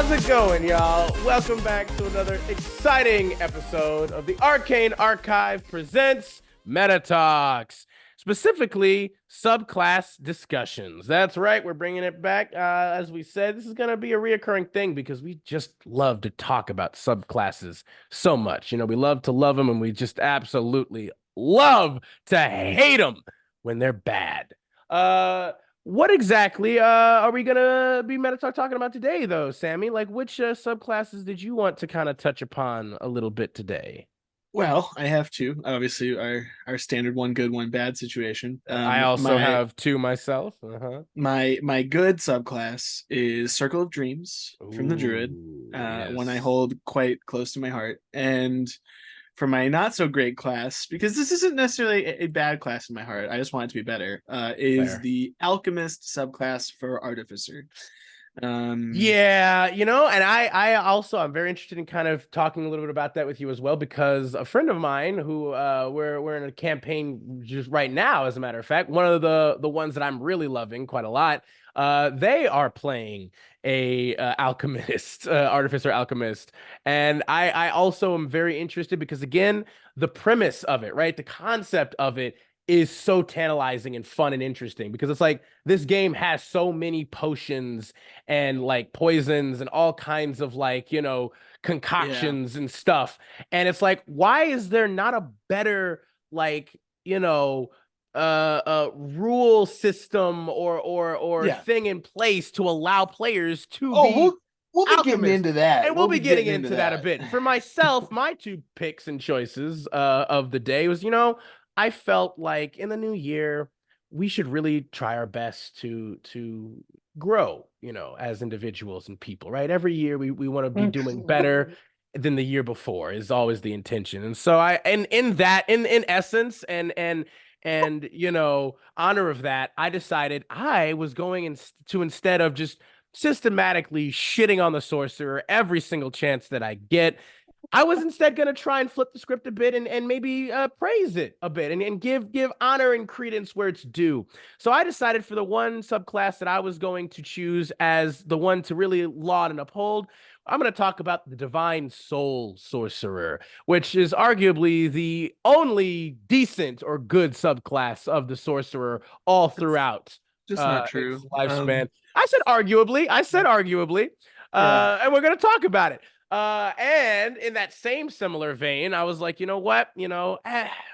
How's it going, y'all? Welcome back to another exciting episode of the Arcane Archive presents MetaTalks, specifically subclass discussions. That's right, we're bringing it back. As we said, this is going to be a reoccurring thing because we just love to talk about subclasses so much. You know, we love to love them, and we just absolutely love to hate them when they're bad. What exactly are we gonna be talking about today, though, Sammy? Like, which subclasses did you want to kind of touch upon a little bit today? Well, I have two. Obviously, our standard one good, one bad situation. I also My have two myself. my good subclass is Circle of Dreams from the Druid, Ooh, one I yes. hold quite close to my heart. And for my not so great class, because this isn't necessarily a bad class in my heart, I just want it to be better, is Fair. the Alchemist subclass for Artificer. Um, Yeah, and I also I'm very interested in kind of talking a little bit about that with you as well because a friend of mine who we're in a campaign just right now, as a matter of fact, one of the ones that I'm really loving quite a lot. They are playing a alchemist, artificer alchemist, and I also am very interested because again, the premise of it, right, the concept of it is so tantalizing and fun and interesting because it's like this game has so many potions and like poisons and all kinds of like, yeah. concoctions and stuff. And it's like, why is there not a better like, rule system or Yeah. thing in place to allow players to Oh, be we'll be getting alchemists? into that. And we'll We'll be be getting getting into into that a that. bit. For myself, my two picks and choices of the day was, I felt like in the new year, we should really try our best to grow, as individuals and people, right? Every year we want to be doing better than the year before is always the intention. And so in that in essence and honor of that, I decided I was going to instead of just systematically shitting on the sorcerer every single chance that I get, I was instead going to try and flip the script a bit and maybe praise it a bit and give honor and credence where it's due. So I decided for the one subclass that I was going to choose as the one to really laud and uphold, I'm going to talk about the Divine Soul Sorcerer, which is arguably the only decent or good subclass of the sorcerer all It's throughout just not its true. lifespan. I said arguably. I said arguably. Yeah. And we're going to talk about it. And in that same similar vein, I was like, you know what?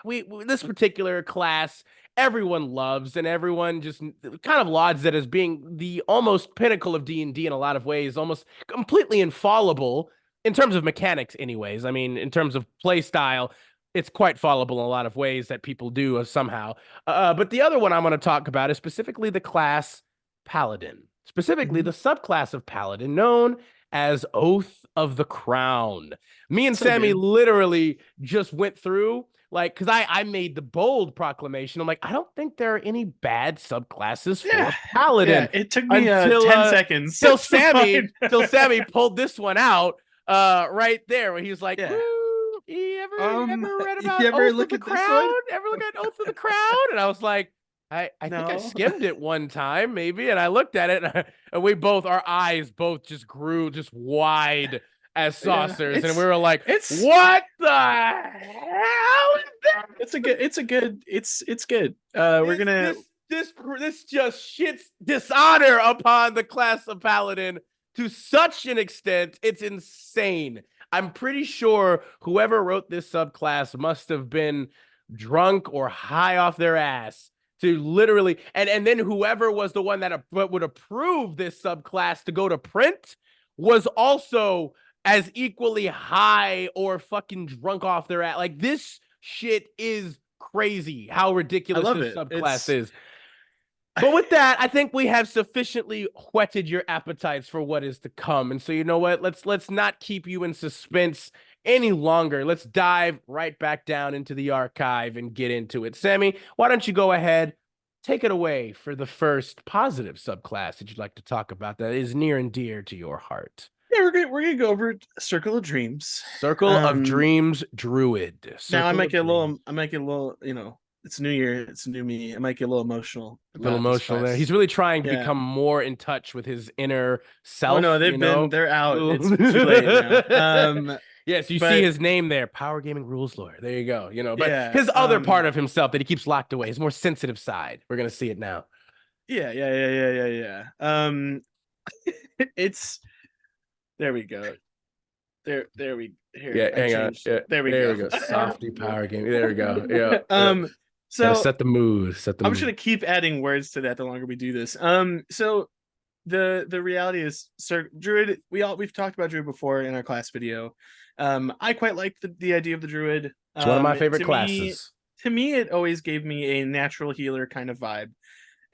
We this particular class everyone loves and everyone just kind of lauds it as being the almost pinnacle of D&D in a lot of ways, almost completely infallible in terms of mechanics anyways. I mean, in terms of play style, it's quite fallible in a lot of ways that people do somehow. But the other one I'm going to talk about is specifically the class Paladin, specifically Mhm. the subclass of Paladin known as Oath of the Crown. Me and So Sammy good. literally just went through, like, because I made the bold proclamation. I'm like, I don't think there are any bad subclasses Yeah. for Yeah. Paladin It took me until 10 seconds till to Sammy find. till Sammy pulled this one out right there where he was like, Yeah. you ever read You about ever Oath of look the at this one? Crown? Ever look at Oath of the Crown? And I was like, I think I No. skimmed it one time, maybe, and I looked at it, and we both, our eyes both just grew just wide as Yeah. saucers, and we were like, It's "What the hell is that? it's good. We're This gonna this this just shits dishonor upon the class of Paladin to such an extent, it's insane. I'm pretty sure whoever wrote this subclass must have been drunk or high off their ass to literally and then whoever was the one that would approve this subclass to go to print was also as equally high or fucking drunk off their ass. Like this shit is crazy how I ridiculous love this it. subclass is. But with that, I think we have sufficiently whetted your appetites for what is to come. And so you know what? Let's not keep you in suspense any longer. Let's dive right back down into the archive and get into it. Sammy, why don't you go ahead, take it away for the first positive subclass that you'd like to talk about that is near and dear to your heart. Yeah, we're gonna go over Circle of Dreams. Circle of Dreams Druid. Now Circle of Dreams. I might get a little, it's new year, it's new me. I might get a little emotional A little about this emotional there. He's class. really trying to Yeah. become more in touch with his inner Oh no, self, you they've been know? they're out. It's too late now. Yes, you see But his name there, Power Gaming Rules Lawyer. There you go, you know. But yeah, his other part of himself that he keeps locked away, his more sensitive side. We're gonna see it now. yeah. It's there we go. There we here. Yeah, I hang on. changed. Yeah, There we there go. we go. Softy Power Gaming. There we go. Yeah, yeah. Gotta So set the mood. Set the I'm just gonna mood. keep adding words to that the longer we do this. So the reality is, Sir Druid, we've talked about Druid before in our class video. I quite like the idea of the Druid. It's one of my favorite To me, classes. it always gave me a natural healer kind of vibe.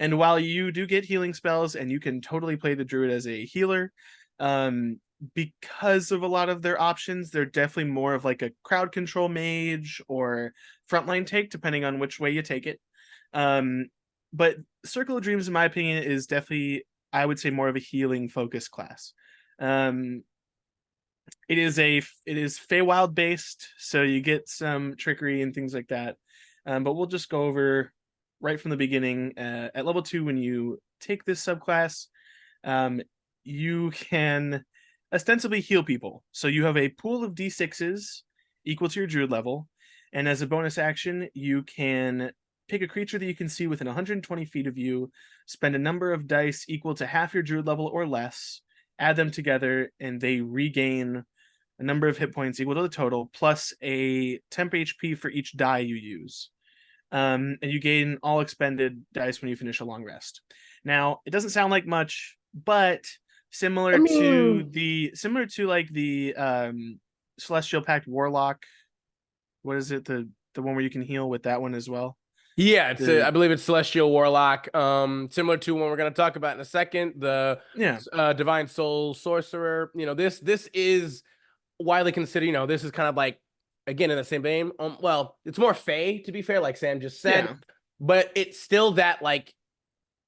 And while you do get healing spells and you can totally play the Druid as a healer, um, because of a lot of their options, they're definitely more of like a crowd control mage or frontline take, depending on which way you take it. But Circle of Dreams, in my opinion, is definitely, I would say, more of a healing focused class. It is Feywild based, so you get some trickery and things like that. But we'll just go over right from the beginning. At level 2, when you take this subclass, you can ostensibly heal people. So you have a pool of d6s equal to your druid level, and as a bonus action, you can pick a creature that you can see within 120 feet of you, spend a number of dice equal to half your druid level or less, add them together, and they regain a number of hit points equal to the total, plus a temp HP for each die you use. And you gain all expended dice when you finish a long rest. Now, it doesn't sound like much, but similar to like the Celestial Pact Warlock. What is it? The one where you can heal with that one as well. Yeah, I believe it's Celestial Warlock. Similar to one we're gonna talk about in a second, the Divine Soul Sorcerer. You know, this is widely considered. You know, this is kind of like, again, in the same vein. Well, it's more Fey, to be fair, like Sam just said, but it's still that like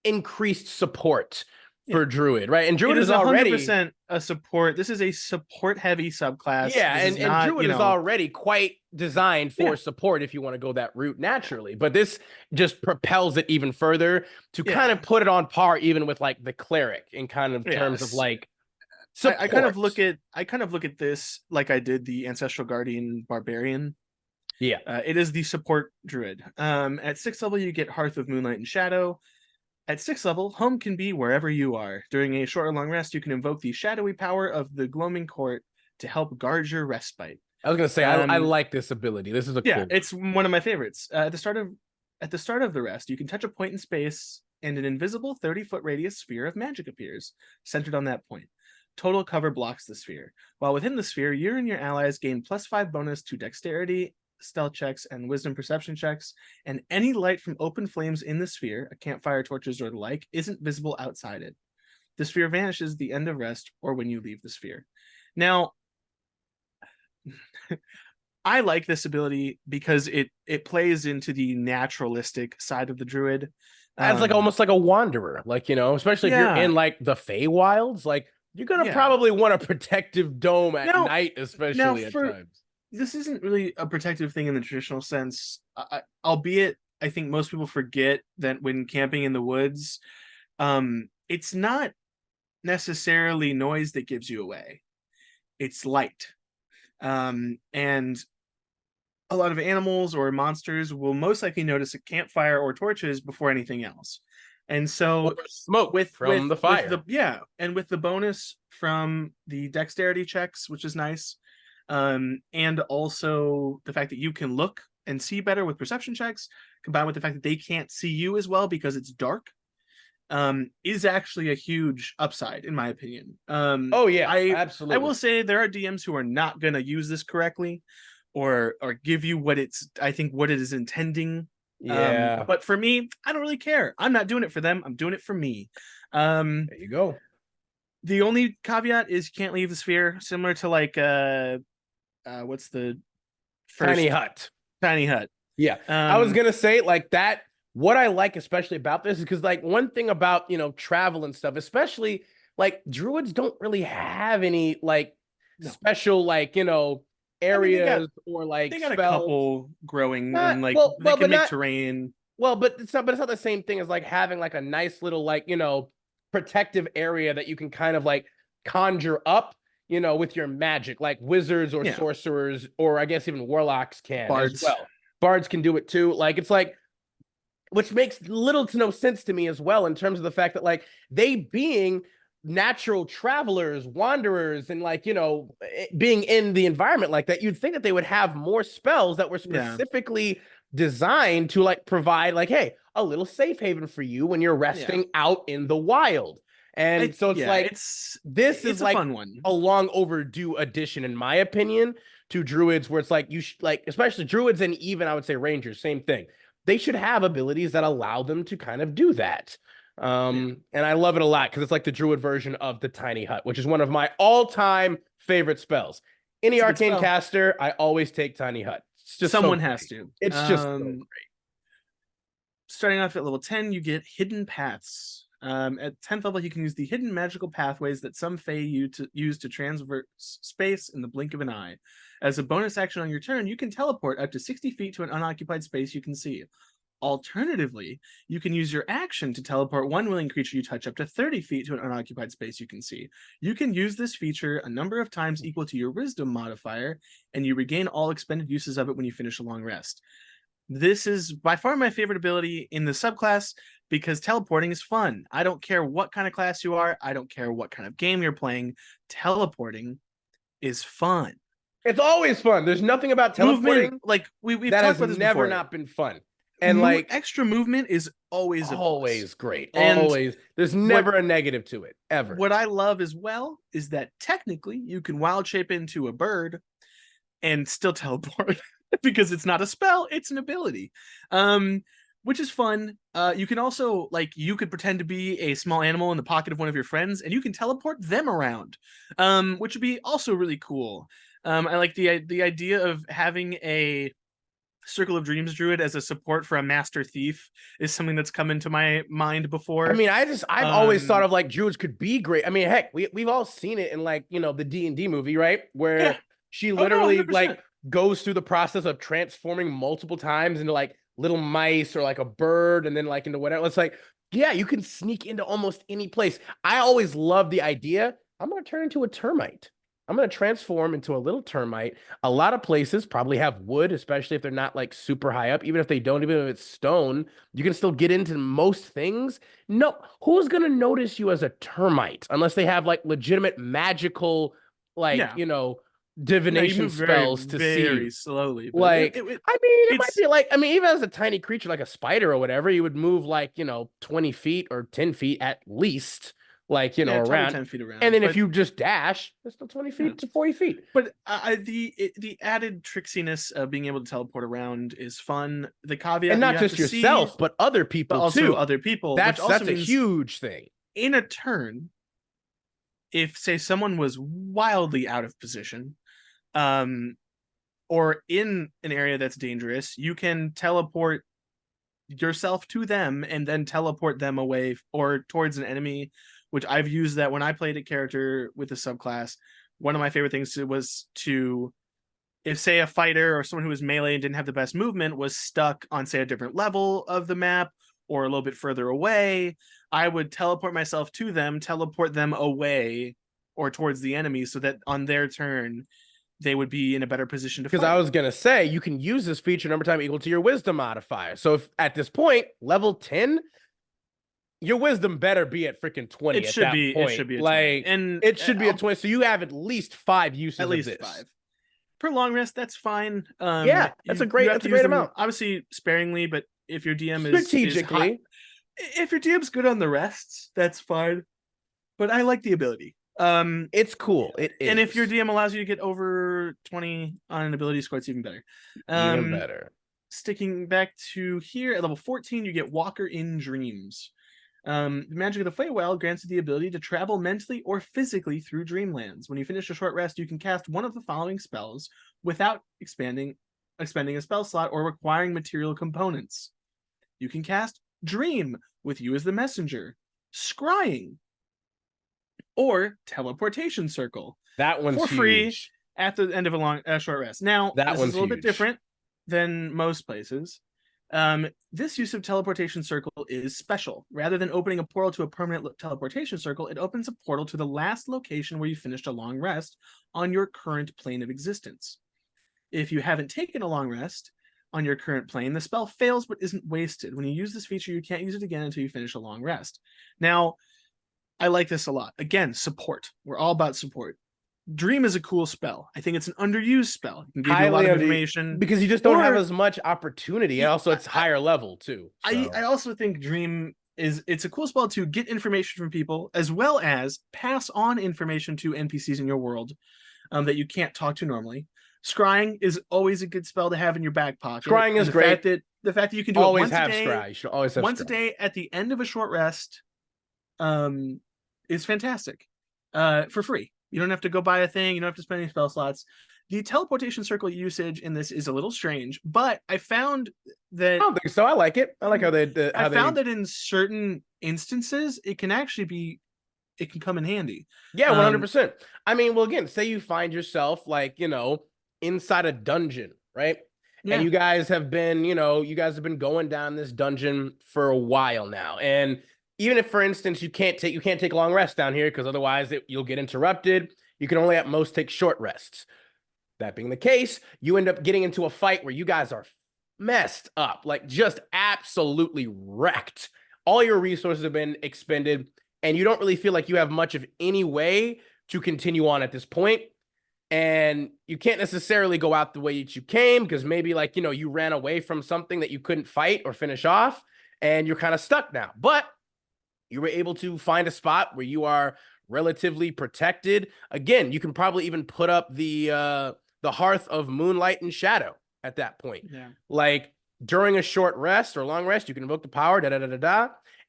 increased support for Druid, right? And Druid it is already 100% a support. This is a support heavy subclass. Yeah, this and Druid is already quite designed for support if you want to go that route naturally. But this just propels it even further to kind of put it on par even with like the cleric in kind of terms of like support. I kind of look at this like I did the Ancestral Guardian Barbarian. Yeah. It is the support druid. At 6th level, you get Hearth of Moonlight and Shadow. At 6th level, home can be wherever you are. During a short or long rest, you can invoke the shadowy power of the Gloaming Court to help guard your respite. I was gonna say I like this ability. This is a cool. It's one of my favorites. At the start of the rest, you can touch a point in space, and an invisible 30-foot radius sphere of magic appears, centered on that point. Total cover blocks the sphere. While within the sphere, you and your allies gain +5 bonus to dexterity, stealth checks, and wisdom perception checks, and any light from open flames in the sphere, a campfire, torches, or the like, isn't visible outside it. The sphere vanishes at the end of rest or when you leave the sphere. Now, I like this ability because it plays into the naturalistic side of the druid. As like almost like a wanderer, like, you know, especially if you're in like the Feywilds, like you're gonna probably want a protective dome at night, especially at times. This isn't really a protective thing in the traditional sense, albeit I think most people forget that when camping in the woods, it's not necessarily noise that gives you away. It's light. And a lot of animals or monsters will most likely notice a campfire or torches before anything else. And so smoke from the fire. And with the bonus from the dexterity checks, which is nice, and also the fact that you can look and see better with perception checks, combined with the fact that they can't see you as well because it's dark, is actually a huge upside in my opinion. Absolutely. I will say there are DMs who are not going to use this correctly or give you what it is intending. But for me, I don't really care. I'm not doing it for them. I'm doing it for me. There you go. The only caveat is you can't leave the sphere, similar to like what's the first Tiny hut. Yeah. I was gonna say like that. What I like especially about this is because like one thing about, you know, travel and stuff, especially like druids don't really have any like special like, you know, I mean, areas or like they got a spells. couple growing, Not and like well, they well, can but make not terrain. well, but it's not the same thing as like having like a nice little like protective area that you can kind of like conjure up, with your magic, like wizards or Yeah, sorcerers, or I guess even warlocks can as bards. well. Bards can do it too. Like it's like, which makes little to no sense to me as well in terms of the fact that like they being natural travelers, wanderers, and like being in the environment like that, you'd think that they would have more spells that were Yeah, specifically designed to like provide like, hey, a little safe haven for you when you're yeah. resting out in the wild. And so it's Yeah, like, this is it's a like fun one. a long overdue addition, in my opinion, to druids, where it's like you should, like, especially druids, and even I would say rangers, same thing. They should have abilities that allow them to kind of do that. Yeah, And I love it a lot because it's like the druid version of the tiny hut, which is one of my all-time favorite spells. Any it's a good arcane spell. caster, I always take tiny hut. It's just so Someone has great. to. It's just so great. Starting off at level 10, you get hidden paths. At 10th level, you can use the hidden magical pathways that some Fae use to traverse space in the blink of an eye. As a bonus action on your turn, you can teleport up to 60 feet to an unoccupied space you can see. Alternatively, you can use your action to teleport one willing creature you touch up to 30 feet to an unoccupied space you can see. You can use this feature a number of times equal to your wisdom modifier, and you regain all expended uses of it when you finish a long rest. This is by far my favorite ability in the subclass because teleporting is fun. I don't care what kind of class you are. I don't care what kind of game you're playing. Teleporting is fun. It's always fun. There's nothing about teleporting Movement, like we've that talked has about this never before. not been fun. And like extra movement is always a plus. always great. And Always. There's never a negative to it, ever. What I love as well is that technically you can wild shape into a bird and still teleport because it's not a spell, it's an ability. Which is fun. You can also, like, you could pretend to be a small animal in the pocket of one of your friends and you can teleport them around, which would be also really cool. I like the idea of having a Circle of Dreams Druid as a support for a Master Thief is something that's come into my mind before. I mean, I've always thought of like druids could be great. I mean, heck, we've all seen it in like, the D&D movie, right? Where she literally like goes through the process of transforming multiple times into like little mice or like a bird and then like into whatever. It's like, yeah, you can sneak into almost any place. I always love the idea. I'm going to turn into a termite. I'm going to transform into a little termite. A lot of places probably have wood, especially if they're not like super high up. Even if they don't, even if it's stone, you can still get into most things. No, who's going to notice you as a termite unless they have like legitimate magical, like, divination spells to see very slowly. But like, it might be like, even as a tiny creature like a spider or whatever, you would move like, 20 feet or 10 feet at least, like, around 10 feet around. And then if you just dash, it's still 20 feet to 40 feet. But the added tricksiness of being able to teleport around is fun. The caveat, and not just yourself, but other people, but also too. other people. That's a huge thing. In a turn, if say someone was wildly out of position, or in an area that's dangerous, you can teleport yourself to them and then teleport them away or towards an enemy, which I've used that when I played a character with a subclass. One of my favorite things was to, if say a fighter or someone who was melee and didn't have the best movement was stuck on say a different level of the map or a little bit further away, I would teleport myself to them, teleport them away or towards the enemy so that on their turn they would be in a better position to fight. Because I was going to say, you can use this feature number of time equal to your wisdom modifier. So if at this point, level 10, your wisdom better be at freaking 20 It should be a 20. And it should be a 20. So you have at least 5 uses at least of this. 5. Per long rest, that's fine. Yeah, that's a great amount. Obviously sparingly, but if your DM is strategically, if your DM's good on the rests, that's fine. But I like the ability. It's cool. It is. And if your DM allows you to get over 20 on an ability score, it's even better. Even better. Sticking back to here at level 14, you get Walker in Dreams. The magic of the Feywild grants you the ability to travel mentally or physically through dreamlands. When you finish a short rest, you can cast one of the following spells without expending a spell slot or requiring material components. You can cast Dream with you as the messenger, Scrying, or Teleportation Circle. That one's for free. huge. at the end of a short rest. Now, That this is one's a little bit huge. different than most places. This use of teleportation circle is special. Rather than opening a portal to a permanent teleportation circle, it opens a portal to the last location where you finished a long rest on your current plane of existence. If you haven't taken a long rest on your current plane, the spell fails but isn't wasted. When you use this feature, you can't use it again until you finish a long rest. Now, I like this a lot. Again, support. We're all about support. Dream is a cool spell. I think it's an underused spell. It can give you a lot of information because you just don't have as much opportunity, and also it's higher level too. So. I also think Dream it's a cool spell to get information from people as well as pass on information to NPCs in your world that you can't talk to normally. Scrying is always a good spell to have in your back pocket. Scrying is great. The fact that you can do always it once have a day, scry. You should always have once scry. a day at the end of a short rest, is fantastic. For free. You don't have to go buy a thing. You don't have to spend any spell slots. The teleportation circle usage in this is a little strange, but I found that I don't think so. I like it. I like how they. I found that in certain instances, it can come in handy. Yeah, 100%. I mean, well, again, say you find yourself like, inside a dungeon, right? Yeah. And you guys have been, you guys have been going down this dungeon for a while now. And even if, for instance, you can't take long rests down here because otherwise you'll get interrupted. You can only at most take short rests. That being the case, you end up getting into a fight where you guys are messed up, like just absolutely wrecked. All your resources have been expended, and you don't really feel like you have much of any way to continue on at this point. And you can't necessarily go out the way that you came because maybe you ran away from something that you couldn't fight or finish off, and you're kind of stuck now. But you were able to find a spot where you are relatively protected. Again, you can probably even put up the Hearth of Moonlight and Shadow at that point. Yeah. Like during a short rest or long rest, you can invoke the power,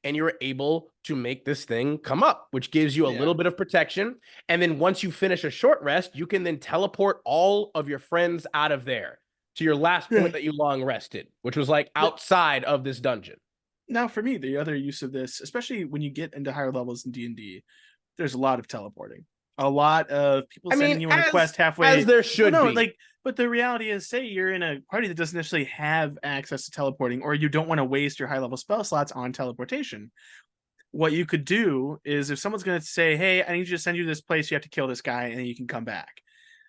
and you're able to make this thing come up, which gives you a little bit of protection. And then once you finish a short rest, you can then teleport all of your friends out of there to your last point that you long rested, which was like outside of this dungeon. Now, for me, the other use of this, especially when you get into higher levels in D&D, there's a lot of teleporting. A lot of people sending you on a quest halfway. As there should be. But the reality is, say you're in a party that doesn't necessarily have access to teleporting, or you don't want to waste your high-level spell slots on teleportation. What you could do is if someone's going to say, hey, I need you to send you to this place, you have to kill this guy, and then you can come back.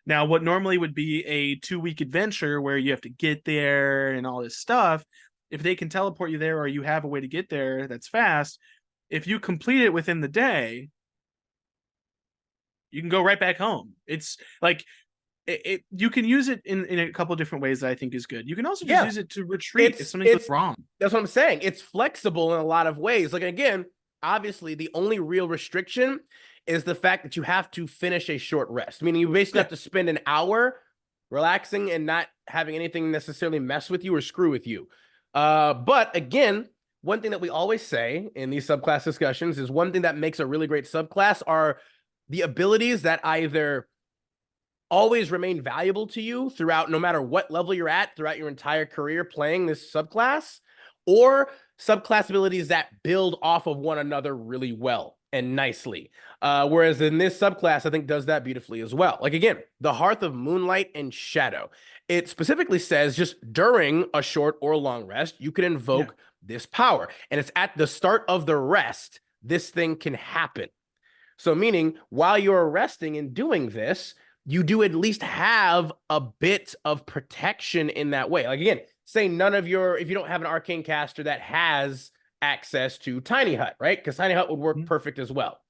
Now, what normally would be a 2-week adventure where you have to get there and all this stuff, if they can teleport you there or you have a way to get there that's fast, if you complete it within the day, you can go right back home. It's like you can use it in a couple of different ways that I think is good. You can also just use it to retreat if something goes wrong. That's what I'm saying. It's flexible in a lot of ways. Like, again, obviously, the only real restriction is the fact that you have to finish a short rest. Meaning you basically have to spend an hour relaxing and not having anything necessarily mess with you or screw with you. But again, one thing that we always say in these subclass discussions is one thing that makes a really great subclass are the abilities that either always remain valuable to you throughout, no matter what level you're at throughout your entire career playing this subclass, or subclass abilities that build off of one another really well and nicely. Whereas in this subclass, I think does that beautifully as well. Like, again, the Hearth of Moonlight and Shadow. It specifically says just during a short or long rest, you can invoke this power. And it's at the start of the rest, this thing can happen. So meaning while you're resting and doing this, you do at least have a bit of protection in that way. Like, again, say if you don't have an arcane caster that has access to Tiny Hut, right? Because Tiny Hut would work perfect as well.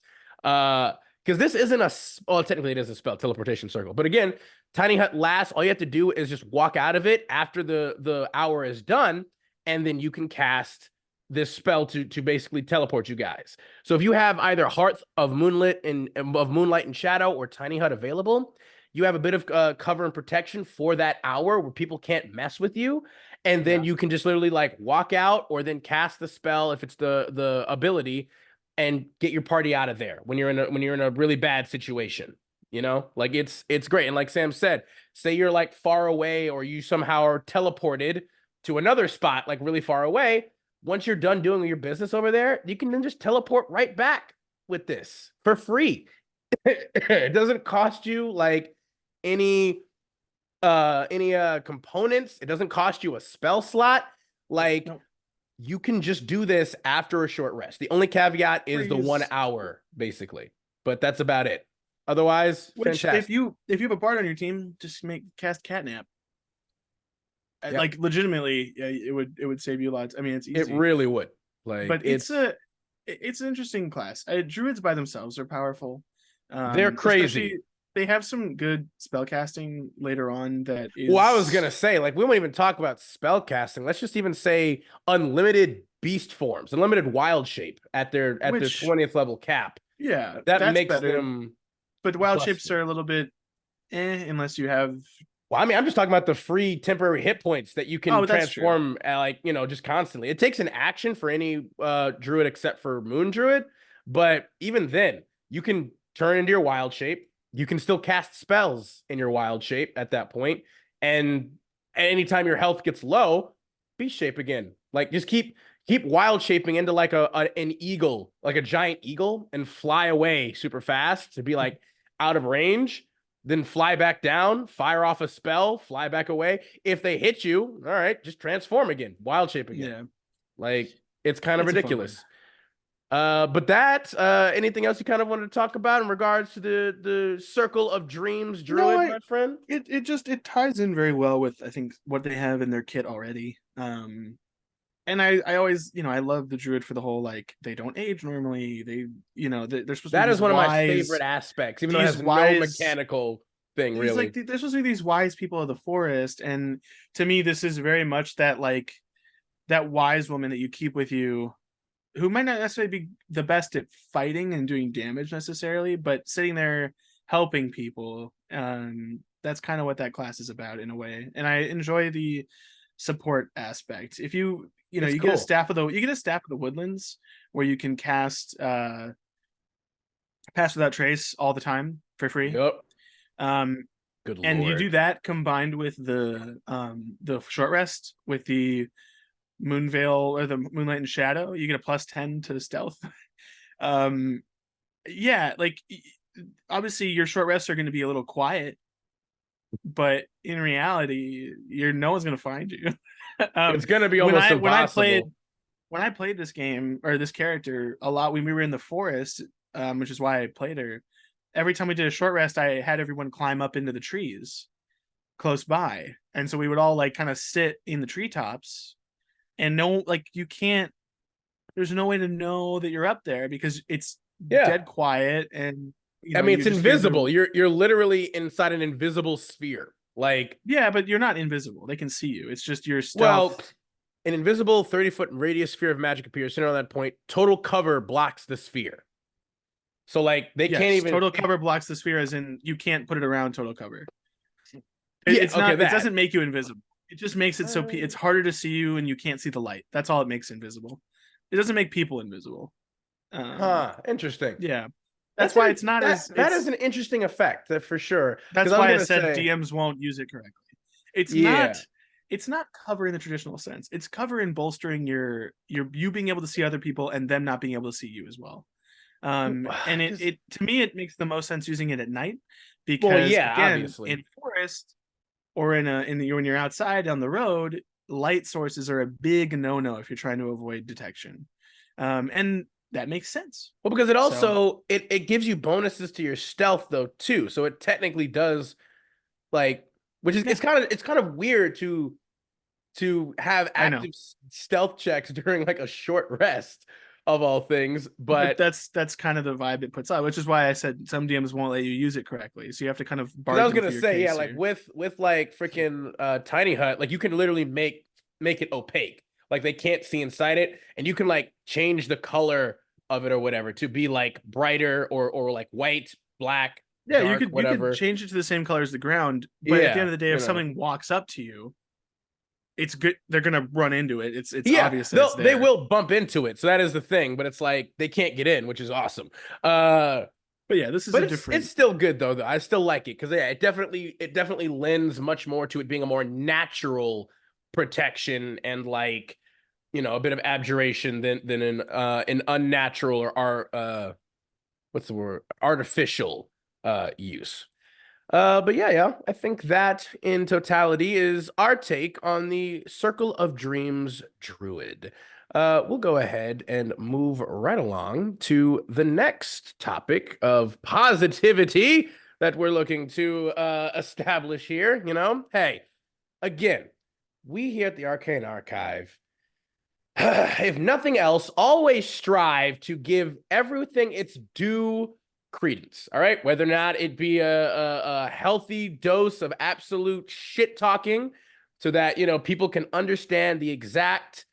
Because this isn't technically it is a spell, teleportation circle. But again, Tiny Hut lasts, all you have to do is just walk out of it after the hour is done, and then you can cast this spell to basically teleport you guys. So if you have either Hearth of Moonlight and Shadow or Tiny Hut available, you have a bit of cover and protection for that hour where people can't mess with you. And then you can just literally like walk out or then cast the spell if it's the ability and get your party out of there when you're in a really bad situation. Like it's great. And like Sam said, say you're like far away or you somehow are teleported to another spot like really far away. Once you're done doing your business over there, you can then just teleport right back with this for free. It doesn't cost you like any components. It doesn't cost you a spell slot. Like Nope. you can just do this after a short rest. The only caveat is the 1 Freeze. hour, basically. But that's about it. Otherwise, Which fantastic. if you have a bard on your team, just cast catnap. Yep. Like legitimately, yeah, it would save you lots. I mean, it's easy. It really would. Like But it's an interesting class. Druids by themselves are powerful. They're crazy. They have some good spell casting later on that is. Well, I was gonna say, like, we won't even talk about spell casting. Let's just even say unlimited beast forms, unlimited wild shape at their 20th level cap. Yeah, That that's makes better. them. But wild shapes are a little bit unless you have. Well, I mean, I'm just talking about the free temporary hit points that you can transform like, just constantly. It takes an action for any druid except for Moon Druid, but even then, you can turn into your wild shape. You can still cast spells in your wild shape at that point, and anytime your health gets low, beast shape again. Like just keep wild shaping into like an eagle, like a giant eagle, and fly away super fast to be like out of range. Then fly back down, fire off a spell, fly back away. If they hit you, all right, just transform again, wild shape again. Yeah, like it's kind of ridiculous. But that anything else you kind of wanted to talk about in regards to the Circle of Dreams Druid, my friend? It ties in very well with I think what they have in their kit already. And I always, I love the Druid for the whole, like, they don't age normally. They're supposed to be that is one of my wise, favorite aspects, even though it has no mechanical thing, really. Like, they're supposed to be these wise people of the forest. And to me, this is very much that, like, that wise woman that you keep with you who might not necessarily be the best at fighting and doing damage necessarily, but sitting there helping people. That's kind of what that class is about in a way. And I enjoy the support aspect. If you get a staff of the woodlands where you can cast pass without trace all the time for free. Yep. Good and Lord. You do that combined with the short rest with the Moon Veil or the Moonlight and Shadow, you get a +10 to stealth. Yeah, like obviously your short rests are going to be a little quiet, but in reality, no one's going to find you. It's going to be almost impossible. When I played this game or this character a lot when we were in the forest, which is why I played her. Every time we did a short rest, I had everyone climb up into the trees close by, and so we would all like kind of sit in the treetops. And you can't, there's no way to know that you're up there because it's dead quiet. And I mean, it's invisible. You're literally inside an invisible sphere. Like, yeah, but you're not invisible. They can see you. It's just your stealth. Well, an invisible 30-foot radius sphere of magic appears center on that point. Total cover blocks the sphere. So like they can't even total cover blocks the sphere, as in you can't put it around total cover. It doesn't make you invisible. It just makes it so it's harder to see you and you can't see the light. That's all it makes invisible. It doesn't make people invisible. Interesting. Yeah. That's why it's not that is an interesting effect, for sure. That's why I said DMs won't use it correctly. It's not cover in the traditional sense. It's cover in bolstering you being able to see other people and them not being able to see you as well. And it to me it makes the most sense using it at night because again, obviously in forest or when you're outside on the road, light sources are a big no-no if you're trying to avoid detection. And that makes sense. Well, because it also it gives you bonuses to your stealth though too. So it technically does, like, which is it's kind of weird to have active stealth checks during like a short rest of all things, but that's kind of the vibe it puts out, which is why I said some DMs won't let you use it correctly. So you have to kind of bargain. I was gonna say, yeah, like with like freaking Tiny Hut, like you can literally make it opaque, like they can't see inside it, and you can like change the color of it or whatever to be like brighter or like white, black. Yeah, dark, you could change it to the same color as the ground, but at the end of the day, if something walks up to you, it's good. They're gonna run into it. It's obvious. They will bump into it. So that is the thing. But it's like they can't get in, which is awesome. But yeah, this is it's still good though. I still like it because it definitely lends much more to it being a more natural protection and like a bit of abjuration than an unnatural or what's the word, artificial use. But yeah, I think that in totality is our take on the Circle of Dreams Druid. We'll go ahead and move right along to the next topic of positivity that we're looking to establish here. Hey, again, we here at the Arcane Archive, if nothing else, always strive to give everything its due credence. All right, whether or not it be a healthy dose of absolute shit talking, so that people can understand the exact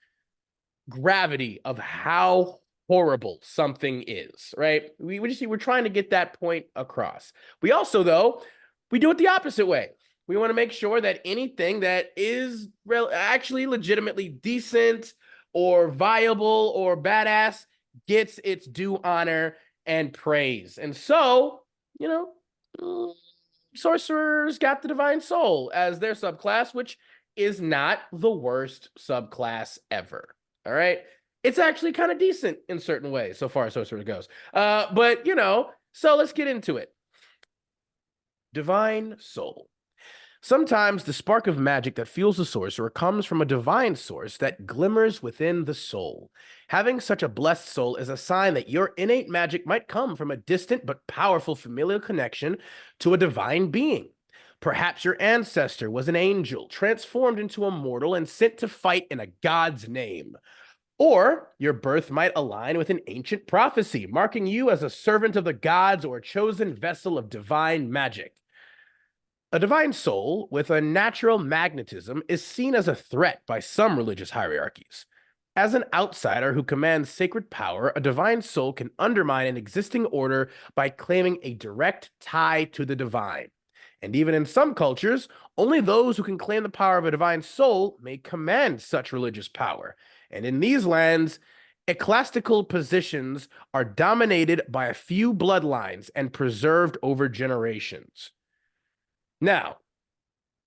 gravity of how horrible something is. Right? We're trying to get that point across. We also, though, we do it the opposite way. We want to make sure that anything that is actually legitimately decent or viable or badass gets its due honor and praise. And so, sorcerers got the Divine Soul as their subclass, which is not the worst subclass ever. All right. It's actually kind of decent in certain ways, so far as sorcerer goes. But so let's get into it. Divine Soul. Sometimes the spark of magic that fuels the sorcerer comes from a divine source that glimmers within the soul. Having such a blessed soul is a sign that your innate magic might come from a distant but powerful familial connection to a divine being. Perhaps your ancestor was an angel, transformed into a mortal and sent to fight in a god's name. Or your birth might align with an ancient prophecy, marking you as a servant of the gods or a chosen vessel of divine magic. A divine soul with a natural magnetism is seen as a threat by some religious hierarchies. As an outsider who commands sacred power, a divine soul can undermine an existing order by claiming a direct tie to the divine. And even in some cultures, only those who can claim the power of a divine soul may command such religious power. And in these lands, ecclesiastical positions are dominated by a few bloodlines and preserved over generations. Now,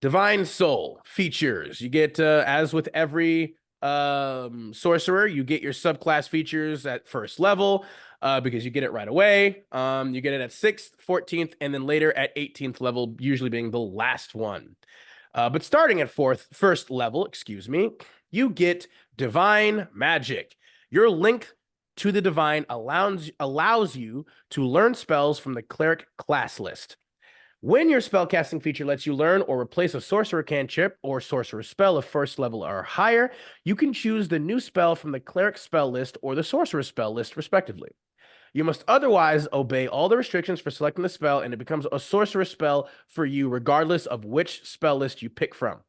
Divine Soul features. You get, as with every sorcerer, you get your subclass features at first level because you get it right away. You get it at 6th, 14th, and then later at 18th level, usually being the last one. But starting at first level, you get Divine Magic. Your link to the Divine allows you to learn spells from the Cleric class list. When your spellcasting feature lets you learn or replace a sorcerer cantrip or sorcerer spell of first level or higher, you can choose the new spell from the cleric spell list or the sorcerer spell list, respectively. You must otherwise obey all the restrictions for selecting the spell, and it becomes a sorcerer spell for you regardless of which spell list you pick from.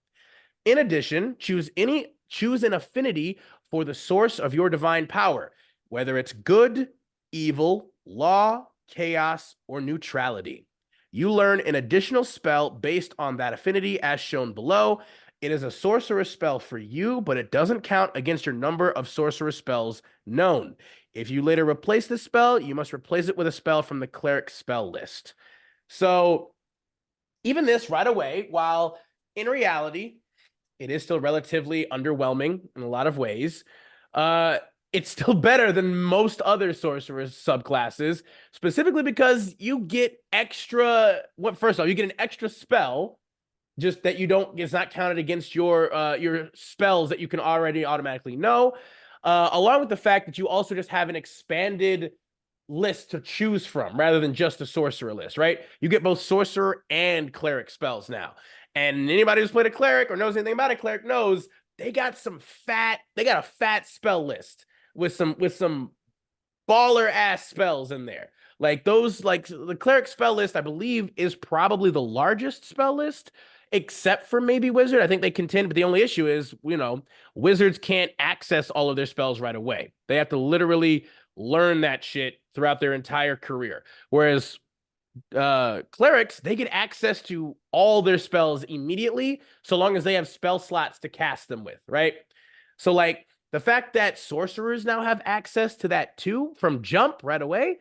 In addition, choose an affinity for the source of your divine power, whether it's good, evil, law, chaos, or neutrality. You learn an additional spell based on that affinity as shown below. It is a sorcerer spell for you, but it doesn't count against your number of sorcerer spells known. If you later replace the spell, you must replace it with a spell from the cleric spell list. So even this right away, while in reality, it is still relatively underwhelming in a lot of ways, it's still better than most other sorcerers subclasses, specifically because you get extra. First off, you get an extra spell, just that it's not counted against your spells that you can already automatically know, along with the fact that you also just have an expanded list to choose from rather than just a sorcerer list, right? You get both sorcerer and cleric spells now. And anybody who's played a cleric or knows anything about a cleric knows they got a fat spell list with some baller ass spells in there. Like the cleric spell list, I believe, is probably the largest spell list, except for maybe wizard. I think they contend, but the only issue is, wizards can't access all of their spells right away. They have to literally learn that shit throughout their entire career. Whereas clerics, they get access to all their spells immediately, so long as they have spell slots to cast them with, right? So like the fact that sorcerers now have access to that too from jump right away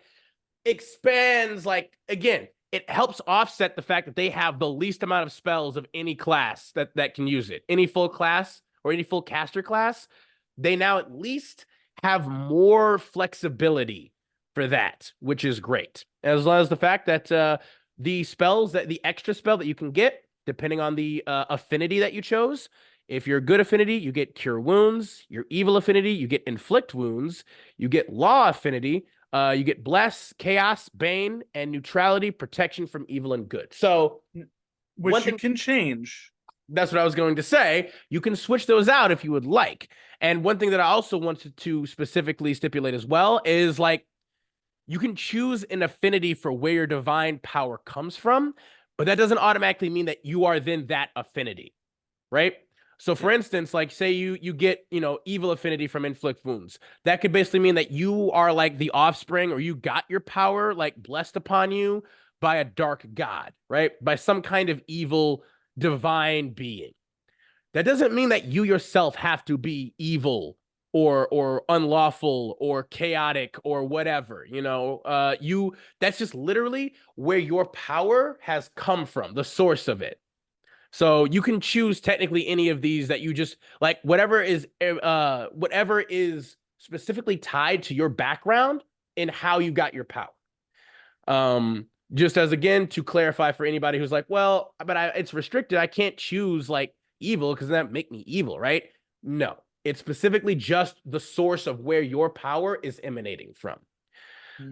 expands, again, it helps offset the fact that they have the least amount of spells of any class that can use it. Any full class or any full caster class, they now at least have more flexibility for that, which is great. As well as the fact that the spells that the extra spell that you can get, depending on the affinity that you chose. If you're good affinity, you get Cure Wounds. Your evil affinity, you get Inflict Wounds. You get Law affinity, you get Bless, Chaos, Bane, and Neutrality, protection from evil and good. So, which you can change. That's what I was going to say. You can switch those out if you would like. And one thing that I also wanted to specifically stipulate as well is like, you can choose an affinity for where your divine power comes from, but that doesn't automatically mean that you are then that affinity, right? So for instance, like say you get, evil affinity from Inflict Wounds. That could basically mean that you are like the offspring, or you got your power like blessed upon you by a dark god, right? By some kind of evil divine being. That doesn't mean that you yourself have to be evil or unlawful or chaotic or whatever. That's just literally where your power has come from, the source of it. So you can choose technically any of these that you just like, whatever is specifically tied to your background and how you got your power. Just as, again, to clarify for anybody who's like, well, but it's restricted. I can't choose like evil because that make me evil, right? No, it's specifically just the source of where your power is emanating from.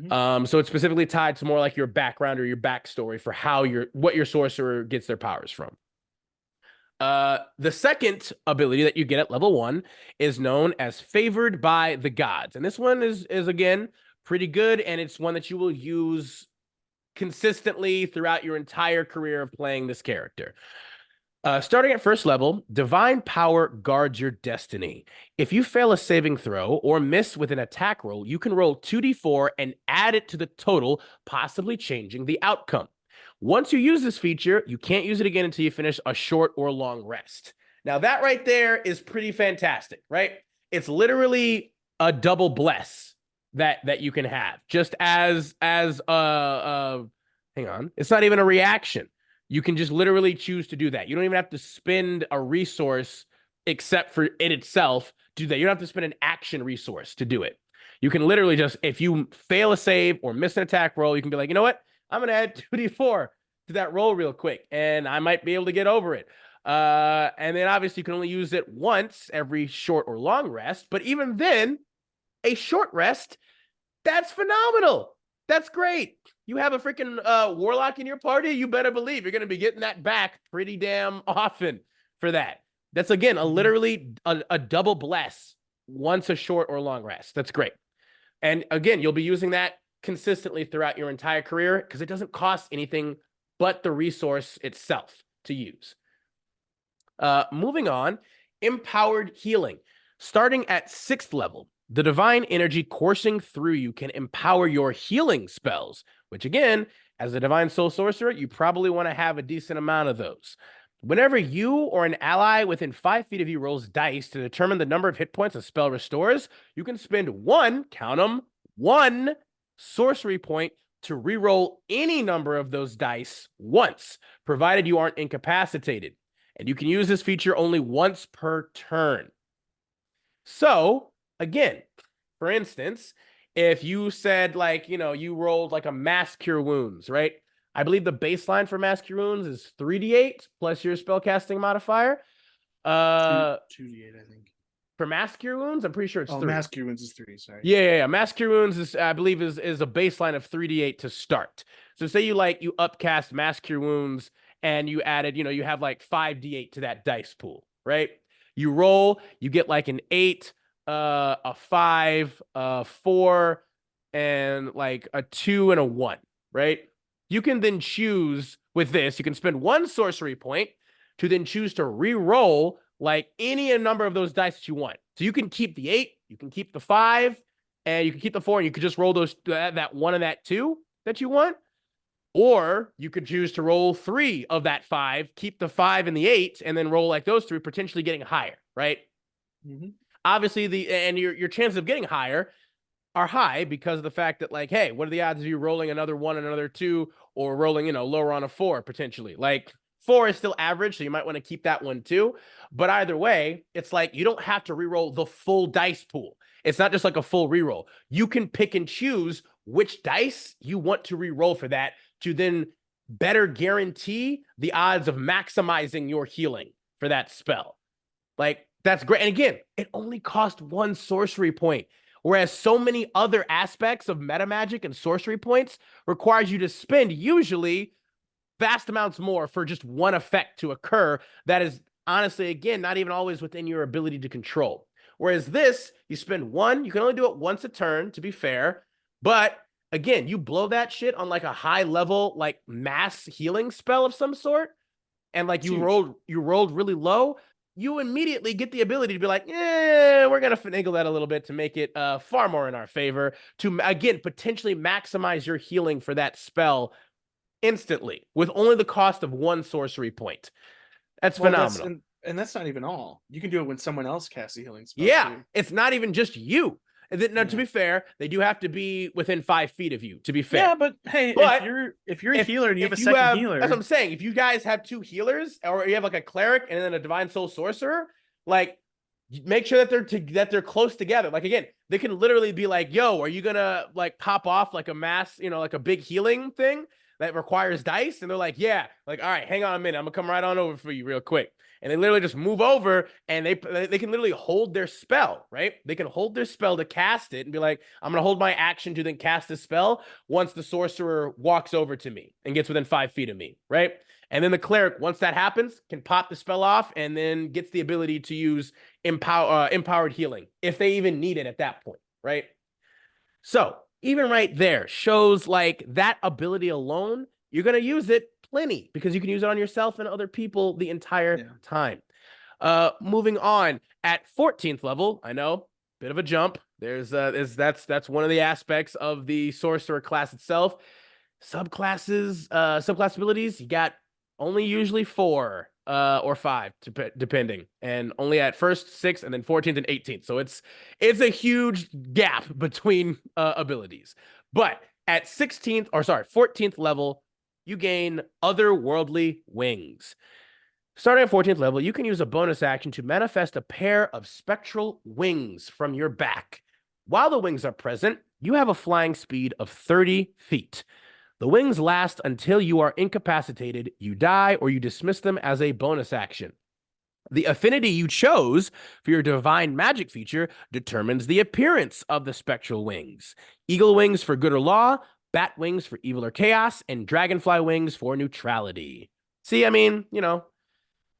So it's specifically tied to more like your background or your backstory for what your sorcerer gets their powers from. The second ability that you get at level 1 is known as Favored by the Gods. And this one is again pretty good, and it's one that you will use consistently throughout your entire career of playing this character. Starting at first level, Divine Power guards your destiny. If you fail a saving throw or miss with an attack roll, you can roll 2d4 and add it to the total, possibly changing the outcome. Once you use this feature, you can't use it again until you finish a short or long rest. Now that right there is pretty fantastic, right? It's literally a double bless that you can have, just as hang on, it's not even a reaction. You can just literally choose to do that. You don't even have to spend a resource except for it itself to do that. You don't have to spend an action resource to do it. You can literally just, if you fail a save or miss an attack roll, you can be like, you know what? I'm going to add 2d4 to that roll real quick, and I might be able to get over it. And then obviously you can only use it once every short or long rest, but even then, a short rest, that's phenomenal. That's great. You have a freaking warlock in your party, you better believe you're going to be getting that back pretty damn often for that. That's, again, literally a double bless once a short or long rest. That's great. And again, you'll be using that consistently throughout your entire career because it doesn't cost anything but the resource itself to use. Moving on, Empowered Healing. Starting at 6th level, the divine energy coursing through you can empower your healing spells, which again, as a divine soul sorcerer, you probably want to have a decent amount of those. Whenever you or an ally within 5 feet of you rolls dice to determine the number of hit points a spell restores, you can spend one sorcery point to reroll any number of those dice once, provided you aren't incapacitated. And you can use this feature only once per turn. So, again, for instance, if you said, like, you rolled like a Mass Cure Wounds, right? I believe the baseline for Mass Cure Wounds is 3d8 plus your spellcasting modifier. 2d8, I think. For Mass Cure Wounds, I'm pretty sure it's 3. Mass Cure Wounds is 3, sorry. Yeah. Mass Cure Wounds is, I believe, is a baseline of 3d8 to start. So say you upcast Mass Cure Wounds and you added, you have like 5d8 to that dice pool, right? You roll, you get like an 8, a 5, a 4, and like a 2 and a 1, right? You can then choose with this, you can spend one sorcery point to then choose to re-roll like any number of those dice that you want. So you can keep the 8, you can keep the 5, and you can keep the 4, and you could just roll those that 1 and that 2 that you want. Or you could choose to roll 3 of that 5, keep the 5 and the 8, and then roll like those 3, potentially getting higher, right? Obviously, your chances of getting higher are high because of the fact that, like, hey, what are the odds of you rolling another 1 and another 2, or rolling, lower on a 4 potentially? Like, 4 is still average, so you might want to keep that one too. But either way, it's like you don't have to reroll the full dice pool. It's not just like a full reroll. You can pick and choose which dice you want to reroll for that to then better guarantee the odds of maximizing your healing for that spell. Like, that's great. And again, it only cost 1 sorcery point. Whereas so many other aspects of meta magic and sorcery points requires you to spend usually vast amounts more for just one effect to occur that is honestly, again, not even always within your ability to control. Whereas this, you spend 1, you can only do it once a turn, to be fair. But again, you blow that shit on like a high level, like mass healing spell of some sort, and like you rolled really low, you immediately get the ability to be like, we're gonna finagle that a little bit to make it far more in our favor, to again potentially maximize your healing for that spell instantly with only the cost of 1 sorcery point. That's phenomenal. And that's not even all. You can do it when someone else casts a healing spell. Yeah, too. it's not even just you. And then, now, to be fair, they do have to be within 5 feet of you, to be fair. Yeah, but hey, if you're a healer and you have a second healer. That's what I'm saying. If you guys have 2 healers, or you have like a cleric and then a divine soul sorcerer, like, make sure that they're close together. Like, again, they can literally be like, yo, are you gonna like pop off like a mass, like a big healing thing that requires dice? And they're like, yeah. Like, all right, hang on a minute, I'm gonna come right on over for you real quick. And they literally just move over, and they can literally hold their spell, right? They can hold their spell to cast it and be like, I'm going to hold my action to then cast this spell once the sorcerer walks over to me and gets within 5 feet of me, right? And then the cleric, once that happens, can pop the spell off and then gets the ability to use empowered healing if they even need it at that point, right? So even right there shows like that ability alone, you're going to use it plenty because you can use it on yourself and other people the entire time. Moving on at 14th level, I know, bit of a jump. That's one of the aspects of the sorcerer class itself. Subclasses, subclass abilities, you got only usually 4 or 5, depending, and only at first 6th and then 14th and 18th. So it's a huge gap between abilities. But at 14th level, you gain otherworldly wings. Starting at 14th level, you can use a bonus action to manifest a pair of spectral wings from your back. While the wings are present, you have a flying speed of 30 feet. The wings last until you are incapacitated, you die, or you dismiss them as a bonus action. The affinity you chose for your divine magic feature determines the appearance of the spectral wings. Eagle wings for good or law, bat wings for evil or chaos, and dragonfly wings for neutrality. See, I mean,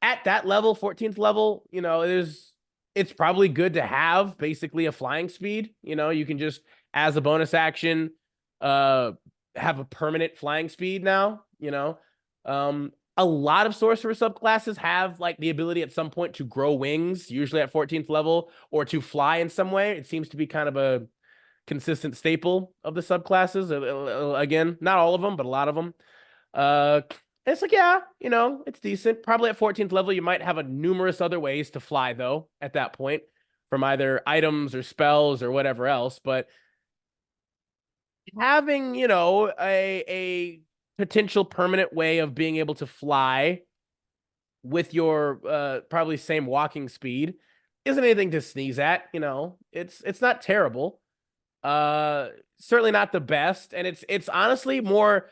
at that level, 14th level, it's probably good to have basically a flying speed. You can just, as a bonus action, have a permanent flying speed now. A lot of sorcerer subclasses have like the ability at some point to grow wings, usually at 14th level, or to fly in some way. It seems to be kind of a consistent staple of the subclasses. Again, not all of them, but a lot of them. It's like, it's decent. Probably at 14th level, you might have a numerous other ways to fly, though, at that point, from either items or spells or whatever else. But having, a potential permanent way of being able to fly with your probably same walking speed isn't anything to sneeze at. It's not terrible. Certainly not the best, and it's honestly more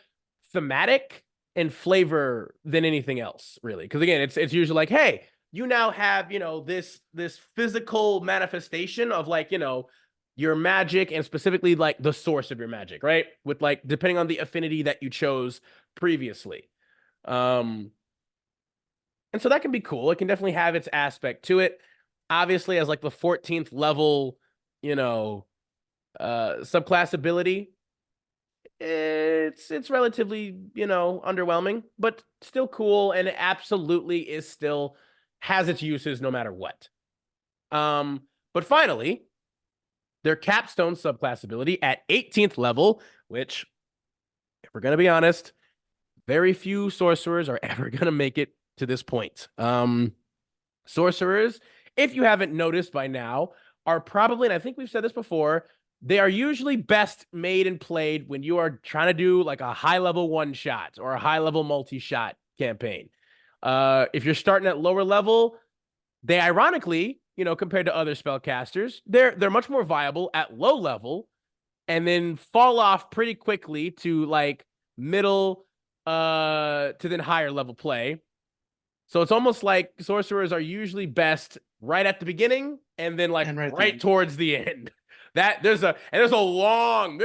thematic and flavor than anything else, really. Because again, it's usually like, hey, you now have this physical manifestation of like your magic, and specifically like the source of your magic, right? With like depending on the affinity that you chose previously, and so that can be cool. It can definitely have its aspect to it. Obviously, as like the 14th level, subclass ability, it's relatively underwhelming, but still cool, and it absolutely is still has its uses no matter what. But finally, their capstone subclass ability at 18th level, which, if we're gonna be honest, very few sorcerers are ever gonna make it to this point. Sorcerers, if you haven't noticed by now, are probably, and I think we've said this before, they are usually best made and played when you are trying to do like a high-level one-shot or a high-level multi-shot campaign. If you're starting at lower level, they ironically, compared to other spellcasters, they're much more viable at low level, and then fall off pretty quickly to like middle to then higher level play. So it's almost like sorcerers are usually best right at the beginning and then like And right towards the end. That there's a long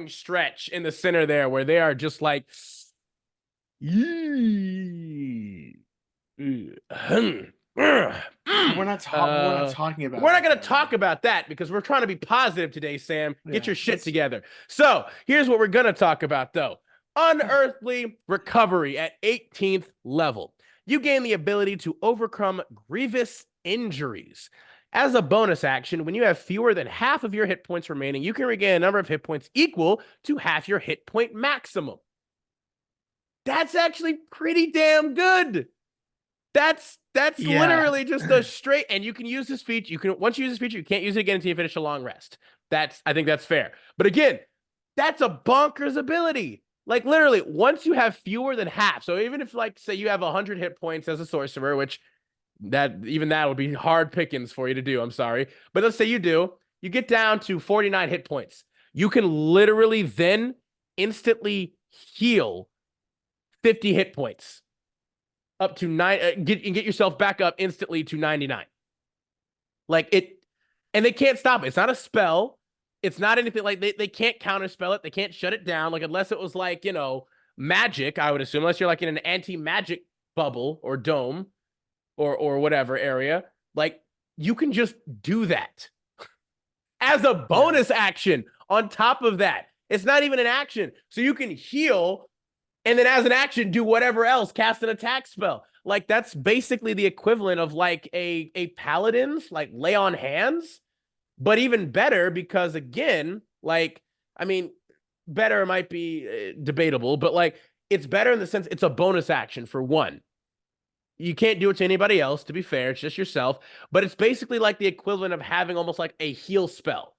stretch in the center there where they are just like we're not talking about we're not it, going to though. talk about that because we're trying to be positive today, Sam. Get Yeah, your shit together. So here's what we're going to talk about, though. Unearthly recovery at 18th level. You gain the ability to overcome grievous injuries. As a bonus action, when you have fewer than half of your hit points remaining, you can regain a number of hit points equal to half your hit point maximum. That's actually pretty damn good. That's literally just a straight, and you can use this feature. You can, once you use this feature, you can't use it again until you finish a long rest. I think that's fair. But again, that's a bonkers ability. Like literally, once you have fewer than half. So even if, like, say you have 100 hit points as a sorcerer, which that would be hard pickings for you to do. I'm sorry. But let's say you do, you get down to 49 hit points. You can literally then instantly heal 50 hit points up to 9, get yourself back up instantly to 99. Like it, and they can't stop it. It's not a spell. It's not anything like they can't counterspell it. They can't shut it down. Like unless it was like, magic, I would assume, unless you're like in an anti-magic bubble or dome or whatever area. Like you can just do that as a bonus action on top of that. It's not even an action. So you can heal and then as an action, do whatever else, cast an attack spell. Like that's basically the equivalent of like a paladin's like lay on hands, but even better because again, like, I mean, better might be debatable, but like it's better in the sense it's a bonus action for one. You can't do it to anybody else, to be fair. It's just yourself, but it's basically like the equivalent of having almost like a heal spell,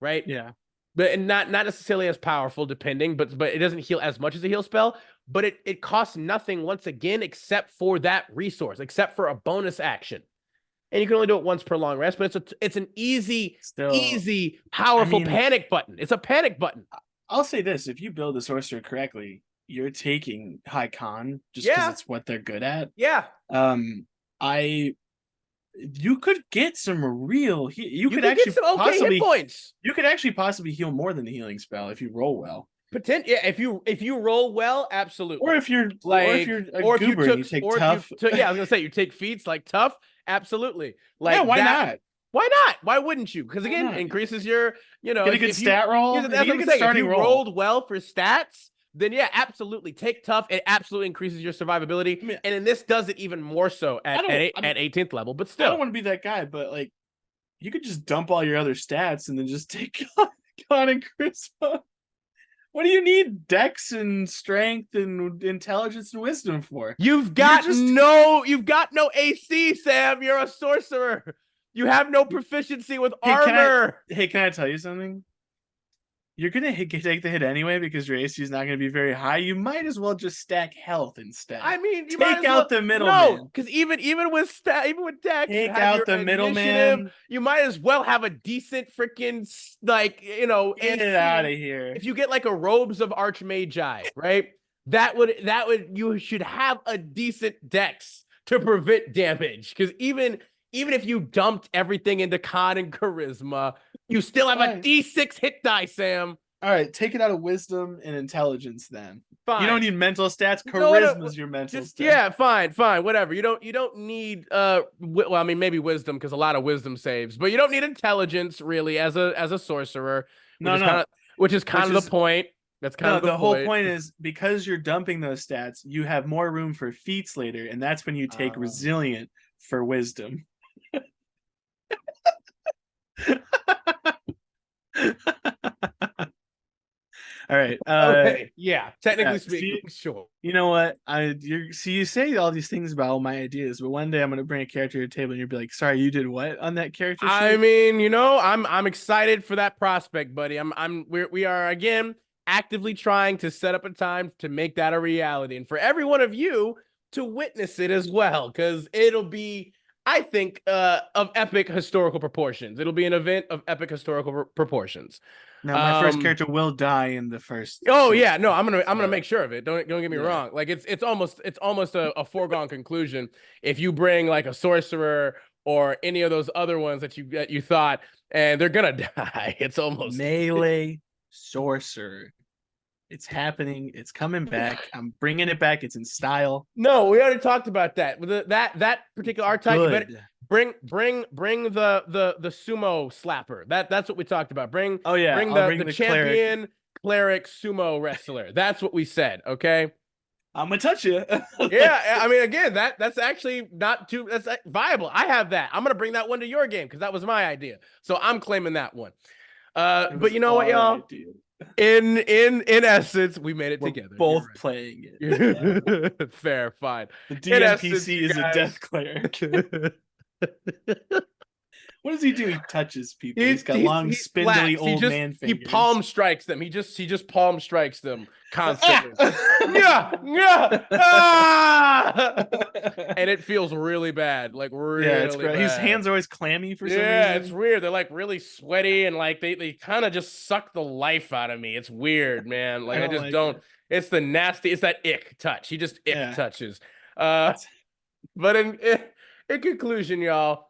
right? Yeah. But not necessarily as powerful, depending, but it doesn't heal as much as a heal spell. But it costs nothing once again, except for that resource, except for a bonus action. And you can only do it once per long rest, but it's an easy, powerful panic button. It's a panic button. I'll say this: if you build a sorcerer correctly, you're taking high con just because it's what they're good at. Yeah. You could get some real. You could actually get some okay hit points. You could actually possibly heal more than the healing spell if you roll well. Yeah, if you roll well, absolutely. Or if you're like, or if you take tough. Yeah, I was gonna say you take feats like tough, absolutely. Like yeah, why not? Why not? Why wouldn't you? Because again, it increases your, get a good stat roll. That's what I'm saying. If you rolled well for stats, then yeah, absolutely take tough. It absolutely increases your survivability, and then this does it even more so at 18th level. But still, I don't want to be that guy, but like, you could just dump all your other stats and then just take con and charisma. What do you need dex and strength and intelligence and wisdom for? You've got no AC, Sam. You're a sorcerer. You have no proficiency with armor. Can I tell you something? You're gonna take the hit anyway because your AC is not gonna be very high. You might as well just stack health instead. I mean, you take out the middleman. No, because even with dex, take out the middleman. You might as well have a decent freaking like get it out of here. If you get like a robes of archmagi, right? That would you should have a decent dex to prevent damage because even if you dumped everything into con and charisma, you still have a D6 hit die, Sam. All right, take it out of wisdom and intelligence then. Fine. You don't need mental stats. Charisma's your mental stats. Yeah, fine, whatever. You don't need well, I mean maybe wisdom because a lot of wisdom saves, but you don't need intelligence really as a sorcerer. Which is kind of the point. That's kind of the whole point is because you're dumping those stats, you have more room for feats later, and that's when you take resilient for wisdom. All right. Okay. Yeah. Technically speaking, sure. You know what? You say all these things about all my ideas, but one day I'm gonna bring a character to the table and you'll be like, "Sorry, you did what on that character?" I mean, I'm excited for that prospect, buddy. We are again actively trying to set up a time to make that a reality, and for every one of you to witness it as well, because it'll be, I think, of epic historical proportions. It'll be an event of epic historical proportions. Now my first character will die in the first. Oh short, yeah, no, I'm gonna so. make sure of it. Don't get me Yeah. wrong. Like it's almost a foregone conclusion if you bring like a sorcerer or any of those other ones that you thought, and they're gonna die. It's almost Melee sorcerer. It's happening. It's coming back. I'm bringing it back. It's in style. No, we already talked about that. That particular archetype, you better Good. bring the sumo slapper. That's what we talked about. Bring Oh yeah, bring I'll the bring the champion cleric sumo wrestler. That's what we said. Okay. I'm gonna touch you. Yeah, I mean, again, that's actually not too that's viable. I have that. I'm gonna bring that one to your game because that was my idea. So I'm claiming that one. But you know what, y'all? Idea. In essence, we made it We're together. both playing it. Fair, fine. The In essence, DMPC you is a guys- death cleric. What does he do? He touches people. He's got he long, spindly slaps. old man He fingers. palm strikes them. He just palm strikes them constantly. Yeah, yeah, ah! And it feels really bad. Like really it's great. bad. His hands are always clammy for some reason. Yeah, it's weird. They're like really sweaty and like they kind of just suck the life out of me. It's weird, man. Like I just don't. It's the nasty. It's that ick touch. He just ick touches. But in conclusion, y'all,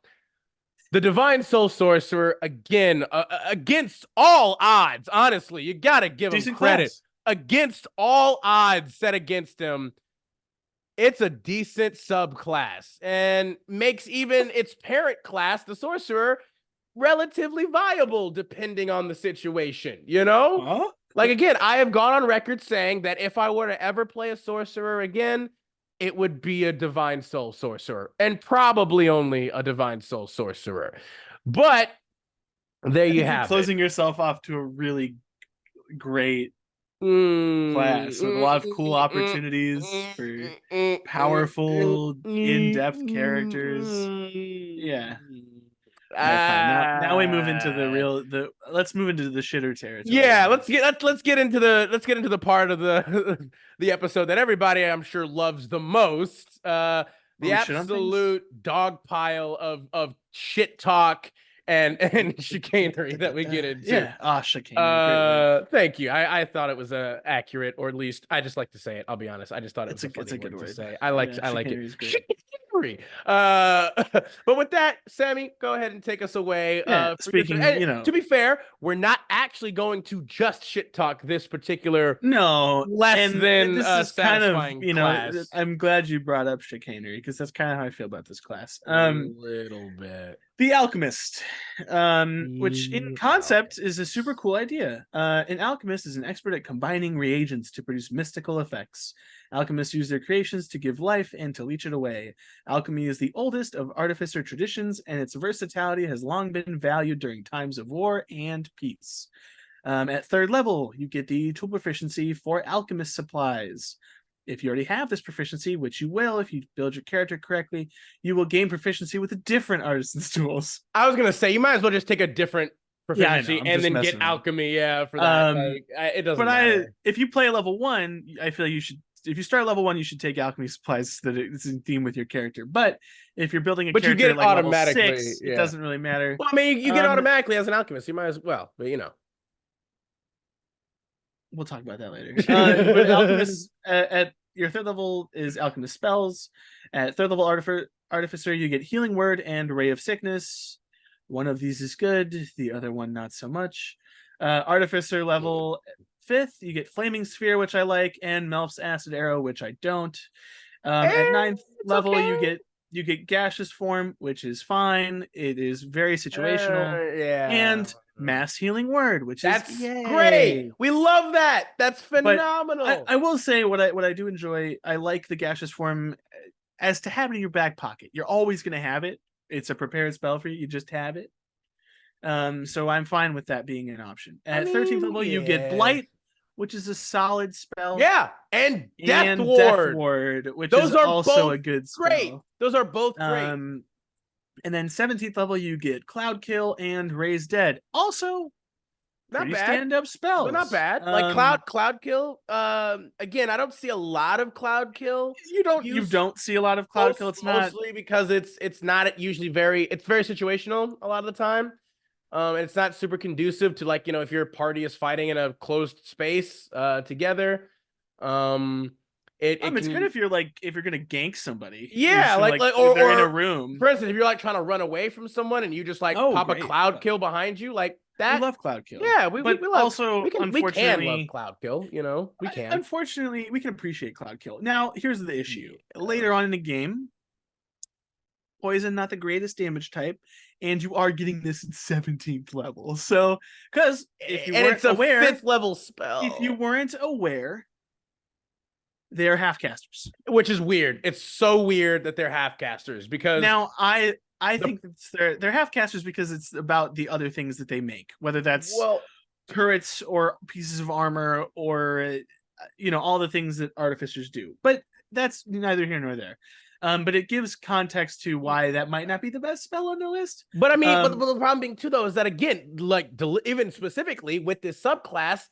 the Divine Soul Sorcerer again against all odds. Honestly, you gotta give him credit. Class. Against all odds set against him, it's a decent subclass and makes even its parent class, the Sorcerer, relatively viable depending on the situation, you know? Huh? Like, again, I have gone on record saying that if I were to ever play a Sorcerer again, it would be a Divine Soul Sorcerer, and probably only a Divine Soul Sorcerer. But there you have closing it. yourself off to a really great class with a lot of cool opportunities for powerful, in-depth characters. Yeah. Fine. Now we move into let's move into the shitter territory. Yeah, let's get into the part of the the episode that everybody I'm sure loves the most. The absolute dog pile of shit talk and chicanery that we get into. Yeah, chicanery. Thank you. I thought it was accurate, or at least I just like to say it. I'll be honest. I just thought it was a good word to say. I like it. Chicanery. But with that, Sammy, go ahead and take us away. Speaking, to be fair, we're not actually going to just shit talk this particular less than this is satisfying kind of, class. I'm glad you brought up chicanery because that's kind of how I feel about this class. A little bit. The Alchemist, which in concept is a super cool idea. An alchemist is an expert at combining reagents to produce mystical effects. Alchemists use their creations to give life and to leech it away. Alchemy is the oldest of artificer traditions, and its versatility has long been valued during times of war and peace. At third level, you get the tool proficiency for alchemist supplies. If you already have this proficiency, which you will if you build your character correctly, you will gain proficiency with a different artisan's tools. I was going to say, you might as well just take a different proficiency and then get alchemy, for that. It doesn't matter. If you play level 1, I feel you should, if you start level 1, you should take alchemy supplies so that it's in theme with your character. But if you're building a character you get it like automatically, level 6, it doesn't really matter. Well, I mean, you get automatically as an alchemist. You might as well, but We'll talk about that later. But alchemists at your third level is alchemist spells. At third level artificer, you get healing word and ray of sickness. One of these is good, the other one not so much. Artificer level 5th, you get flaming sphere, which I like, and Melf's acid arrow, which I don't. At 9th level, you get gaseous form, which is fine. It is very situational. And mass healing word, which is great. We love that. That's phenomenal. But I will say what I do enjoy. I like the gaseous form as to have it in your back pocket. You're always going to have it. It's a prepared spell for you. You just have it. So I'm fine with that being an option. At 13th level, you get blight, which is a solid spell. Yeah, and Death Ward, which is also a good spell. Great. Those are both great. And then 17th level, you get Cloud Kill and Raise Dead. Also, not bad. Stand-up spells. But not bad. Like Cloud Kill. Again, I don't see a lot of Cloud Kill. You don't see a lot of Cloud Kill. It's mostly because it's not usually very situational a lot of the time. It's not super conducive to, like, if your party is fighting in a closed space together. It It's good can, if you're gonna gank somebody. You're yeah, just gonna, like they're in a or room. for instance, if you're like trying to run away from someone and you just like Oh, pop a great. cloud kill behind you, like We that. love Cloud Kill. Yeah, we But love, also, we can love unfortunately, cloud kill. We can. unfortunately, we can appreciate Cloud Kill. Now, here's the issue. Yeah. Later on in the game, poison not the greatest damage type, and you are getting this at 17th level. So, because if you And weren't it's a aware, 5th level if you spell, weren't aware, they're half casters. which is weird. It's so weird that they're half casters because Now, I the, think they're half casters because it's about the other things that they make, whether that's well, turrets or pieces of armor or all the things that artificers do. But that's neither here nor there. But it gives context to why that might not be the best spell on the list. but I mean, but the problem being too though is that, again, like even specifically with this subclass,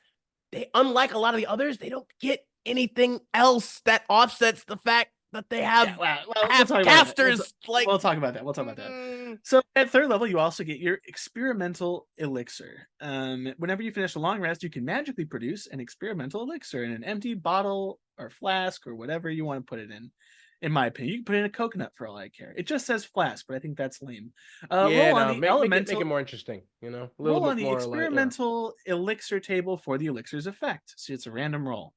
they, unlike a lot of the others, they don't get anything else that offsets the fact that they have half casters. We'll talk about that. We'll talk about that. So at 3rd level, you also get your experimental elixir. Whenever you finish a long rest, you can magically produce an experimental elixir in an empty bottle or flask or whatever you want to put it in. In my opinion, you can put in a coconut for all I care. It just says flask, but I think that's lame. Roll on the elemental. Make it more interesting. A little roll bit on the more experimental elixir table for the elixir's effect. So it's a random roll.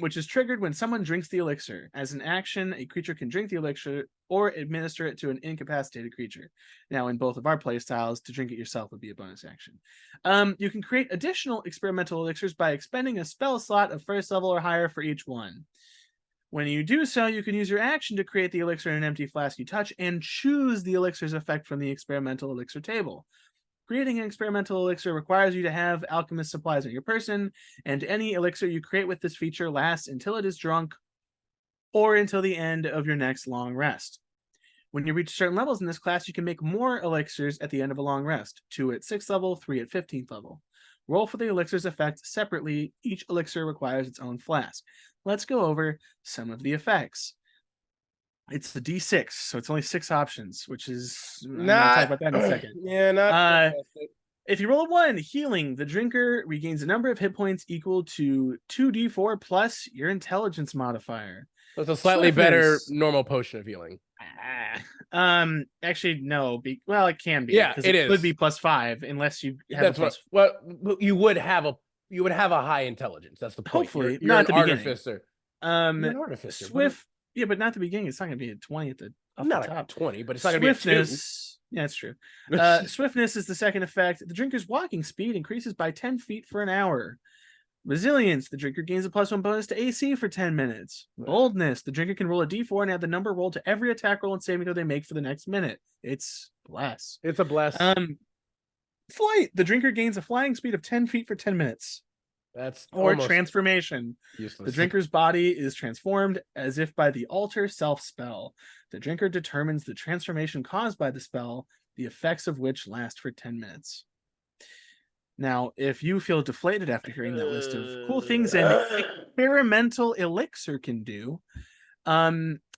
Which is triggered when someone drinks the elixir. As an action, a creature can drink the elixir or administer it to an incapacitated creature. Now, in both of our playstyles, to drink it yourself would be a bonus action. You can create additional experimental elixirs by expending a spell slot of 1st level or higher for each one. When you do so, you can use your action to create the elixir in an empty flask you touch and choose the elixir's effect from the experimental elixir table. Creating an experimental elixir requires you to have alchemist supplies on your person, and any elixir you create with this feature lasts until it is drunk or until the end of your next long rest. When you reach certain levels in this class, you can make more elixirs at the end of a long rest, 2 at 6th level, 3 at 15th level. Roll for the elixir's effect separately. Each elixir requires its own flask. Let's go over some of the effects. It's the D6, so it's only 6 options, which is I'm gonna talk about that in a second. Yeah, not if you roll a 1, healing, the drinker regains a number of hit points equal to 2d4 plus your intelligence modifier. So it's a slightly better normal potion of healing. Actually, no. Well, it can be. Yeah, it is. Could be +5 unless you have That's what. Well, you would have a high intelligence. That's the point. Hopefully, you're not an at the artificer. beginning. You're an artificer. Swift. Yeah, but not at the beginning. It's not going to be a 20 at the not the top. 20, but it's not going to be a 2. Yeah, that's true. Swiftness is the second effect. The drinker's walking speed increases by 10 feet for an hour. Resilience, the drinker gains a +1 bonus to AC for 10 minutes. Boldness, the drinker can roll a d4 and add the number rolled to every attack roll and saving throw they make for the next minute. It's bless. It's a bless. Flight, the drinker gains a flying speed of 10 feet for 10 minutes. That's transformation. Useless. The drinker's body is transformed as if by the alter self spell. The drinker determines the transformation caused by the spell, the effects of which last for 10 minutes. Now, if you feel deflated after hearing that list of cool things an experimental elixir can do, I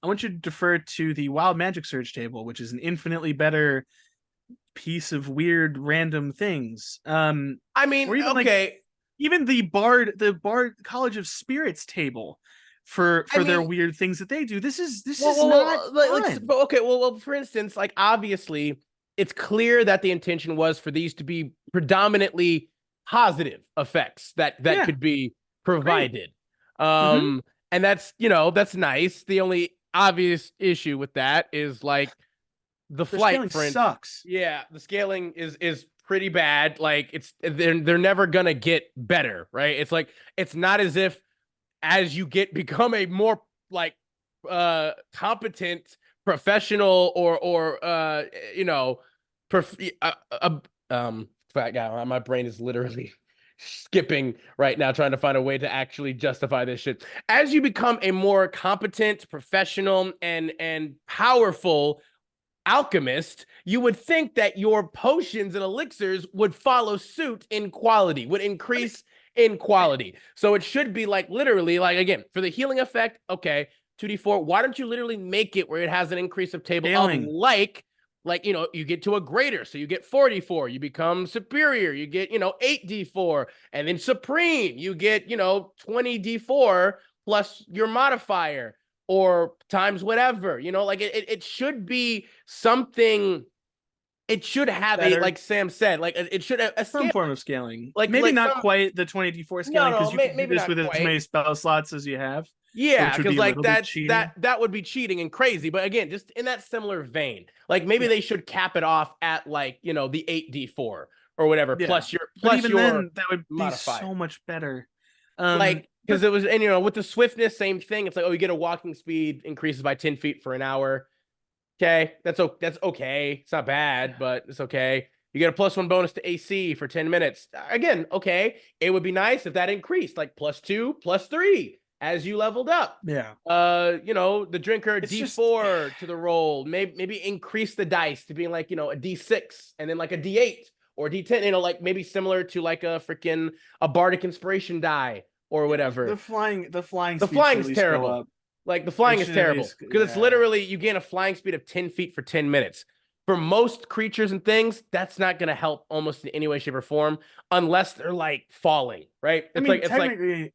want you to defer to the Wild Magic Surge table, which is an infinitely better piece of weird random things. I mean, okay. Even the Bard College of Spirits table for their weird things that they do. This is not fun. Okay, well, for instance, like obviously it's clear that the intention was for these to be predominantly positive effects that could be provided. And that's nice. The only obvious issue with that is like the flight sucks. Yeah, the scaling is pretty bad. Like they're never gonna get better, right? It's like it's not as if as you become a more like competent professional or fat guy. My brain is literally skipping right now trying to find a way to actually justify this shit. As you become a more competent professional and powerful alchemist, you would think that your potions and elixirs would follow suit in quality, would increase in quality. So it should be like literally, like again, for the healing effect, okay, 2d4, why don't you literally make it where it has an increase of table of like like, you get to a greater, so you get 44, you become superior, you get, 8d4, and then supreme, you get, 20d4 plus your modifier or times whatever, like it should be something. It should have a, Better. like Sam said, like it should have a Some scale. form of scaling. Like Maybe not some, quite the 20d4 no, scaling, because no, you can do maybe this not with as quite. many spell slots as you have. Yeah, Which would because be a like little bit that's cheating. that would be cheating and crazy. But again, just in that similar vein, like maybe Yeah. they should cap it off at like, the 8d4 or whatever, Yeah. plus But plus even your then, that would be modifier. so much better. Like, because But it was, and with the swiftness, same thing. It's like, oh, you get a walking speed increases by 10 feet for an hour. Okay, that's okay. It's not bad, but it's okay. You get a +1 bonus to AC for 10 minutes. Again, okay. It would be nice if that increased, like +2, +3 as you leveled up. yeah, The drinker It's just- D4 to the roll. Maybe increase the dice to being like, a D6 and then like a D8 or D10, like maybe similar to like a freaking Bardic Inspiration die or whatever. the flying The speed should flying's at least go terrible. up. Like the flying It is should at terrible least- because it's yeah. literally you gain a flying speed of 10 feet for 10 minutes. For most creatures and things, that's not going to help almost in any way, shape, or form unless they're like falling, right? I It's mean, like it's like technically,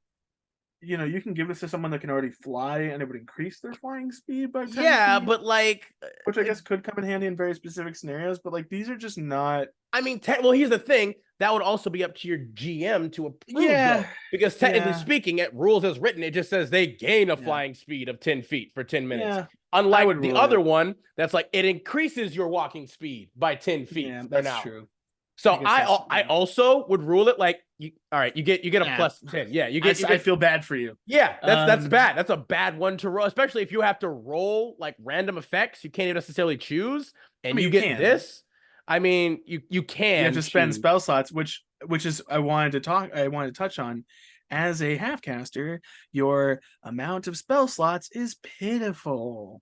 you can give this to someone that can already fly, and it would increase their flying speed by 10 yeah, feet, but like which I guess could come in handy in very specific scenarios. But like these are just not. I mean, well, here's the thing. That would also be up to your GM to approve, Yeah. though. Because technically Yeah. speaking, at rules as written, it just says they gain a Yeah. flying speed of 10 feet for 10 minutes. Yeah. Unlike would the rule other it. one, that's like it increases your walking speed by 10 feet Yeah, for an that's hour. true. So I guess that's I true. also would rule it like all right, you get a Yeah. +10. Yeah, you I get feel bad for you. yeah, that's Um, bad. That's a bad one to roll, especially if you have to roll like random effects you can't even necessarily choose, and mean, you you get can. this. I mean, you can You have to spend choose. spell slots, which is I wanted to touch on. As a half caster, your amount of spell slots is pitiful.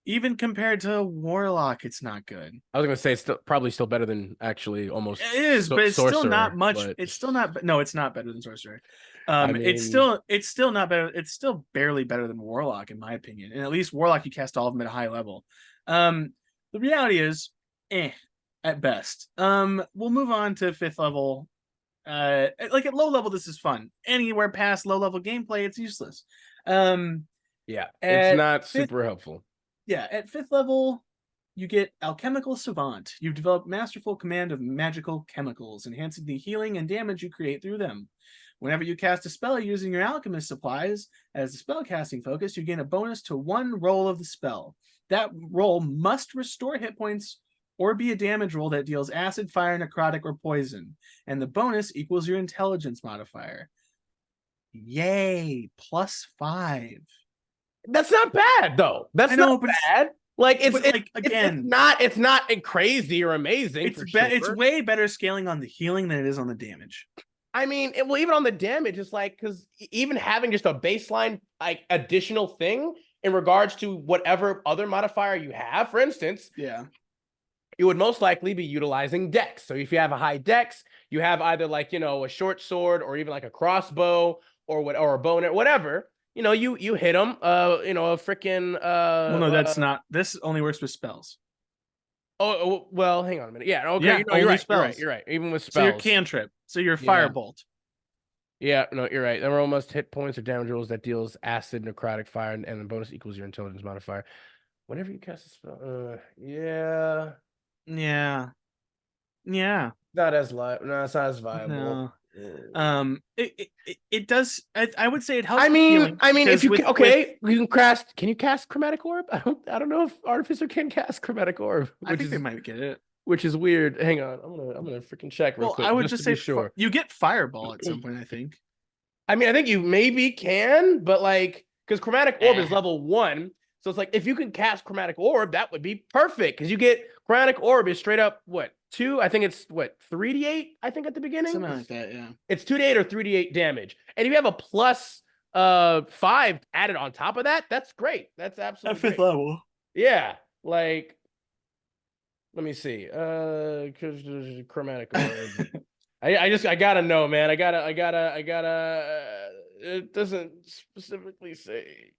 Even compared to Warlock, it's not good. I was gonna say it's probably still better than actually almost. It is, but it's Sorcerer, still not much. but It's still not. No, it's not better than Sorcerer. I It's still not better. It's still barely better than Warlock, in my opinion. And at least Warlock, you cast all of them at a high level. The reality is, at best. We'll move on to 5th level. Like at low level, this is fun. Anywhere past low level gameplay, it's useless. yeah, it's not super helpful. Yeah, at 5th level, you get Alchemical Savant. You've developed masterful command of magical chemicals, enhancing the healing and damage you create through them. Whenever you cast a spell using your alchemist supplies as a spellcasting focus, you gain a bonus to 1 roll of the spell. That roll must restore hit points or be a damage roll that deals acid, fire, necrotic, or poison. And the bonus equals your intelligence modifier. Yay, +5. That's not bad though. That's not bad. Like it's not crazy or amazing. It's way better scaling on the healing than it is on the damage. I mean, even on the damage, it's like because even having just a baseline like additional thing in regards to whatever other modifier you have, for instance, you would most likely be utilizing dex. So if you have a high dex, you have either like a short sword or even like a crossbow or a bow or whatever. You hit them. A freaking. Well, no, that's not. This only works with spells. Oh well, hang on a minute. Yeah, okay, Yeah, you're right. You're right. Even with spells, so your cantrip, so your firebolt. Yeah, no, you're right. There are almost hit points or damage rolls that deals acid, necrotic, fire, and the bonus equals your intelligence modifier. Whenever you cast a spell, yeah. Not as no, it's not as viable. No. It does. I would say it helps. I mean, if you you can cast chromatic orb? I don't know if Artificer can cast chromatic orb. I think they might get it, which is weird. Hang on, I'm gonna freaking check real quick. I would just say sure. You get fireball at some point, I think. I mean, I think you maybe can, but like because chromatic orb is level 1. So it's like if you can cast chromatic orb, that would be perfect because you get chromatic orb is straight up what 2? I think it's what 3d8. I think at the beginning, something like that. Yeah, it's 2d8 or 3d8 damage, and if you have a plus 5 added on top of that, that's great. That's absolutely at 5th level. Yeah, like let me see. Chromatic orb. I gotta know, man. I gotta. It doesn't specifically say.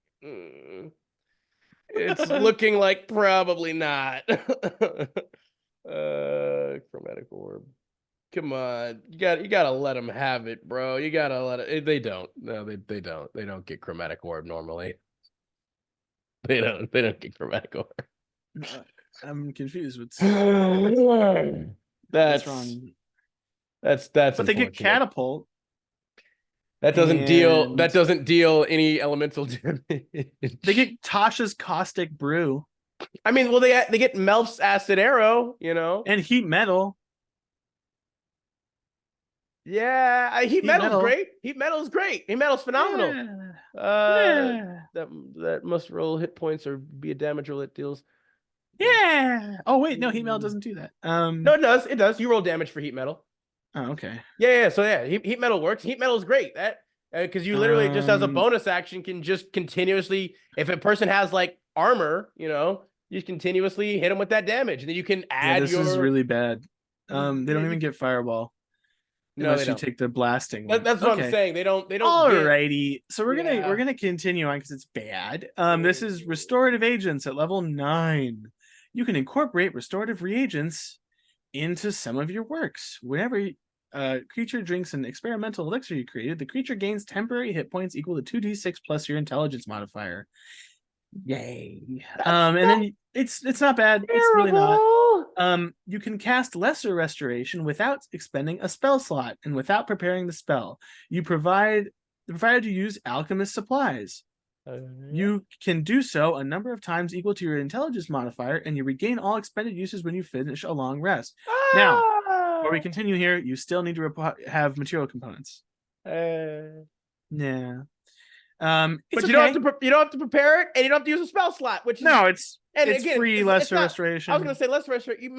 It's looking like probably not. Chromatic orb. Come on, you gotta let them have it, bro. You gotta let it. They don't. No, they don't. They don't get chromatic orb normally. They don't. They don't get chromatic orb. I'm confused. What's That's wrong? That's But they get unfortunate. catapult. That doesn't deal. That and doesn't deal any elemental damage. They get Tasha's caustic brew I mean, well, they get Melf's acid arrow. You know. and heat metal. Yeah, heat metal's metal. great. Heat metal's great. Heat metal's phenomenal. Yeah. That must roll hit points or be a damage roll it deals. Yeah. Oh wait, no, heat metal doesn't do that. No, it does. It does. You roll damage for heat metal. Oh, okay. Yeah. So yeah, heat metal works. Heat metal is great. That because you literally just as a bonus action can just continuously, if a person has like armor, you know, you continuously hit them with that damage, and then you can add. This is really bad. They don't Yeah, even get fireball. No, Unless they you don't. take the blasting one. That's what I'm saying. They don't. Alrighty. So we're Yeah. gonna continue on because it's bad. This is restorative agents at level 9. You can incorporate restorative reagents into some of your works. Whenever creature drinks an experimental elixir you created, the creature gains temporary hit points equal to 2d6 plus your intelligence modifier. Yay. And then it's not bad. Terrible. It's really not. You can cast lesser restoration without expending a spell slot and without preparing the spell. Provided you use alchemist supplies. You can do so a number of times equal to your intelligence modifier, and you regain all expended uses when you finish a long rest. Now, before we continue here, you still need to have material components. Yeah. But you don't have to prepare it, and you don't have to use a spell slot. Which is, it's free lesser restoration. I was going to say lesser restoration.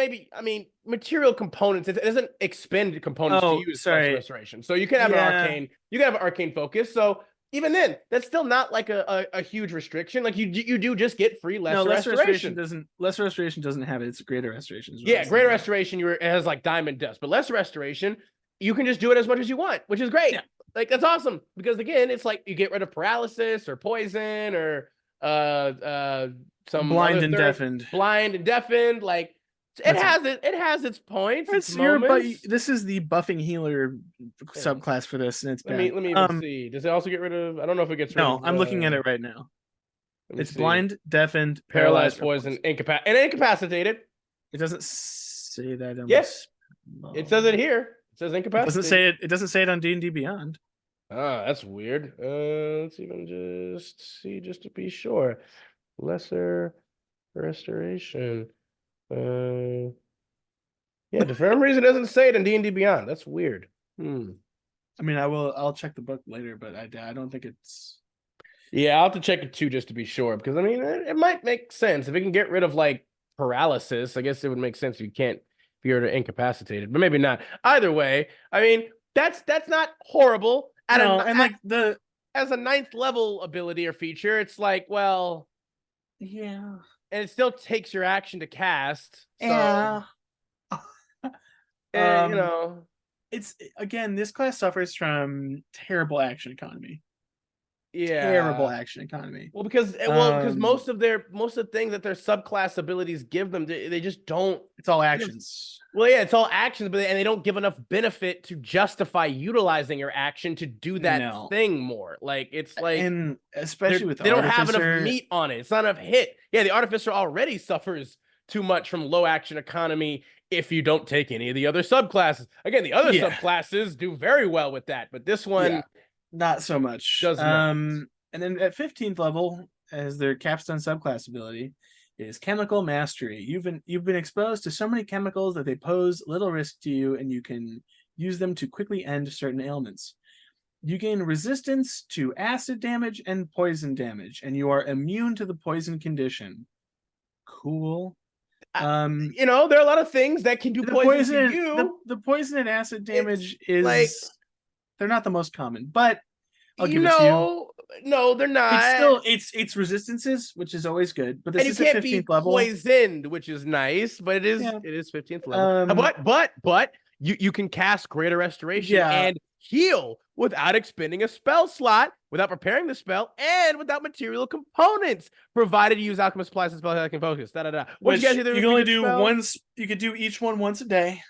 Material components. It doesn't expend components to use lesser restoration. So you can have an arcane. You can have an arcane focus. So even then, that's still not like a huge restriction. Like you do just get free lesser restoration. Lesser restoration doesn't have it. It's greater restoration. Yeah, greater restoration. It has like diamond dust, but lesser restoration, you can just do it as much as you want, which is great. Yeah. Like that's awesome because again, it's like you get rid of paralysis or poison or some blind and deafened. Like it has its points. This is the buffing healer subclass for this, and it's bad. Let me even see. Does it also get rid of? I don't know if it gets rid of. No, I'm looking at it right now. It's blind, deafened, paralyzed, poison, incapacitated. It doesn't say that. Yes, it says it here. It says incapacitated. It doesn't say it on D&D Beyond. Ah, that's weird. Let's even just see, just to be sure. Lesser restoration. Yeah, for some reason it doesn't say it in D&D Beyond. That's weird. I mean, I'll check the book later, but I don't think it's. Yeah, I'll have to check it too just to be sure, because I mean it might make sense if it can get rid of like paralysis. I guess it would make sense if you can't. If you're incapacitated, but maybe not. Either way, I mean that's not horrible. As a 9th level ability or feature, it's like, well, yeah, and it still takes your action to cast. So, yeah, it's again, this class suffers from terrible action economy. Yeah, terrible action economy. Well, because most of the things that their subclass abilities give them, they just don't. It's all actions. Well, yeah, it's all actions, but they don't give enough benefit to justify utilizing your action to do that thing more. Like it's like, and especially with they don't have enough meat on it. It's not enough hit. Yeah, the Artificer already suffers too much from low action economy if you don't take any of the other subclasses. Again, the other subclasses do very well with that, but this one. Not so much. And then at 15th level, as their capstone subclass ability, is Chemical Mastery. You've been exposed to so many chemicals that they pose little risk to you, and you can use them to quickly end certain ailments. You gain resistance to acid damage and poison damage, and you are immune to the poison condition. Cool. There are a lot of things that can do poison to you. The poison and acid damage is like, they're not the most common, but I'll give it to you. No, they're not. It's resistances, which is always good. But this is at 15th level. Poisoned, which is nice, but it is 15th level. But you can cast greater restoration and heal without expending a spell slot, without preparing the spell, and without material components, provided you use Alchemist Supplies and spell that can focus. What Which you guys do? you can only do once. You could do each one once a day.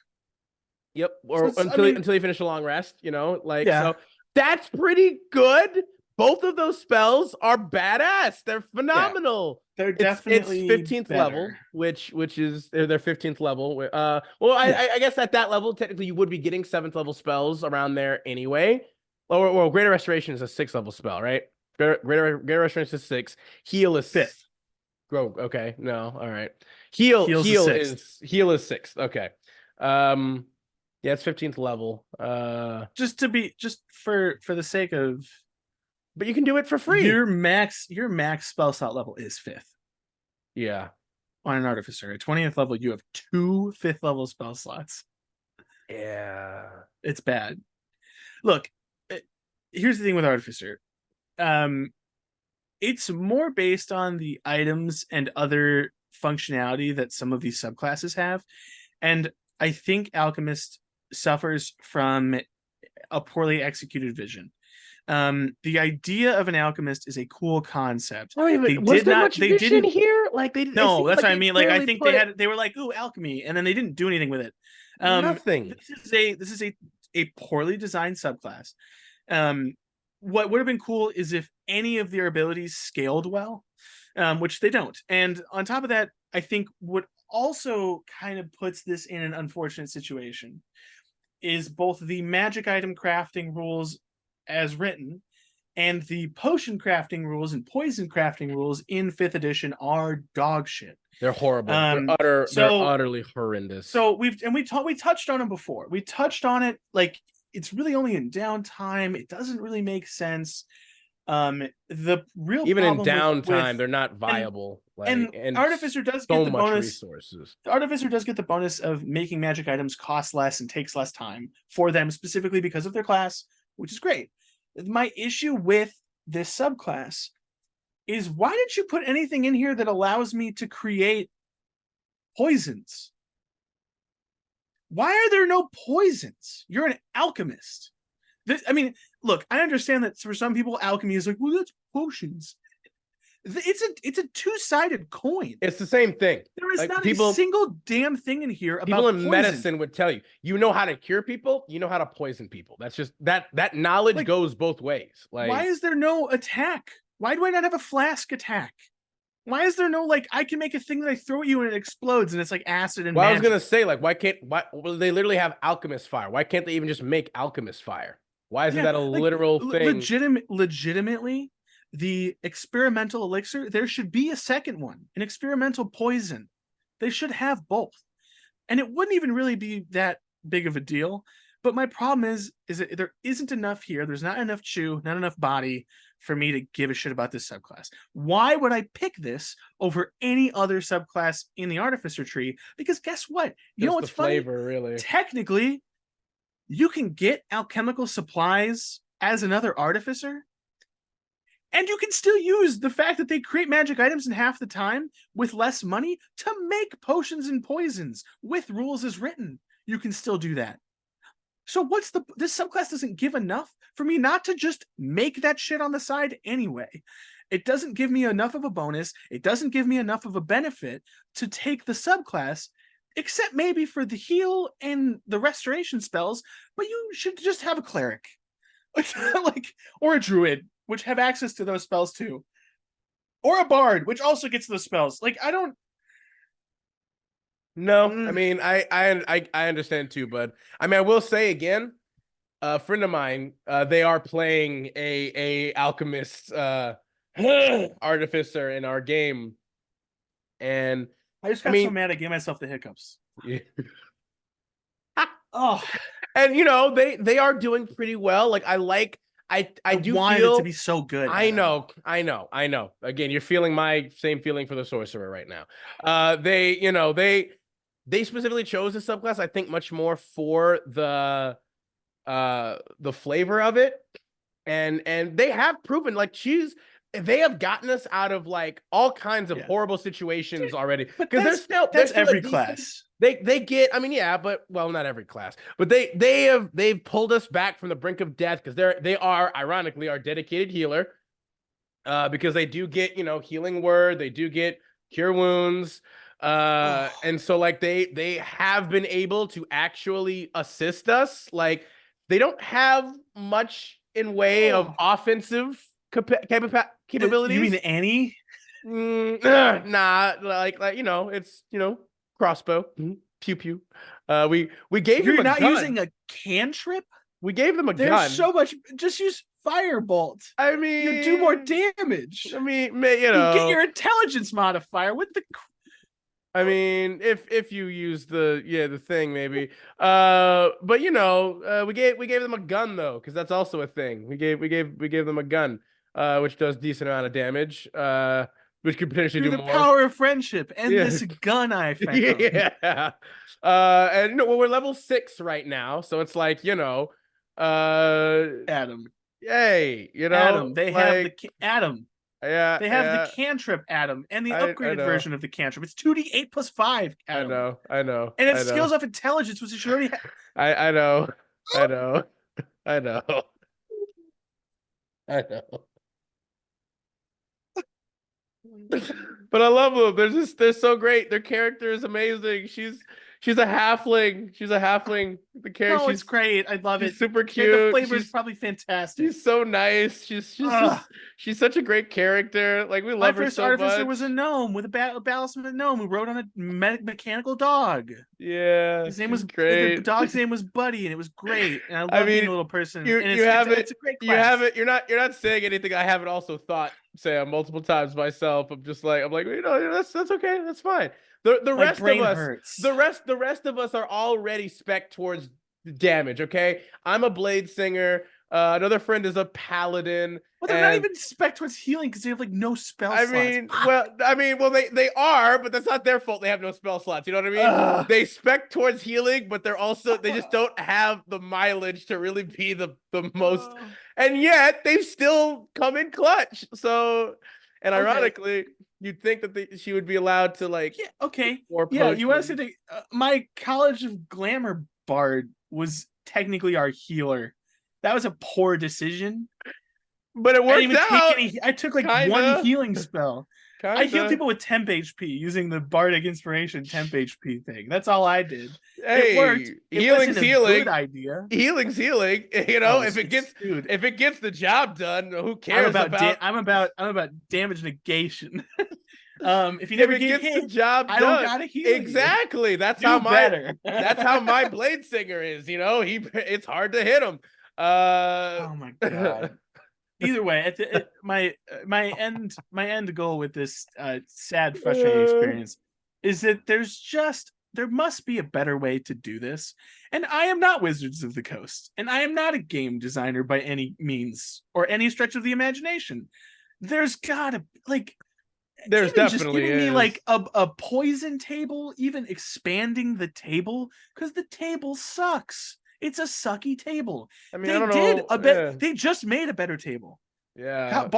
Yep, So or until you finish a long rest. So that's pretty good. Both of those spells are badass. They're phenomenal. They're definitely it's 15th level, which is their 15th level. I guess at that level, technically you would be getting 7th level spells around there anyway. Well, Greater Restoration is a 6th level spell, right? Greater Restoration is 6. Heal is 5th. Grow. Okay, no, all right. Heal is 6th. Okay. Yeah, it's 15th level. Just for the sake of, but you can do it for free. Your max spell slot level is 5th. Yeah. On an Artificer. At 20th level, you have 2 5th level spell slots. Yeah. It's bad. Look, here's the thing with Artificer. It's more based on the items and other functionality that some of these subclasses have. And I think Alchemist suffers from a poorly executed vision. The idea of an alchemist is a cool concept. Was there much vision here? Like they no, that's what I mean. Like I think they were like, ooh, alchemy, and then they didn't do anything with it. Nothing. This is a poorly designed subclass. What would have been cool is if any of their abilities scaled well, which they don't. And on top of that, I think what also kind of puts this in an unfortunate situation is both the magic item crafting rules as written and the potion crafting rules and poison crafting rules in 5th edition are dog shit. They're horrible. They're utterly horrendous. So we touched on them before. We touched on it, like it's really only in downtime. It doesn't really make sense. The real even in downtime, they're not viable. And Artificer does get the bonus resources. The Artificer does get the bonus of making magic items cost less and takes less time for them, specifically because of their class, which is great. My issue with this subclass is, why did you put anything in here that allows me to create poisons? Why are there no poisons? You're an alchemist. Look, I understand that for some people, alchemy is like, well, that's potions. It's a two-sided coin. It's the same thing. There is not a single damn thing in here about people in poison. Medicine would tell you, you know how to cure people, you know how to poison people. That's just that knowledge goes both ways. Like, why is there no attack? Why do I not have a flask attack? Why is there no, I can make a thing that I throw at you and it explodes and it's like acid and magic. I was gonna say, they literally have alchemist fire. Why can't they even just make alchemist fire? Why isn't that a literal thing? Legitimately, the experimental elixir, there should be a second one, an experimental poison. They should have both. And it wouldn't even really be that big of a deal. But my problem is that there isn't enough here. There's not enough chew, not enough body for me to give a shit about this subclass. Why would I pick this over any other subclass in the Artificer tree? Because guess what? You know what's funny? Flavor, really. Technically, you can get alchemical supplies as another Artificer, and you can still use the fact that they create magic items in half the time with less money to make potions and poisons with rules as written. You can still do that. So this subclass doesn't give enough for me not to just make that shit on the side anyway. It doesn't give me enough of a bonus. It doesn't give me enough of a benefit to take the subclass, except maybe for the heal and the restoration spells. But you should just have a cleric, or a druid, which have access to those spells too, or a bard, which also gets those spells. No, I mean, I understand too, but I mean, I will say again, a friend of mine, they are playing a alchemist artificer in our game, and I just got so mad I gave myself the hiccups. Yeah. Oh, and they are doing pretty well. I do want feel it to be so good. I know. Again, you're feeling my same feeling for the sorcerer right now. They specifically chose the subclass, I think, much more for the flavor of it, and they have proven she's they have gotten us out of like all kinds of Yeah. horrible situations already. But Because they're that's still every a decent. class. They get. I mean, yeah, but well, not every class, but they've pulled us back from the brink of death because they are ironically our dedicated healer. Because they do get healing word, they do get cure wounds, and so like they have been able to actually assist us. Like they don't have much in way of offensive You mean capabilities. Annie? Nah, like it's crossbow, pew pew. We gave him You're a not gun. using a cantrip? We gave them a There's gun. so much. Just use firebolt. I mean, You do more damage. I mean, You get your intelligence modifier with the. I mean, if you use the thing maybe, but we gave them a gun though, because that's also a thing. We gave them a gun, which does decent amount of damage, which could potentially Through do the more. power of friendship and Yeah. this gun I found. Yeah, and well, we're level 6 right now, so it's like Adam. Yay, Adam. They have like, the Adam. yeah, They have yeah, the cantrip Adam and the I upgraded know. version of the cantrip. It's 2d8 plus 5. Adam. I know, And it I know. scales off intelligence, which it should already have. I know, I know, I know, I know. But I love them. They're so great. Their character is amazing. She's a halfling. She's a halfling. The character. Oh, it's great. I love she's it. super The cute. flavor is She's probably fantastic. she's so nice. She's such a great character. Like we My love her first so artificer much. was a gnome with a balisman gnome who rode on a mechanical dog. Yeah, His name she's was great. the dog's name was Buddy, and it was great. And I love I mean, being a little person. you And you have it. it's a great class. You have it. You're not saying anything I haven't also thought, Sam, multiple times myself. I'm like that's okay. That's fine. The My rest brain of us, hurts. the rest of us are already spec towards damage. Okay, I'm a blade singer. Another friend is a paladin. Well, they're not even spec towards healing because they have like no spell slots. Well, they are, but that's not their fault. They have no spell slots. You know what I mean? They spec towards healing, but they just don't have the mileage to really be the most. And yet they've still come in clutch. So, and ironically, you'd think that she would be allowed to like. Yeah. Okay. More yeah. You want to say my College of Glamour bard was technically our healer. That was a poor decision. But it worked out. I took like one healing spell. I healed people with temp HP using the Bardic Inspiration temp HP thing. That's all I did. Hey, it worked. Healing's healing. Good idea. Healing's healing. If it gets the job done, who cares I'm about damage negation. If you never get hit, the job I done, don't gotta heal. Exactly. That's how my blade singer is. It's hard to hit him. Oh my god. Either way, my end goal with this sad, frustrating experience is that there must be a better way to do this. And I am not Wizards of the Coast, and I am not a game designer by any means or any stretch of the imagination. There's gotta there's definitely just giving me like a poison table, even expanding the table, because the table sucks. It's a sucky table. I mean, I don't know. They just made a better table. Yeah.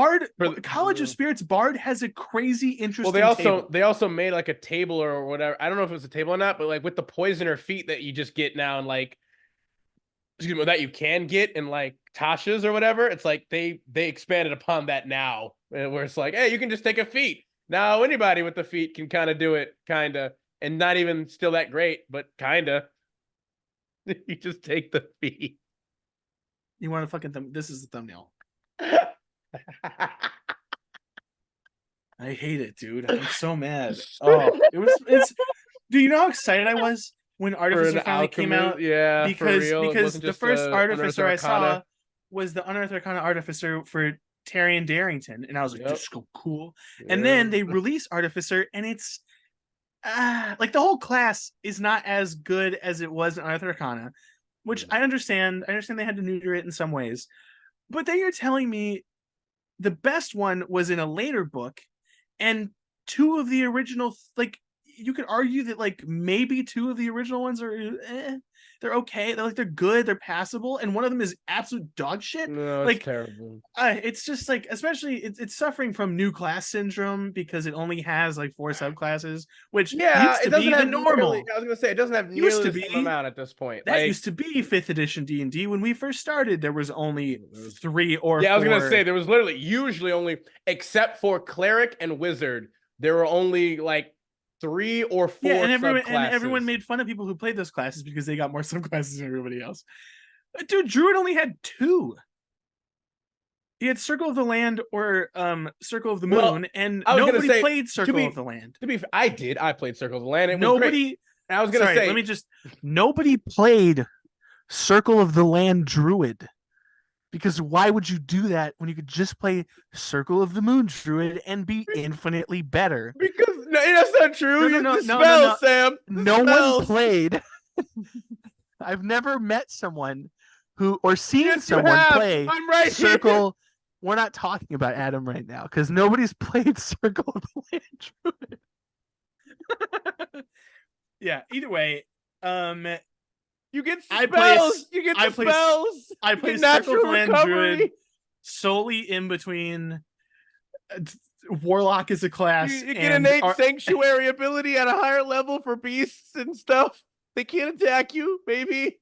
College of Spirits Bard has a crazy interesting. Well, they also made like a table or whatever. I don't know if it was a table or not, but like with the poisoner feat that you just get now and like that you can get in like Tasha's or whatever. It's like they expanded upon that now, where it's like, hey, you can just take a feat. Now anybody with the feat can kind of do it, and not even still that great, but kinda. You just take the feat. You want to fucking this is the thumbnail. I hate it, dude. I'm so mad. Oh, it's. Do you know how excited I was when Artificer finally came out? Yeah, because the first Artificer I saw was the Unearthed Arcana Artificer for Taryon Darrington, and I was like, this is so cool. Yeah. And then they release Artificer, and it's like the whole class is not as good as it was in Unearthed Arcana, which I understand. I understand they had to neuter it in some ways, but then you're telling me the best one was in a later book, and two of the original you could argue that like maybe 2 of the original ones are they're okay, they're good, they're passable, and one of them is absolute dog shit. No, it's Like terrible. it's just like, especially it's suffering from new class syndrome because it only has like 4 subclasses, which Yeah, used it to doesn't be the have normal. I was gonna say it doesn't have Used nearly to the same be. amount at this point. That used to be 5th edition D&D. When we first started, there was only 3 or 4. Yeah, I was gonna say there was literally usually only, except for cleric and wizard, there were only like 3 or 4 and subclasses. everyone made fun of people who played those classes because they got more subclasses than everybody else. Dude, Druid only had 2. He had Circle of the Land or Circle of the Moon, and nobody played Circle of the Land. To be fair, I did. I played Circle of the Land. It was Nobody. great. I was gonna say, nobody played Circle of the Land Druid. Because why would you do that when you could just play Circle of the Moon Druid and be infinitely better? Because that's not true. No, spells, Sam. No one played. I've never met someone or seen someone play Circle. Here. We're not talking about Adam right now because nobody's played Circle of the Land Druid. Yeah. Either way, you get spells. I play Circle of the Land Druid solely in between. Warlock is a class. You get innate sanctuary ability at a higher level for beasts and stuff. They can't attack you, maybe.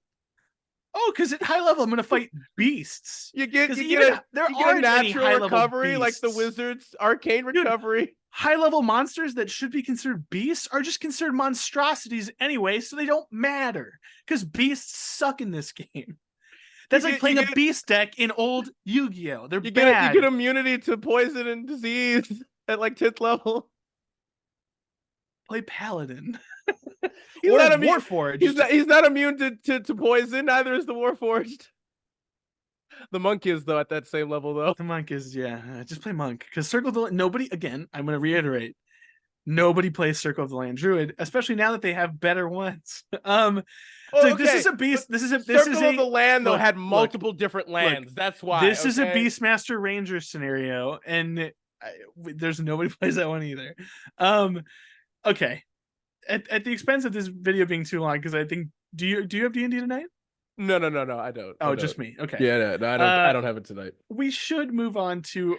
Oh, because at high level I'm gonna fight beasts. You get a natural recovery like the wizards, arcane recovery. Dude, high level monsters that should be considered beasts are just considered monstrosities anyway, so they don't matter because beasts suck in this game. That's like playing a beast deck in old Yu-Gi-Oh. They're bad. You get immunity to poison and disease at like 10th level. Play Paladin. He's not immune. Warforged. He's not immune to poison. Neither is the Warforged. The monk is though at that same level though. The monk is just play monk because Circle of the Land. Nobody, again, I'm going to reiterate, nobody plays Circle of the Land Druid, especially now that they have better ones. This is a beast. Circle of the Land though had multiple different lands. That's why this is a Beastmaster Ranger scenario, and there's nobody plays that one either. Okay. At the expense of this video being too long, because I think do you have D&D tonight? No, I don't. Oh, just me. Okay. Yeah, no, I don't have it tonight. We should move on to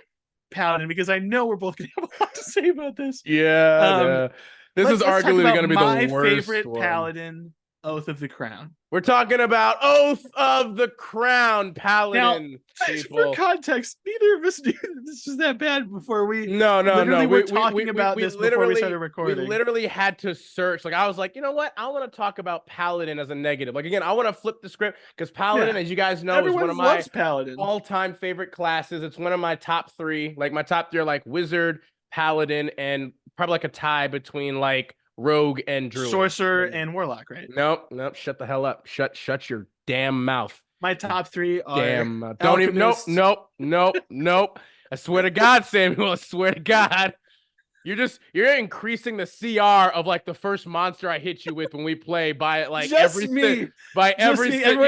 Paladin because I know we're both gonna have a lot to say about this. Yeah. This is arguably going to be the worst. My favorite Paladin, Oath of the Crown. We're talking about Oath of the Crown Paladin. Now, for context, neither of us knew this was that bad before we. No. We were talking about this before we started recording. We literally had to search. Like I was like, you know what? I want to talk about Paladin as a negative. Like again, I want to flip the script because Paladin, as you guys know, is one of my all-time favorite classes. It's one of my top 3. Like my top 3 are like Wizard, Paladin, and probably like a tie between like Rogue and Druid. Sorcerer and Warlock, right? Nope. Shut the hell up. Shut your damn mouth. My top 3 are don't Alchemist. Even nope. I swear to God, Samuel, I swear to God. You're increasing the CR of like the first monster I hit you with when we play by like everyone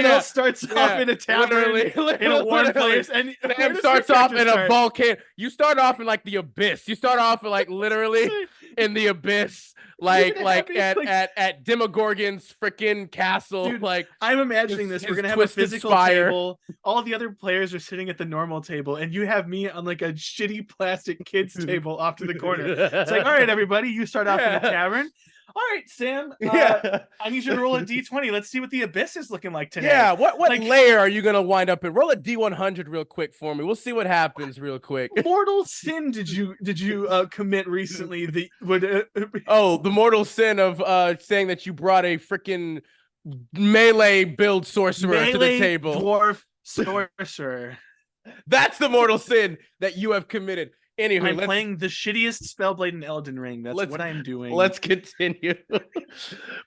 else starts off in a tavern in a warm place and Sam starts off in a volcano. You start off in like the abyss. You start off in like literally in the abyss, like at Demogorgon's freaking castle. Dude, like I'm imagining this. We're gonna have a physical table. All the other players are sitting at the normal table, and you have me on like a shitty plastic kids table off to the corner. It's like, all right, everybody, you start off in the tavern. All right, Sam. I need you to roll a D20. Let's see what the abyss is looking like today. Yeah, what layer are you gonna wind up in? Roll a D100 real quick for me. We'll see what happens real quick. Mortal sin did you commit recently? The mortal sin of saying that you brought a freaking melee build sorcerer to the table. Dwarf sorcerer. That's the mortal sin that you have committed. Anywho, I'm playing the shittiest Spellblade in Elden Ring. That's what I'm doing. Let's continue.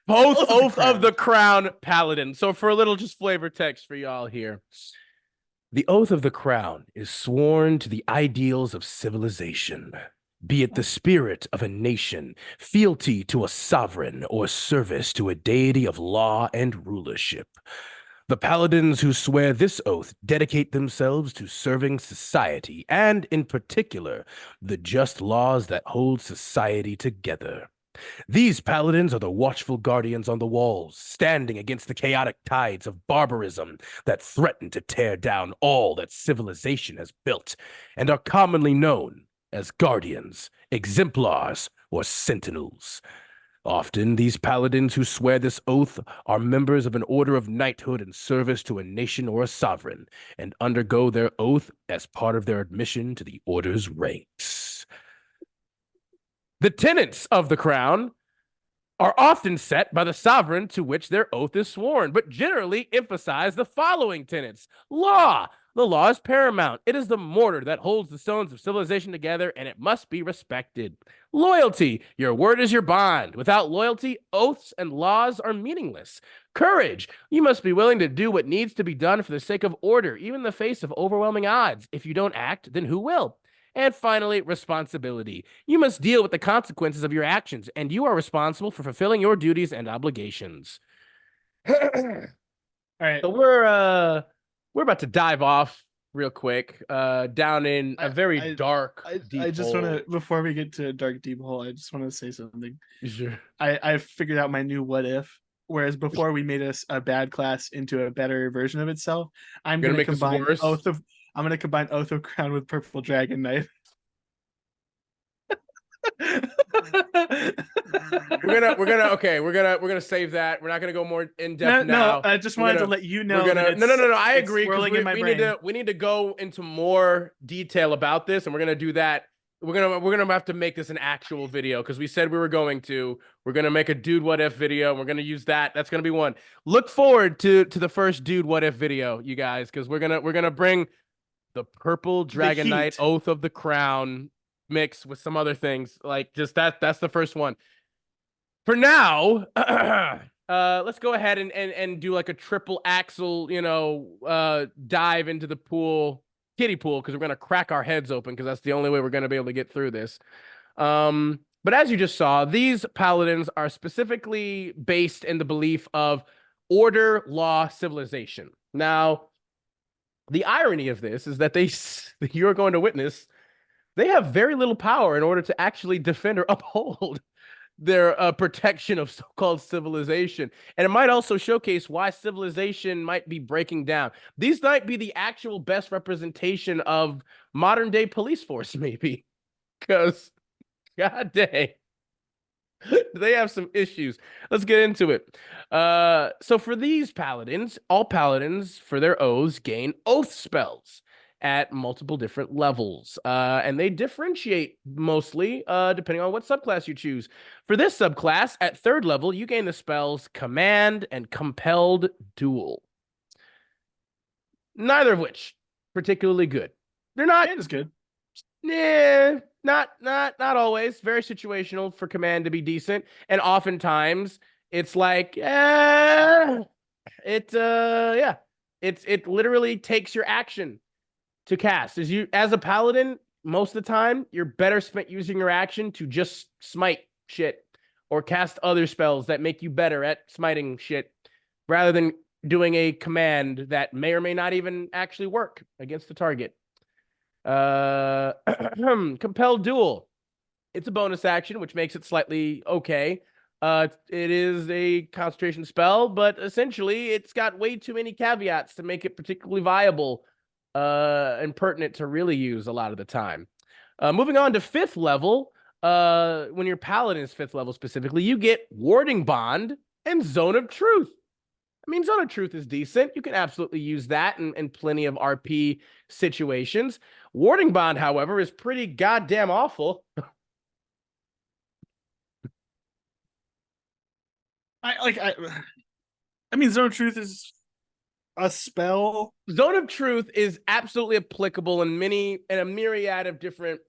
Post Oath of the Crown Paladin. So for a little just flavor text for y'all here. The Oath of the Crown is sworn to the ideals of civilization, be it the spirit of a nation, fealty to a sovereign, or service to a deity of law and rulership. The paladins who swear this oath dedicate themselves to serving society and, in particular, the just laws that hold society together. These paladins are the watchful guardians on the walls, standing against the chaotic tides of barbarism that threaten to tear down all that civilization has built, and are commonly known as guardians, exemplars, or sentinels. Often, these paladins who swear this oath are members of an order of knighthood in service to a nation or a sovereign, and undergo their oath as part of their admission to the order's ranks. The tenets of the crown are often set by the sovereign to which their oath is sworn, but generally emphasize the following tenets. Law. The law is paramount. It is the mortar that holds the stones of civilization together, and it must be respected. Loyalty. Your word is your bond. Without loyalty, oaths and laws are meaningless. Courage. You must be willing to do what needs to be done for the sake of order, even in the face of overwhelming odds. If you don't act, then who will? And finally, responsibility. You must deal with the consequences of your actions, and you are responsible for fulfilling your duties and obligations. All right. So we're about to dive off real quick, down in a very dark, deep I just hole. want to, before we get to dark deep hole, I just want to say something. Sure. I figured out my new what if. Whereas before we made a bad class into a better version of itself, I'm Gonna gonna make this combine worse? I'm gonna combine Oath of Crown with Purple Dragon Knight. We're gonna save that. We're not gonna go more in depth now. No, I just wanted to let you know. No. I agree. We need to go into more detail about this, and we're gonna do that. We're gonna have to make this an actual video because we said we were going to. We're gonna make a dude what if video. We're gonna use that. That's gonna be one. Look forward to the first dude what if video, you guys, because we're gonna bring the Purple Dragon Knight Oath of the Crown mix with some other things. Like just that's the first one. For now, let's go ahead and do like a triple axle, dive into the kiddie pool, because we're gonna crack our heads open, because that's the only way we're gonna be able to get through this. But as you just saw, these paladins are specifically based in the belief of order, law, civilization. Now, the irony of this is that you're going to witness, they have very little power in order to actually defend or uphold their protection of so-called civilization. And it might also showcase why civilization might be breaking down. These might be the actual best representation of modern day police force, maybe. Because, god dang, they have some issues. Let's get into it. So for these paladins, all paladins, for their oaths, gain oath spells at multiple different levels. And they differentiate mostly depending on what subclass you choose. For this subclass, at 3rd level, you gain the spells Command and Compelled Duel. Neither of which particularly good. They're not as good. Yeah, not always. Very situational for Command to be decent. And oftentimes it's like, it literally takes your action to cast. As a paladin, most of the time, you're better spent using your action to just smite shit or cast other spells that make you better at smiting shit, rather than doing a command that may or may not even actually work against the target. Compelled Duel. It's a bonus action, which makes it slightly okay. It is a concentration spell, but essentially it's got way too many caveats to make it particularly viable and pertinent to really use a lot of the time. Moving on to 5th level, when your paladin is 5th level specifically, you get Warding Bond and Zone of Truth. I mean, Zone of Truth is decent. You can absolutely use that in plenty of RP situations. Warding Bond, however, is pretty goddamn awful. I mean, Zone of Truth is a spell. Zone of Truth is absolutely applicable in a myriad of different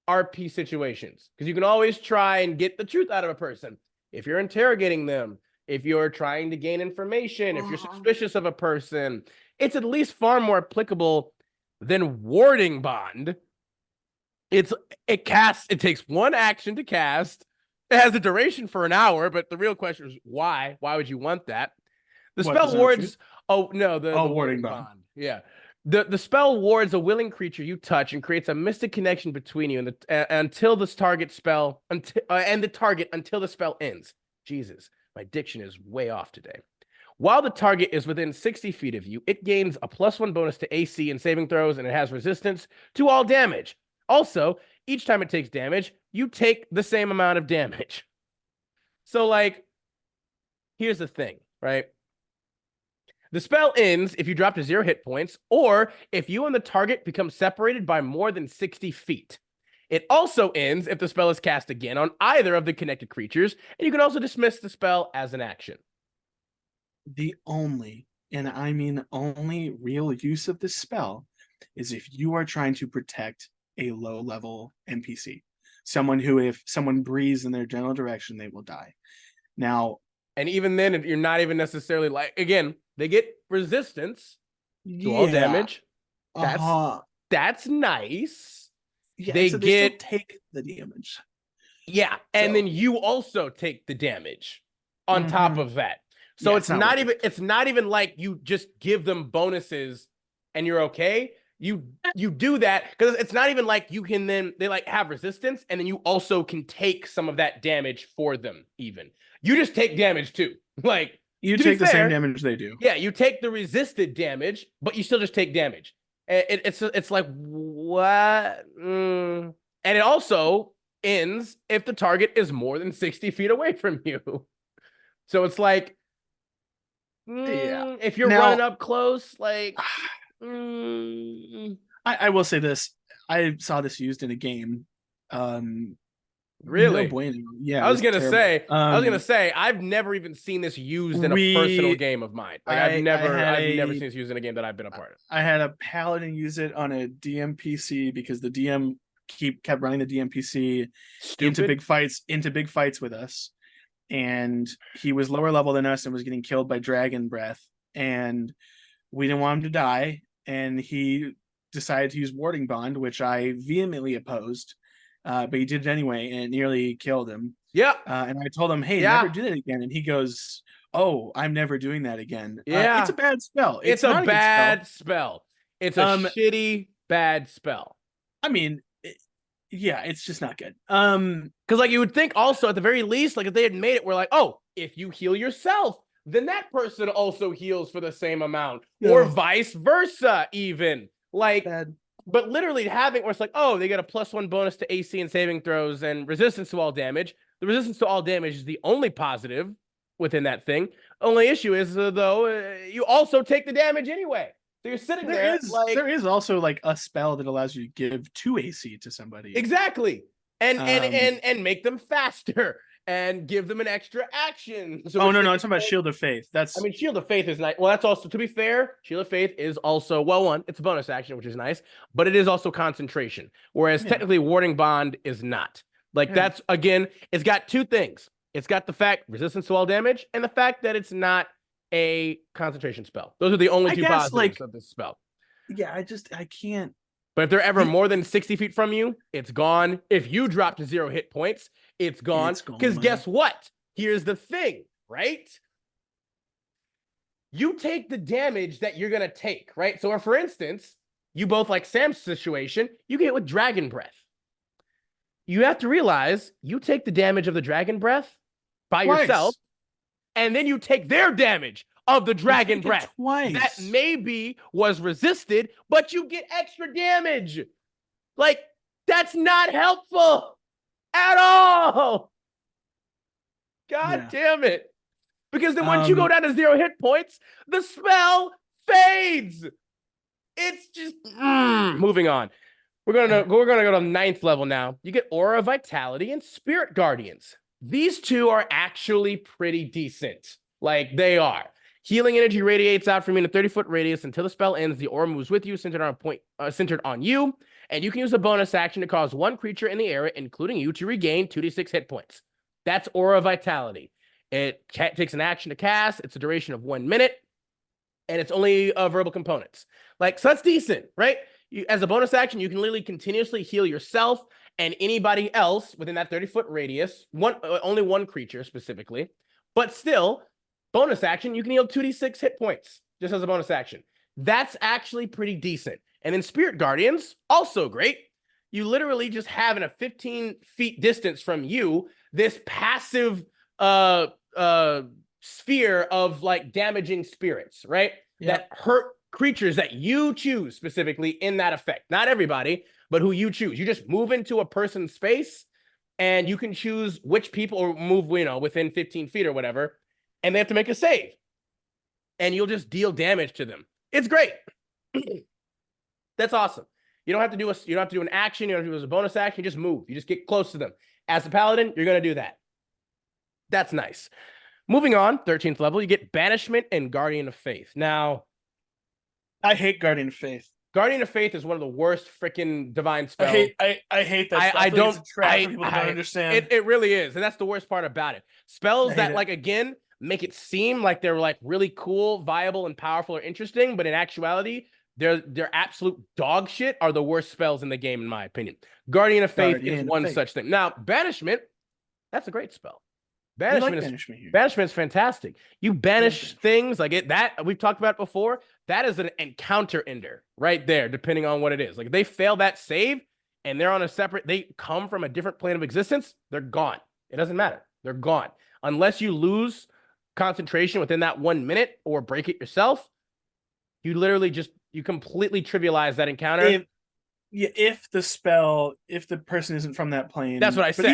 RP situations, because you can always try and get the truth out of a person if you're interrogating them, if you're trying to gain information, if you're suspicious of a person. It's at least far more applicable than Warding Bond. It takes one action to cast. It has a duration for an hour, but the real question is why? Why would you want that? The spell wards. Oh no, the Warding Bond. Yeah. The spell wards a willing creature you touch and creates a mystic connection between you and until this target spell and the target until the spell ends. Jesus, my diction is way off today. While the target is within 60 feet of you, it gains a +1 bonus to AC and saving throws, and it has resistance to all damage. Also, each time it takes damage, you take the same amount of damage. So, like, here's the thing, right? The spell ends if you drop to 0 hit points, or if you and the target become separated by more than 60 feet. It also ends if the spell is cast again on either of the connected creatures, and you can also dismiss the spell as an action. The only, and I mean only, real use of this spell is if you are trying to protect a low-level NPC. Someone who, if someone breathes in their general direction, they will die. Now, and even then, you're not again, they get resistance to all damage. That's nice. Yeah, they still take the damage. Yeah, and then you also take the damage on top of that. So it's not even like you just give them bonuses and you're okay. You do that because it's not even like you can they like have resistance and then you also can take some of that damage for them. Even you just take damage too. Like you take the same damage they do. Yeah, you take the resisted damage, but you still just take damage. It's like what? And it also ends if the target is more than 60 feet away from you. So it's like, if you're running up close, like, I will say this: I saw this used in a game. Really? No bueno. Yeah, I was gonna say, I've never even seen this used in a personal game of mine. Like I've never seen this used in a game that I've been a part of. I had a paladin use it on a DMPC because the DM kept running the DMPC into big fights with us, and he was lower level than us and was getting killed by dragon breath, and we didn't want him to die, and he decided to use warding bond, which I vehemently opposed. But he did it anyway, and it nearly killed him. Yeah. And I told him, hey, never do that again. And he goes, oh, I'm never doing that again. Yeah. It's a bad spell. It's a bad spell. It's a shitty, bad spell. I mean, it's just not good. Because like you would think also at the very least, like if they had made it, we're like, oh, if you heal yourself, then that person also heals for the same amount. Or vice versa, even. Like... Bad. But literally having where it's like, oh, they get a +1 bonus to AC and saving throws and resistance to all damage. The resistance to all damage is the only positive within that thing. Only issue is, though, you also take the damage anyway. So you're sitting there. There is also like a spell that allows you to give 2 AC to somebody. Exactly. And make them faster. And give them an extra action. So no, I'm talking about Shield of Faith. Shield of Faith is nice. Well, that's also, to be fair, Shield of Faith is also, it's a bonus action, which is nice, but it is also concentration. Whereas technically Warding Bond is not. Like that's, again, it's got 2 things. It's got the fact, resistance to all damage, and the fact that it's not a concentration spell. Those are the only 2 positives of this spell. Yeah, I can't. But if they're ever more than 60 feet from you, it's gone. If you drop to 0 hit points, it's gone. Because guess what? Here's the thing, right? You take the damage that you're going to take, right? So, for instance, you both, like Sam's situation, you get hit with Dragon Breath. You have to realize you take the damage of the Dragon Breath by yourself, and then you take their damage of the Dragon Breath that maybe was resisted, but you get extra damage. Like, that's not helpful at all. God damn it. Because then once you go down to 0 hit points, the spell fades. It's just moving on. We're gonna go to the 9th level now. You get Aura Vitality and Spirit Guardians. These 2 are actually pretty decent. Like, they are. Healing energy radiates out from you in a 30-foot radius until the spell ends. The aura moves with you, centered on you, and you can use a bonus action to cause 1 creature in the area, including you, to regain 2d6 hit points. That's Aura Vitality. It takes an action to cast. It's a duration of 1 minute, and it's only verbal components. Like, so that's decent, right? As a bonus action, you can literally continuously heal yourself and anybody else within that 30-foot radius. Only 1 creature specifically, but still. Bonus action, you can heal 2d6 hit points just as a bonus action. That's actually pretty decent. And then Spirit Guardians, also great. You literally just have in a 15 feet distance from you this passive sphere of like damaging spirits, right? That hurt creatures that you choose specifically in that effect. Not everybody, but who you choose. You just move into a person's space and you can choose which people move, within 15 feet or whatever, and they have to make a save. And you'll just deal damage to them. It's great. That's awesome. You don't have to do an action. You don't have to do a bonus action. You just move. You just get close to them. As a paladin, you're going to do that. That's nice. Moving on, 13th level, you get Banishment and Guardian of Faith. Now, I hate Guardian of Faith. Guardian of Faith is one of the worst freaking divine spells. I hate that. I don't. It's a trap for people that don't understand. It really is, and that's the worst part about it. Spells that like again make it seem like they're like really cool, viable, and powerful or interesting, but in actuality, they're absolute dog shit. Are the worst spells in the game, in my opinion. Guardian of Faith is one such thing. Now, Banishment, that's a great spell. Banishment is fantastic. You banish things like it that we've talked about before. That is an encounter ender right there, depending on what it is. Like if they fail that save and they're on a separate, they come from a different plane of existence, they're gone. It doesn't matter. They're gone. Unless you lose concentration within that 1 minute or break it yourself, you literally you completely trivialize that encounter. If the person isn't from that plane. That's what I said.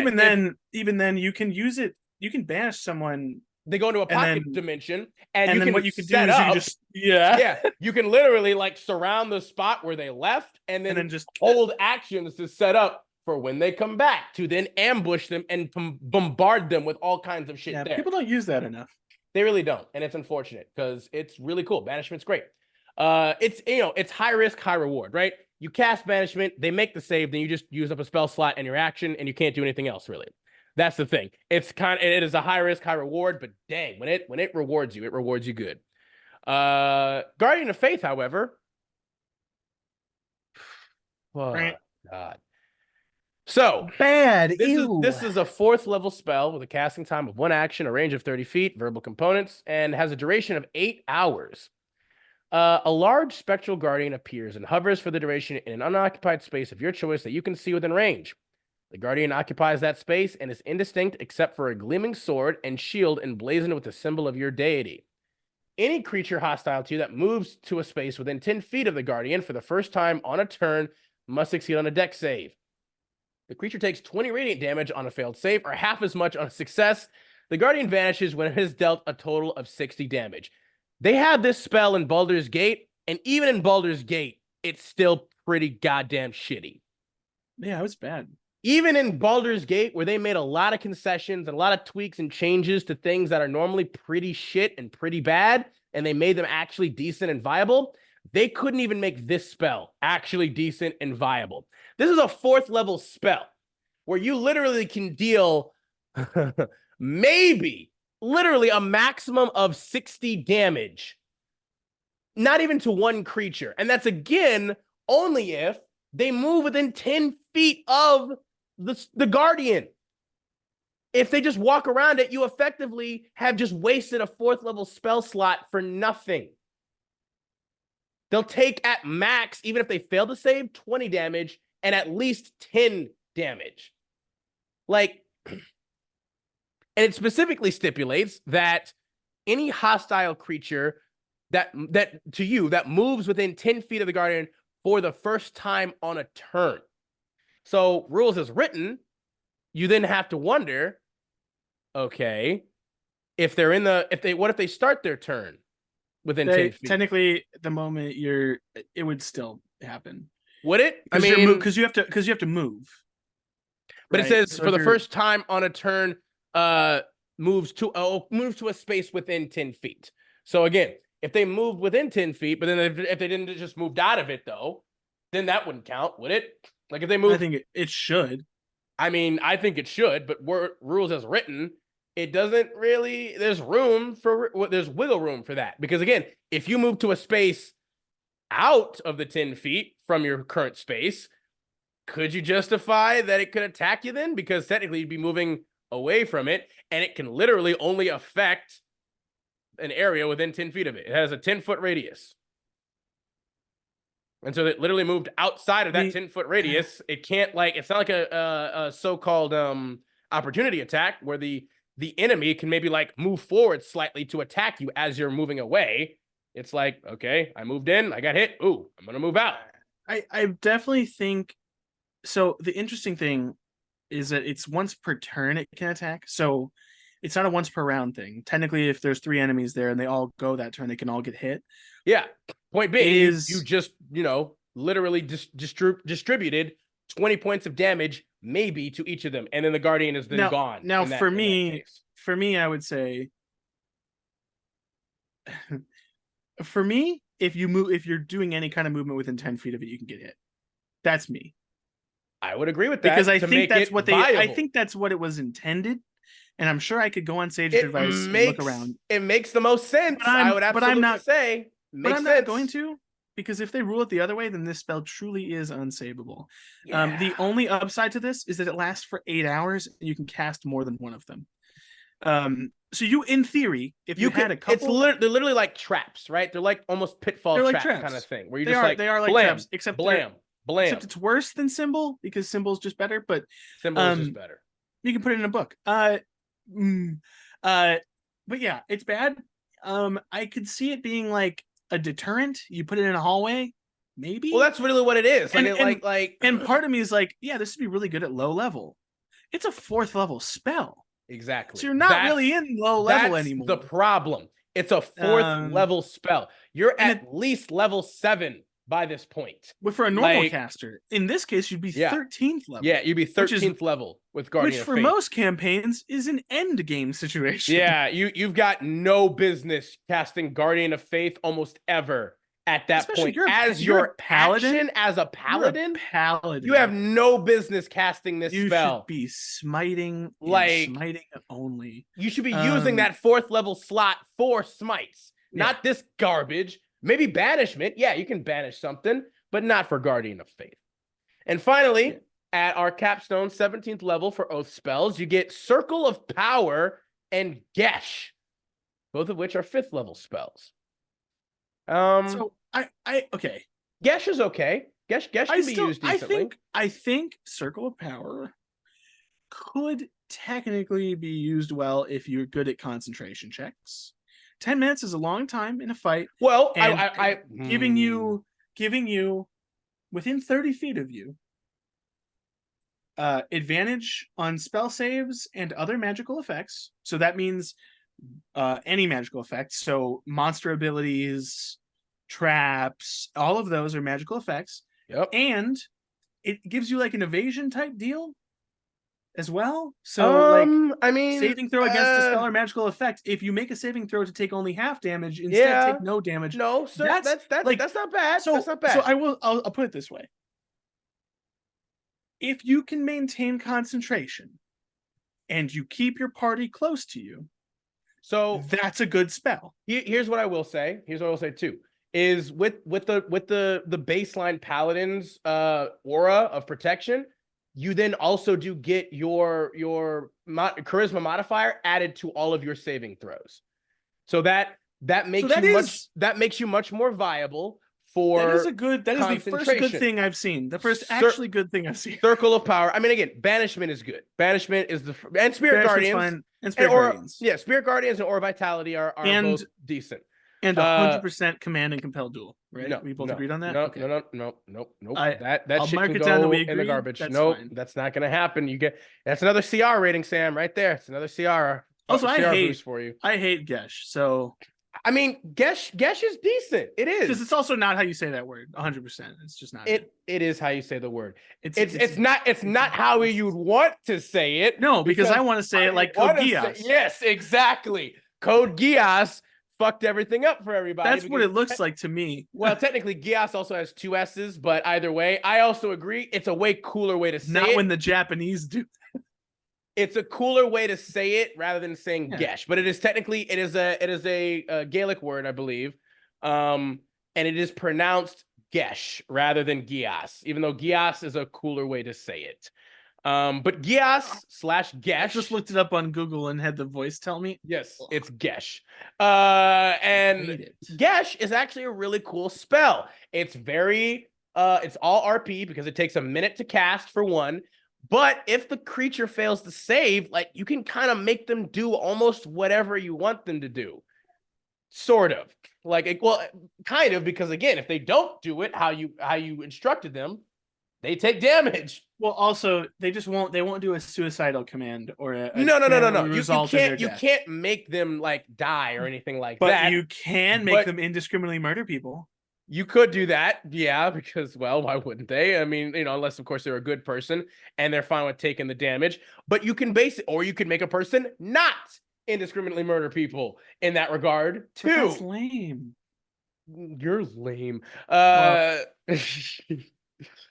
Even then you can use it. You can banish someone. They go into a pocket dimension, and then what you can do is you can just you can literally like surround the spot where they left, and then just hold actions to set up for when they come back to then ambush them and bombard them with all kinds of shit. There, people don't use that enough. They really don't, and it's unfortunate because it's really cool. Banishment's great. It's high risk, high reward, right? You cast Banishment, they make the save, then you just use up a spell slot and your action, and you can't do anything else really. That's the thing. It is a high risk, high reward, but dang, when it rewards you, it rewards you good. Guardian of Faith, however, oh god. So bad. This is a 4th level spell with a casting time of 1 action, a range of 30 feet, verbal components, and has a duration of 8 hours. A large spectral guardian appears and hovers for the duration in an unoccupied space of your choice that you can see within range. The guardian occupies that space and is indistinct except for a gleaming sword and shield emblazoned with the symbol of your deity. Any creature hostile to you that moves to a space within 10 feet of the guardian for the first time on a turn must succeed on a dex save. The creature takes 20 radiant damage on a failed save or half as much on a success. The guardian vanishes when it has dealt a total of 60 damage. They had this spell in Baldur's Gate, and even in Baldur's Gate, it's still pretty goddamn shitty. Yeah, it was bad. Even in Baldur's Gate, where they made a lot of concessions and a lot of tweaks and changes to things that are normally pretty shit and pretty bad, and they made them actually decent and viable, they couldn't even make this spell actually decent and viable. This is a 4th level spell where you literally can deal maybe literally a maximum of 60 damage, not even to one creature. And that's again only if they move within 10 feet of the guardian. If they just walk around it, you effectively have just wasted a 4th level spell slot for nothing. They'll take at max, even if they fail to save, 20 damage and at least 10 damage. Like, and it specifically stipulates that any hostile creature that to you that moves within 10 feet of the guardian for the first time on a turn. So rules as written, you then have to wonder, okay, if what if they start their turn within 10 feet? Technically, the moment it would still happen. Would it? I mean, because you have to move. But right? It says so for the first time on a turn, moves to a space within 10 feet. So again, if they moved within 10 feet, but then if they didn't just moved out of it though, then that wouldn't count, would it? Like if they moved, I think it should. I mean, I think it should, but rules as written, it doesn't really. There's wiggle room for that because again, if you move to a space out of the 10 feet from your current space, could you justify that it could attack you then? Because technically you'd be moving away from it, and it can literally only affect an area within 10 feet of it. It has a 10-foot radius. And so it literally moved outside of that 10-foot radius. It can't like, it's not like a so-called opportunity attack where the enemy can maybe like move forward slightly to attack you as you're moving away. It's like, okay, I moved in, I got hit. Ooh, I'm gonna move out. I definitely think so. The interesting thing is that it's once per turn it can attack. So it's not a once per round thing. Technically, if there's 3 enemies there and they all go that turn, they can all get hit. Yeah. Point being, you just, literally distributed 20 points of damage maybe to each of them, and then the Guardian is then gone. Now, for me, I would say, for me, if you're doing any kind of movement within 10 feet of it, you can get hit. That's me. I would agree with that because I think that's what I think that's what it was intended. And I'm sure I could go on Sage's advice and look around. It makes the most sense. I would absolutely say. But I'm not going to, because if they rule it the other way, then this spell truly is unsavable. Yeah. The only upside to this is that it lasts for 8 hours and you can cast more than one of them. So you, in theory, if you had a couple, they're literally like traps, right? They're like almost pitfall traps kind of thing, where you they are like blam, traps, except blam. Except it's worse than Symbol, because Symbol's just better. But Symbol is just better. You can put it in a book. But yeah, it's bad. I could see it being like a deterrent. You put it in a hallway, maybe. Well, that's really what it is. And part of me is like, yeah, this would be really good at low level. It's a 4th level spell. Exactly. So you're not really in low level anymore. The problem. It's a 4th level spell. You're at least level 7 by this point. But for a normal caster, in this case, you'd be 13th level. Yeah, you'd be 13th level with Guardian of Fate. Which for most campaigns is an end game situation. Yeah, you've got no business casting Guardian of Faith almost ever at that point. As your paladin, as a paladin, you have no business casting this spell. You should be smiting, smiting only. You should be using that 4th level slot for smites, not this garbage. Maybe banishment. Yeah, you can banish something, but not for Guardian of Faith. And finally, at our capstone, 17th level for Oath spells, you get Circle of Power and Gesh, both of which are 5th level spells. So okay. Gesh is okay. Gesh can be used decently. I think Circle of Power could technically be used well if you're good at concentration checks. 10 minutes is a long time in a fight. Well, I giving you within 30 feet of you advantage on spell saves and other magical effects. So that means any magical effects. So monster abilities, traps, all of those are magical effects. Yep. And it gives you like an evasion type deal as well. So saving throw against a spell or magical effect. If you make a saving throw to take only half damage, instead take no damage. No, sir, that's not bad. That's not bad. So I'll put it this way. If you can maintain concentration and you keep your party close to you, so that's a good spell. Here's what I will say. Here's what I will say too. Is with the baseline paladin's aura of protection, you then also do get your charisma modifier added to all of your saving throws. So that makes you much more viable for that is the first good thing I've seen. The first actually good thing I've seen. Circle of Power. I mean, again, banishment is good. Banishment is and Spirit Guardians. And Spirit Guardians. Yeah, Spirit Guardians and Aura Vitality are both decent. And 100% command and compel duel, right? No, we both agreed on that? No, okay. no. That I'll shit mark can it go down that we in the garbage. Fine. That's not going to happen. That's another CR rating, Sam, right there. It's another CR. Also, CR I boost for you. I hate Gesh. So I mean, Gesh is decent. It is. Because it's also not how you say that word. 100%. It's just not. It is how you say the word. It's not how you'd want to say it. No, because I want to say it like Code Geass. Yes, exactly. Code Geass fucked everything up for everybody. That's what it looks like to me. Well, technically, Geass also has 2 S's, but either way, I also agree. It's a way cooler way to say it. Not when the Japanese do. It's a cooler way to say it rather than saying Gesh, but it is technically it is a Gaelic word, I believe, and it is pronounced Gesh rather than Geass, even though Geass is a cooler way to say it. But Geass/Gesh. I just looked it up on Google and had the voice tell me. Yes, it's Gesh. And Gesh is actually a really cool spell. It's very It's all RP because it takes a minute to cast for one. But if the creature fails to save, like you can kind of make them do almost whatever you want them to do. Sort of. Like, well, kind of, because again, if they don't do it how you instructed them, they take damage. Well, also they won't do a suicidal command or a No. command that would You result in their you death. can't make them like die or anything like But that. you can make them indiscriminately murder people. You could do that, yeah, because, well, why wouldn't they? I mean, unless, of course, they're a good person and they're fine with taking the damage. But you can or you can make a person not indiscriminately murder people in that regard, too. But that's lame. You're lame. Well,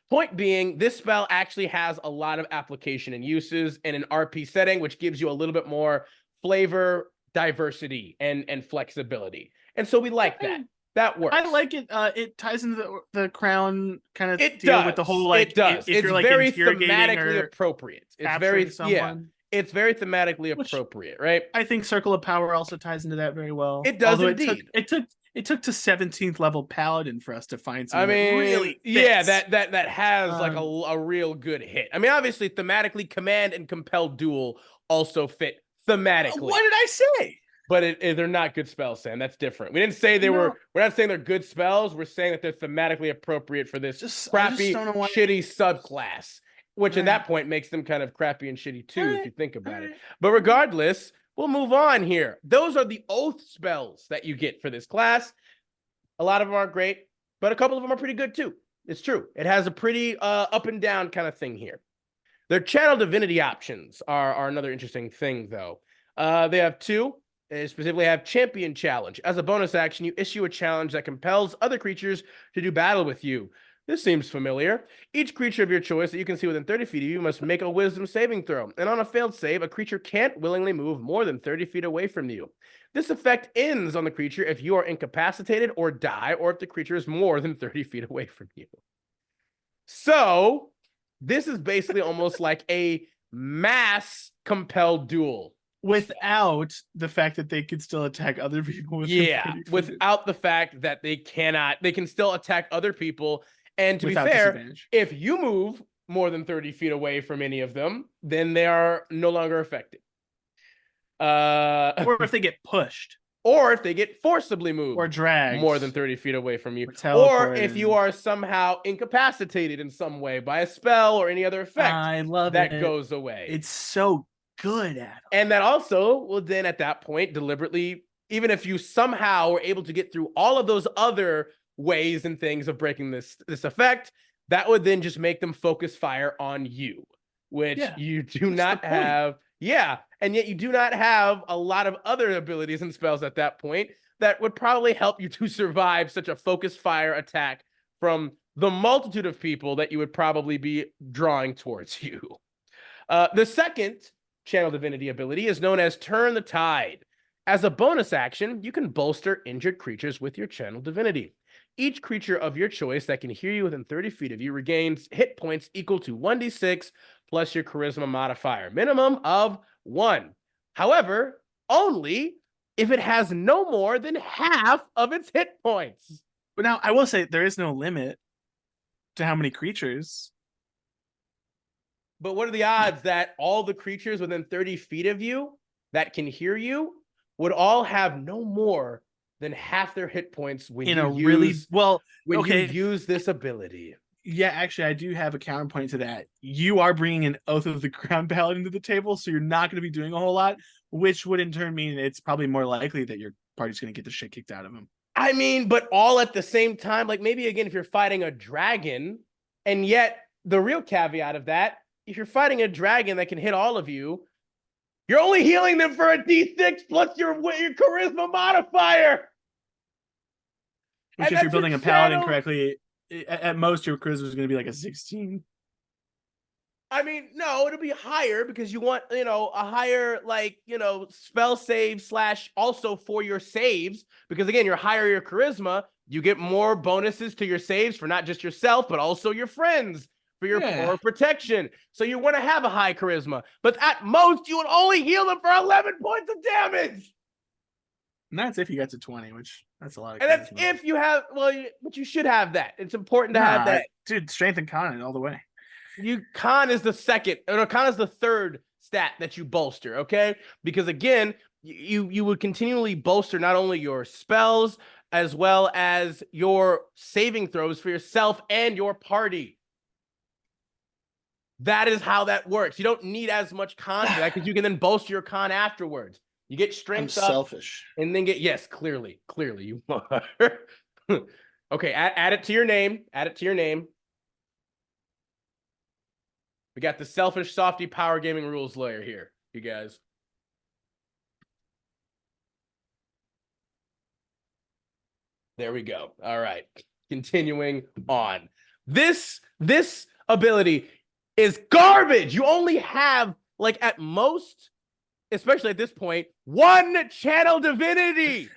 Point being, this spell actually has a lot of application and uses in an RP setting, which gives you a little bit more flavor, diversity, and flexibility. And so we like that. That works. I like it. It ties into the crown kind of it deal does. with the whole like. It does. If it's you're like very interrogating thematically or appropriate. It's capturing very someone. It's very thematically appropriate, right? I think Circle of Power also ties into that very well. It does. Although indeed. It took to 17th level Paladin for us to find something. I mean, that really fits. yeah, that has like a real good hit. I mean, obviously, thematically, command and compelled duel also fit thematically. What did I say? But they're not good spells, Sam. That's different. We didn't say they were. We're not saying they're good spells. We're saying that they're thematically appropriate for this crappy, shitty subclass. Which at that point makes them kind of crappy and shitty too, if you think about it. But regardless, we'll move on here. Those are the oath spells that you get for this class. A lot of them aren't great, but a couple of them are pretty good too. It's true. It has a pretty up and down kind of thing here. Their channel divinity options are another interesting thing, though. They have two. They specifically have Champion Challenge. As a bonus action, you issue a challenge that compels other creatures to do battle with you. This seems familiar. Each creature of your choice that you can see within 30 feet of you must make a wisdom saving throw. And on a failed save, a creature can't willingly move more than 30 feet away from you. This effect ends on the creature if you are incapacitated or die, or if the creature is more than 30 feet away from you. So, this is basically almost like a mass compelled duel. Without the fact that they could still attack other people. Without the fact that they can still attack other people. And to be fair, if you move more than 30 feet away from any of them, then they are no longer effective. Or if they get pushed. Or if they get forcibly moved. Or dragged. More than 30 feet away from you. Or if you are somehow incapacitated in some way by a spell or any other effect. I love that goes away. It's so good at them. And that also will then at that point deliberately, even if you somehow were able to get through all of those other ways and things of breaking this effect, that would then just make them focus fire on you, which you do not have. Yeah, and yet you do not have a lot of other abilities and spells at that point that would probably help you to survive such a focus fire attack from the multitude of people that you would probably be drawing towards you. The second channel divinity ability is known as Turn the Tide. As a bonus action, you can bolster injured creatures with your channel divinity. Each creature of your choice that can hear you within 30 feet of you regains hit points equal to 1d6 plus your charisma modifier, minimum of 1. However, only if it has no more than half of its hit points. But now, I will say, there is no limit to how many creatures. But what are the odds that all the creatures within 30 feet of you that can hear you would all have no more than half their hit points when you use this ability? Yeah, actually, I do have a counterpoint to that. You are bringing an Oath of the Crown Paladin to the table, so you're not going to be doing a whole lot, which would in turn mean it's probably more likely that your party's going to get the shit kicked out of them. I mean, but all at the same time, like maybe again, if you're fighting a dragon, and yet the real caveat of that, if you're fighting a dragon that can hit all of you, you're only healing them for a d6 plus your charisma modifier. Which, if you're building a paladin correctly, at most your charisma is going to be like a 16. I mean, no, it'll be higher because you want, a higher, spell save / also for your saves. Because again, you're higher your charisma, you get more bonuses to your saves for not just yourself, but also your friends for your power protection. So you want to have a high charisma. But at most, you would only heal them for 11 points of damage. And that's if you got to 20, which that's a lot of And that's charisma. if you have, but you should have that. It's important to have that. Dude, strength and con all the way. Con is the second, or con is the third stat that you bolster, okay? Because again, you would continually bolster not only your spells as well as your saving throws for yourself and your party. That is how that works. You don't need as much con for that because you can then bolster your con afterwards. You get strength up, selfish, and then clearly you are. Okay, add it to your name. Add it to your name. We got the selfish softy power gaming rules lawyer here, you guys. There we go. All right. Continuing on. This ability is garbage. You only have, like, at most, especially at this point, one channel divinity.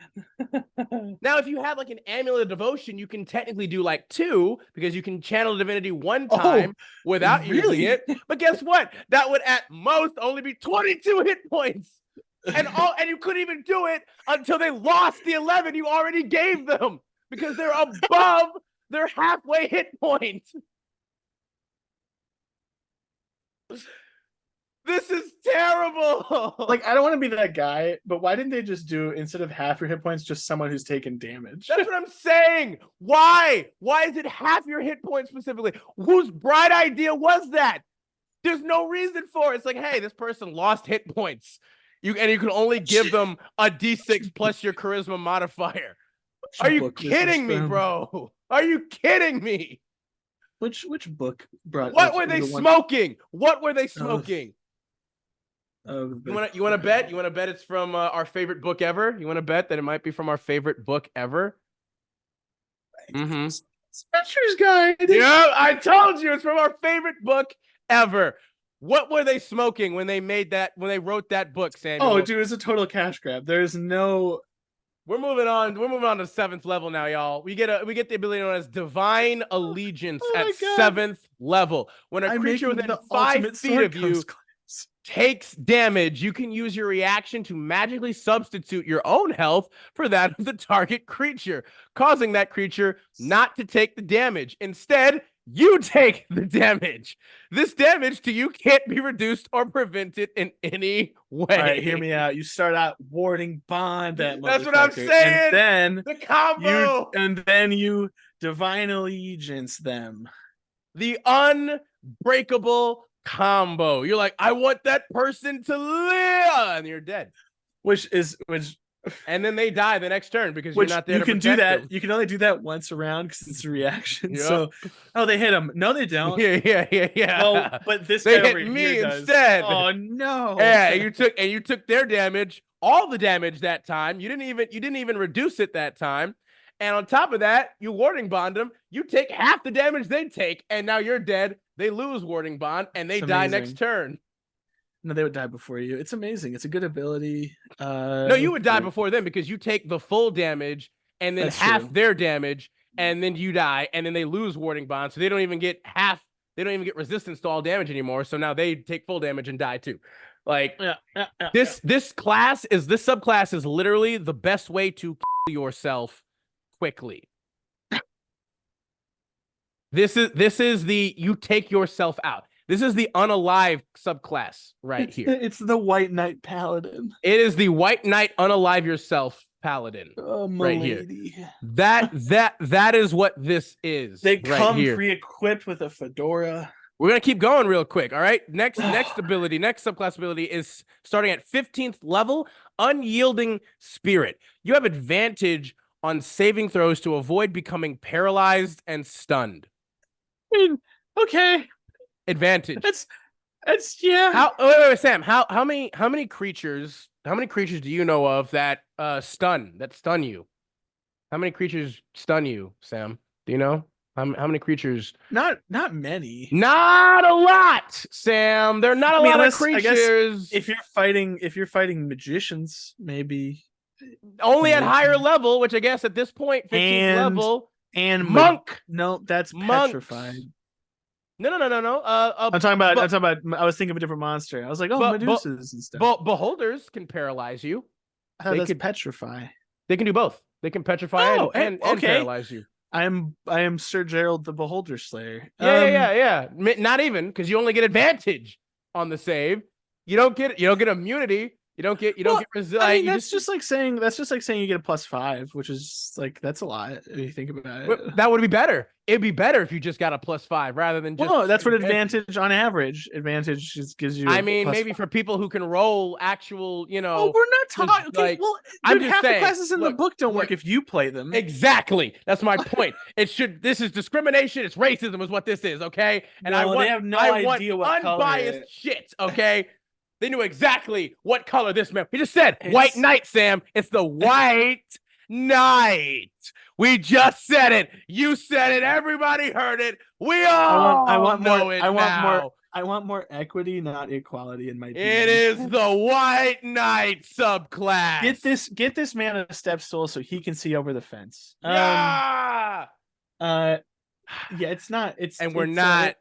Now, if you have like an amulet of devotion, you can technically do like 2 because you can channel divinity one time without using it. But guess what? That would at most only be 22 hit points. And you couldn't even do it until they lost the 11 you already gave them because they're above their halfway hit point. This is terrible. Like, I don't want to be that guy, but why didn't they just do, instead of half your hit points, just someone who's taken damage? That's what I'm saying. Why? Why is it half your hit points specifically? Whose bright idea was that? There's no reason for it. It's like, hey, this person lost hit points. You can only give them a D6 plus your charisma modifier. Are you kidding me, bro? Are you kidding me? Which book brought? What were they smoking? What were they smoking? You want to bet? You want to bet it's from our favorite book ever? You want to bet that it might be from our favorite book ever? Mm-hmm. Spencer's Guide. Yeah, I told you it's from our favorite book ever. What were they smoking when they made that? When they wrote that book, Samuel? Oh, dude, it's a total cash grab. There's no. We're moving on. We're moving on to 7th level now, y'all. We get the ability known as Divine Allegiance at 7th level. When a creature within 5 feet of you takes damage, you can use your reaction to magically substitute your own health for that of the target creature, causing that creature not to take the damage. Instead, you take the damage. This damage to you can't be reduced or prevented in any way. All right, hear me out. You start out warding bond that. That's what I'm saying. And then the combo. You divine allegiance them. The unbreakable combo. You're like, I want that person to live, and you're dead. Which and then they die the next turn because you're not there. You can do that. Them. You can only do that once around because it's a reaction. Yep. So, they hit him. No, they don't. Yeah. Well, but this they guy hit over me here instead. Does. Oh no. Yeah, you took their damage, all the damage that time. You didn't even reduce it that time. And on top of that, you warding bond them. You take half the damage they take, and now you're dead. They lose warding bond, and they die next turn. No, they would die before you. It's amazing. It's a good ability. No, you would die before them because you take the full damage and then half their damage, and then you die, and then they lose warding bond, so they don't even get half. They don't even get resistance to all damage anymore. So now they take full damage and die too. Like this subclass is literally the best way to kill yourself quickly. This is the you take yourself out. This is the unalive subclass right here. It's the White Knight Paladin. It is the White Knight unalive yourself Paladin right here. That is what this is. They come pre-equipped with a fedora. We're gonna keep going real quick. All right. Next subclass ability is starting at 15th level, Unyielding Spirit. You have advantage on saving throws to avoid becoming paralyzed and stunned. I mean, okay. Advantage. That's yeah. Wait, Sam. How many creatures do you know of that stun you? How many creatures stun you, Sam? Do you know? How many creatures? Not many. Not a lot, Sam. There are not a lot of creatures. If you're fighting magicians, maybe only at higher level, which I guess at this point, 15th level. And monk. No, that's petrified. No. I'm talking about. I was thinking of a different monster. I was like, Medusas and stuff. Beholders can paralyze you. I thought that's petrify. They can do both. They can petrify Oh, and okay. paralyze you. I am Sir Gerald the Beholder Slayer. Yeah. Not even, because you only get advantage on the save. You don't get immunity. You don't get I mean, that's just like saying you get a +5, which is like, that's a lot if you think about it. That would be better. It'd be better if you just got a +5 rather than just. Well, that's what advantage on average. Advantage just gives you. I mean, maybe for people who can roll actual, Oh, we're not talking. Okay, like, well, I'm dude, just half saying, the classes in the book don't work if you play them. Exactly. That's my point. This is discrimination. It's racism, is what this is. Okay, and No, they have no idea what color unbiased shit. Okay. They knew exactly what color this meant. He just said white knight, Sam. It's the white knight. We just said it. You said it. Everybody heard it. We all know it now. I want more equity, not equality in my team. It is the white knight subclass. Get this man a step stool so he can see over the fence. Yeah. Yeah, it's not. We're not.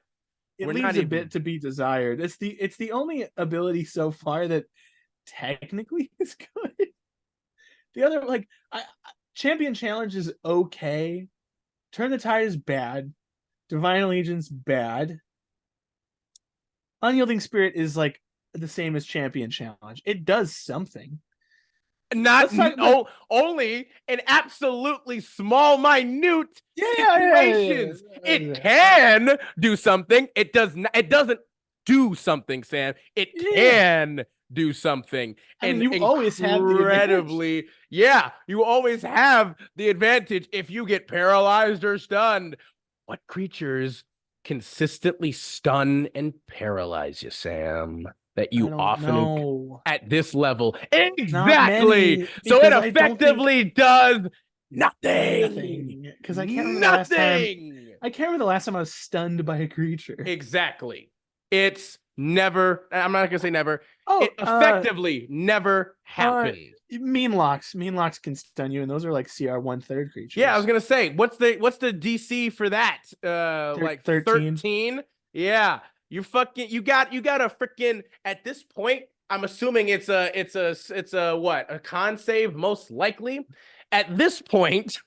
It leaves a bit to be desired. It's the only ability so far that technically is good. The other, like, Champion Challenge is okay. Turn the Tide is bad. Divine Allegiance bad. Unyielding Spirit is like the same as Champion Challenge. It does something. Only in absolutely small, minute situations. It can do something. It does not. It doesn't do something, Sam. It can do something. And you always have the advantage. You always have the advantage if you get paralyzed or stunned. What creatures consistently stun and paralyze you, Sam? That you often know. At this level. Exactly. So it effectively does nothing. Because I can't remember the last time I was stunned by a creature. Exactly. It's never, I'm not gonna say never. Oh, it effectively never happened. Mean locks can stun you, and those are like CR 1/3 creatures. Yeah, I was gonna say, what's the DC for that? Like 13? Yeah. You got a freaking, at this point, I'm assuming it's a what? A con save, most likely. At this point,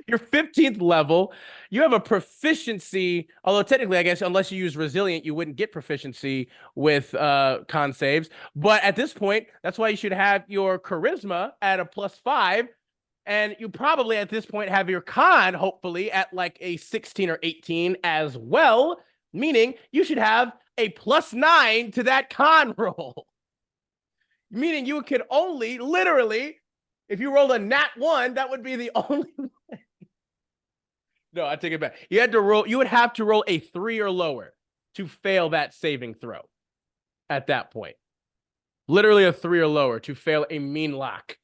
you're 15th level. You have a proficiency, although technically, I guess, unless you use resilient, you wouldn't get proficiency with con saves. But at this point, that's why you should have your charisma at a +5. And you probably at this point have your con, hopefully, at like a 16 or 18 as well. Meaning you should have a +9 to that con roll. Meaning you could only, literally, if you rolled a nat 1, that would be the only way. No, I take it back. You would have to roll a 3 or lower to fail that saving throw at that point. Literally a 3 or lower to fail a mean lock,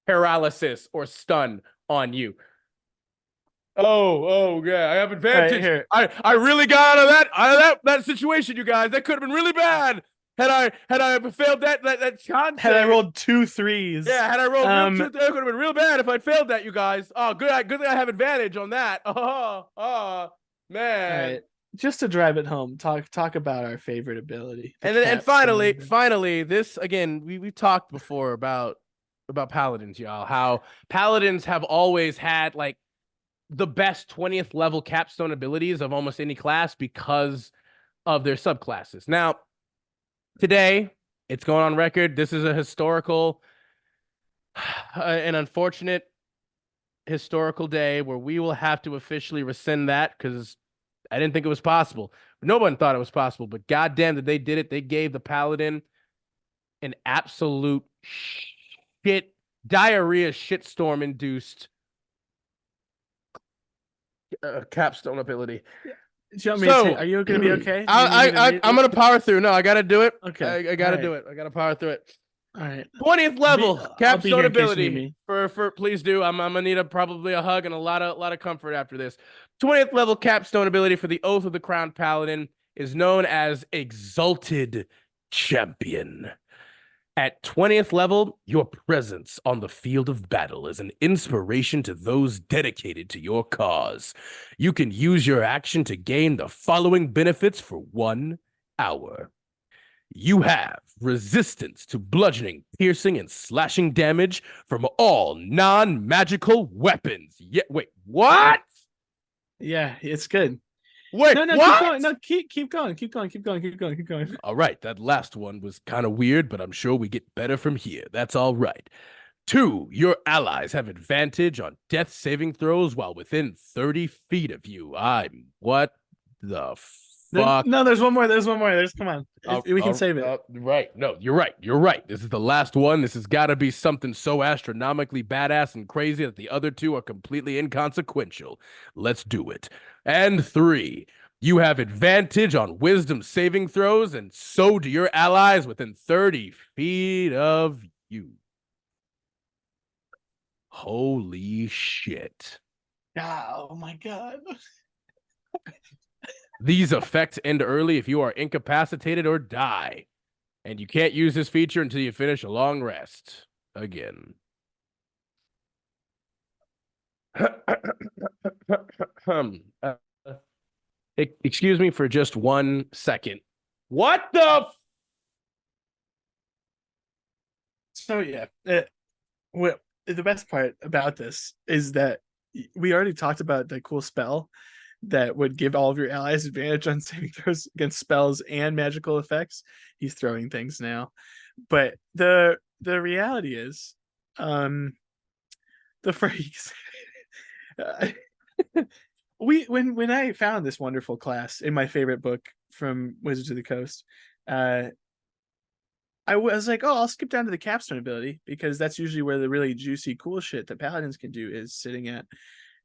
paralysis, or stun on you. Oh yeah, I have advantage. Right, I really got out of that situation, you guys. That could have been really bad. Had I failed that concept. Had I rolled 2 3s. Yeah, had I rolled 2 3s, it could have been real bad if I'd failed that, you guys. Oh, good thing I have advantage on that. Oh man. All right. Just to drive it home, talk about our favorite ability. And finally, this again, we've talked before about paladins, y'all. How paladins have always had like the best 20th level capstone abilities of almost any class because of their subclasses. Now, today, it's going on record. This is a historical, an unfortunate historical day where we will have to officially rescind that because I didn't think it was possible. No one thought it was possible, but goddamn that they did it. They gave the paladin an absolute diarrhea shitstorm induced capstone ability. Are you going to be okay? I'm going to power through. No, I got to do it. Okay. I got to do it. I got to power through it. All right. 20th level capstone ability for please do. I'm going to need probably a hug and a lot of comfort after this. 20th level capstone ability for the Oath of the Crown Paladin is known as Exalted Champion. At 20th level, your presence on the field of battle is an inspiration to those dedicated to your cause. You can use your action to gain the following benefits for 1 hour. You have resistance to bludgeoning, piercing, and slashing damage from all non-magical weapons. Yeah, wait, what? Yeah, it's good. Wait, No, keep what? going. No, keep going. Keep going. All right, that last one was kind of weird, but I'm sure we get better from here. That's all right. 2, your allies have advantage on death saving throws while within 30 feet of you. What the fuck? No, there's one more. Come on. We can save it. Right. No, you're right. You're right. This is the last one. This has got to be something so astronomically badass and crazy that the other 2 are completely inconsequential. Let's do it. And 3, you have advantage on wisdom saving throws, and so do your allies within 30 feet of you. Holy shit. Oh my god. These effects end early if you are incapacitated or die. And you can't use this feature until you finish a long rest. Again. Excuse me for just 1 second. What the? So yeah, well, the best part about this is that we already talked about the cool spell that would give all of your allies advantage on saving throws against spells and magical effects. He's throwing things now, but the reality is, the freaks. When I found this wonderful class in my favorite book from Wizards of the Coast, I was like, oh, I'll skip down to the capstone ability because that's usually where the really juicy, cool shit that paladins can do is sitting at.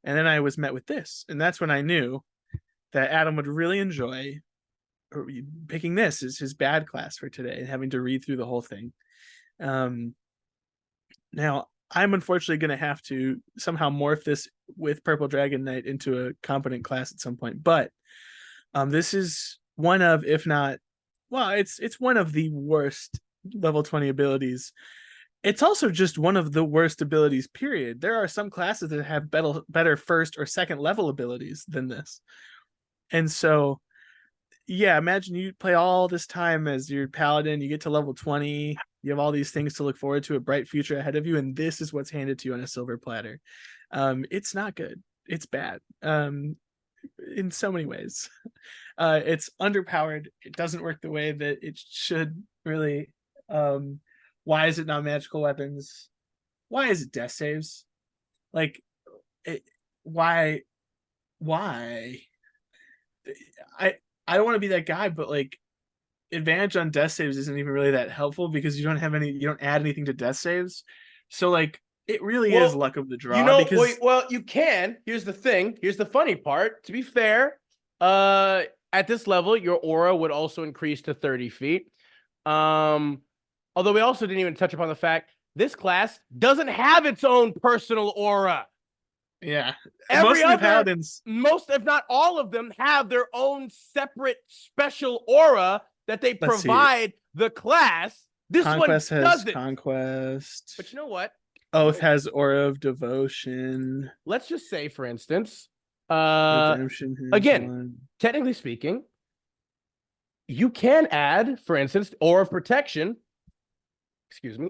And then I was met with this, and that's when I knew that Adam would really enjoy picking this as his bad class for today and having to read through the whole thing. Now, I'm unfortunately going to have to somehow morph this with Purple Dragon Knight into a competent class at some point, but this is one of, if not, well, it's one of the worst level 20 abilities. It's also just one of the worst abilities, period. There are some classes that have better first or second level abilities than this. And so, yeah, imagine you play all this time as your paladin, you get to level 20, you have all these things to look forward to, a bright future ahead of you, and this is what's handed to you on a silver platter. It's not good. It's bad. In so many ways. It's underpowered. It doesn't work the way that it should, really. Why is it not magical weapons? Why is it death saves? Like, why? I don't want to be that guy, but like, advantage on death saves isn't even really that helpful because you don't add anything to death saves. So like, it really is luck of the draw. Because you can. Here's the thing. Here's the funny part. To be fair, at this level, your aura would also increase to 30 feet. Although we also didn't even touch upon the fact this class doesn't have its own personal aura. Yeah. Most paladins, most if not all of them, have their own separate special aura that they provide the class. This Conquest one has doesn't. Conquest. But you know what? Oath has Aura of Devotion. Let's just say, for instance, Redemption again, technically speaking, you can add, for instance, Aura of Protection,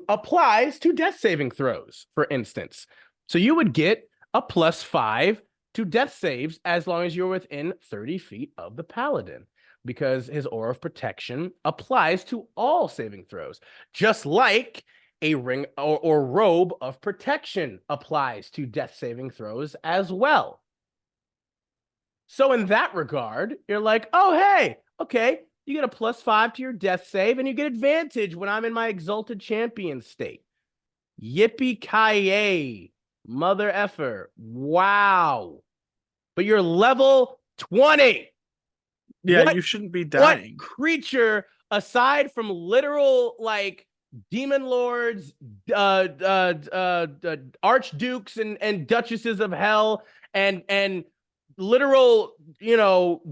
applies to death saving throws, for instance. So you would get a +5 to death saves as long as you're within 30 feet of the paladin, because his Aura of Protection applies to all saving throws, just like a ring or robe of protection applies to death saving throws as well. So in that regard, you're like, oh, hey, okay, you get a +5 to your death save, and you get advantage when I'm in my Exalted Champion state. Yippee-ki-yay, mother effer. Wow. But you're level 20. Yeah, you shouldn't be dying. What creature, aside from literal, like, demon lords, archdukes and duchesses of hell, and literal,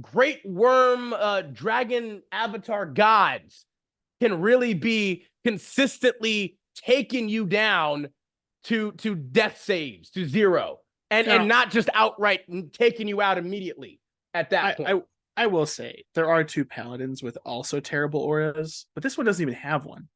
great worm dragon avatar gods, can really be consistently taking you down to death saves, to 0, and not just outright taking you out immediately at that point. I will say there are 2 paladins with also terrible auras, but this one doesn't even have one.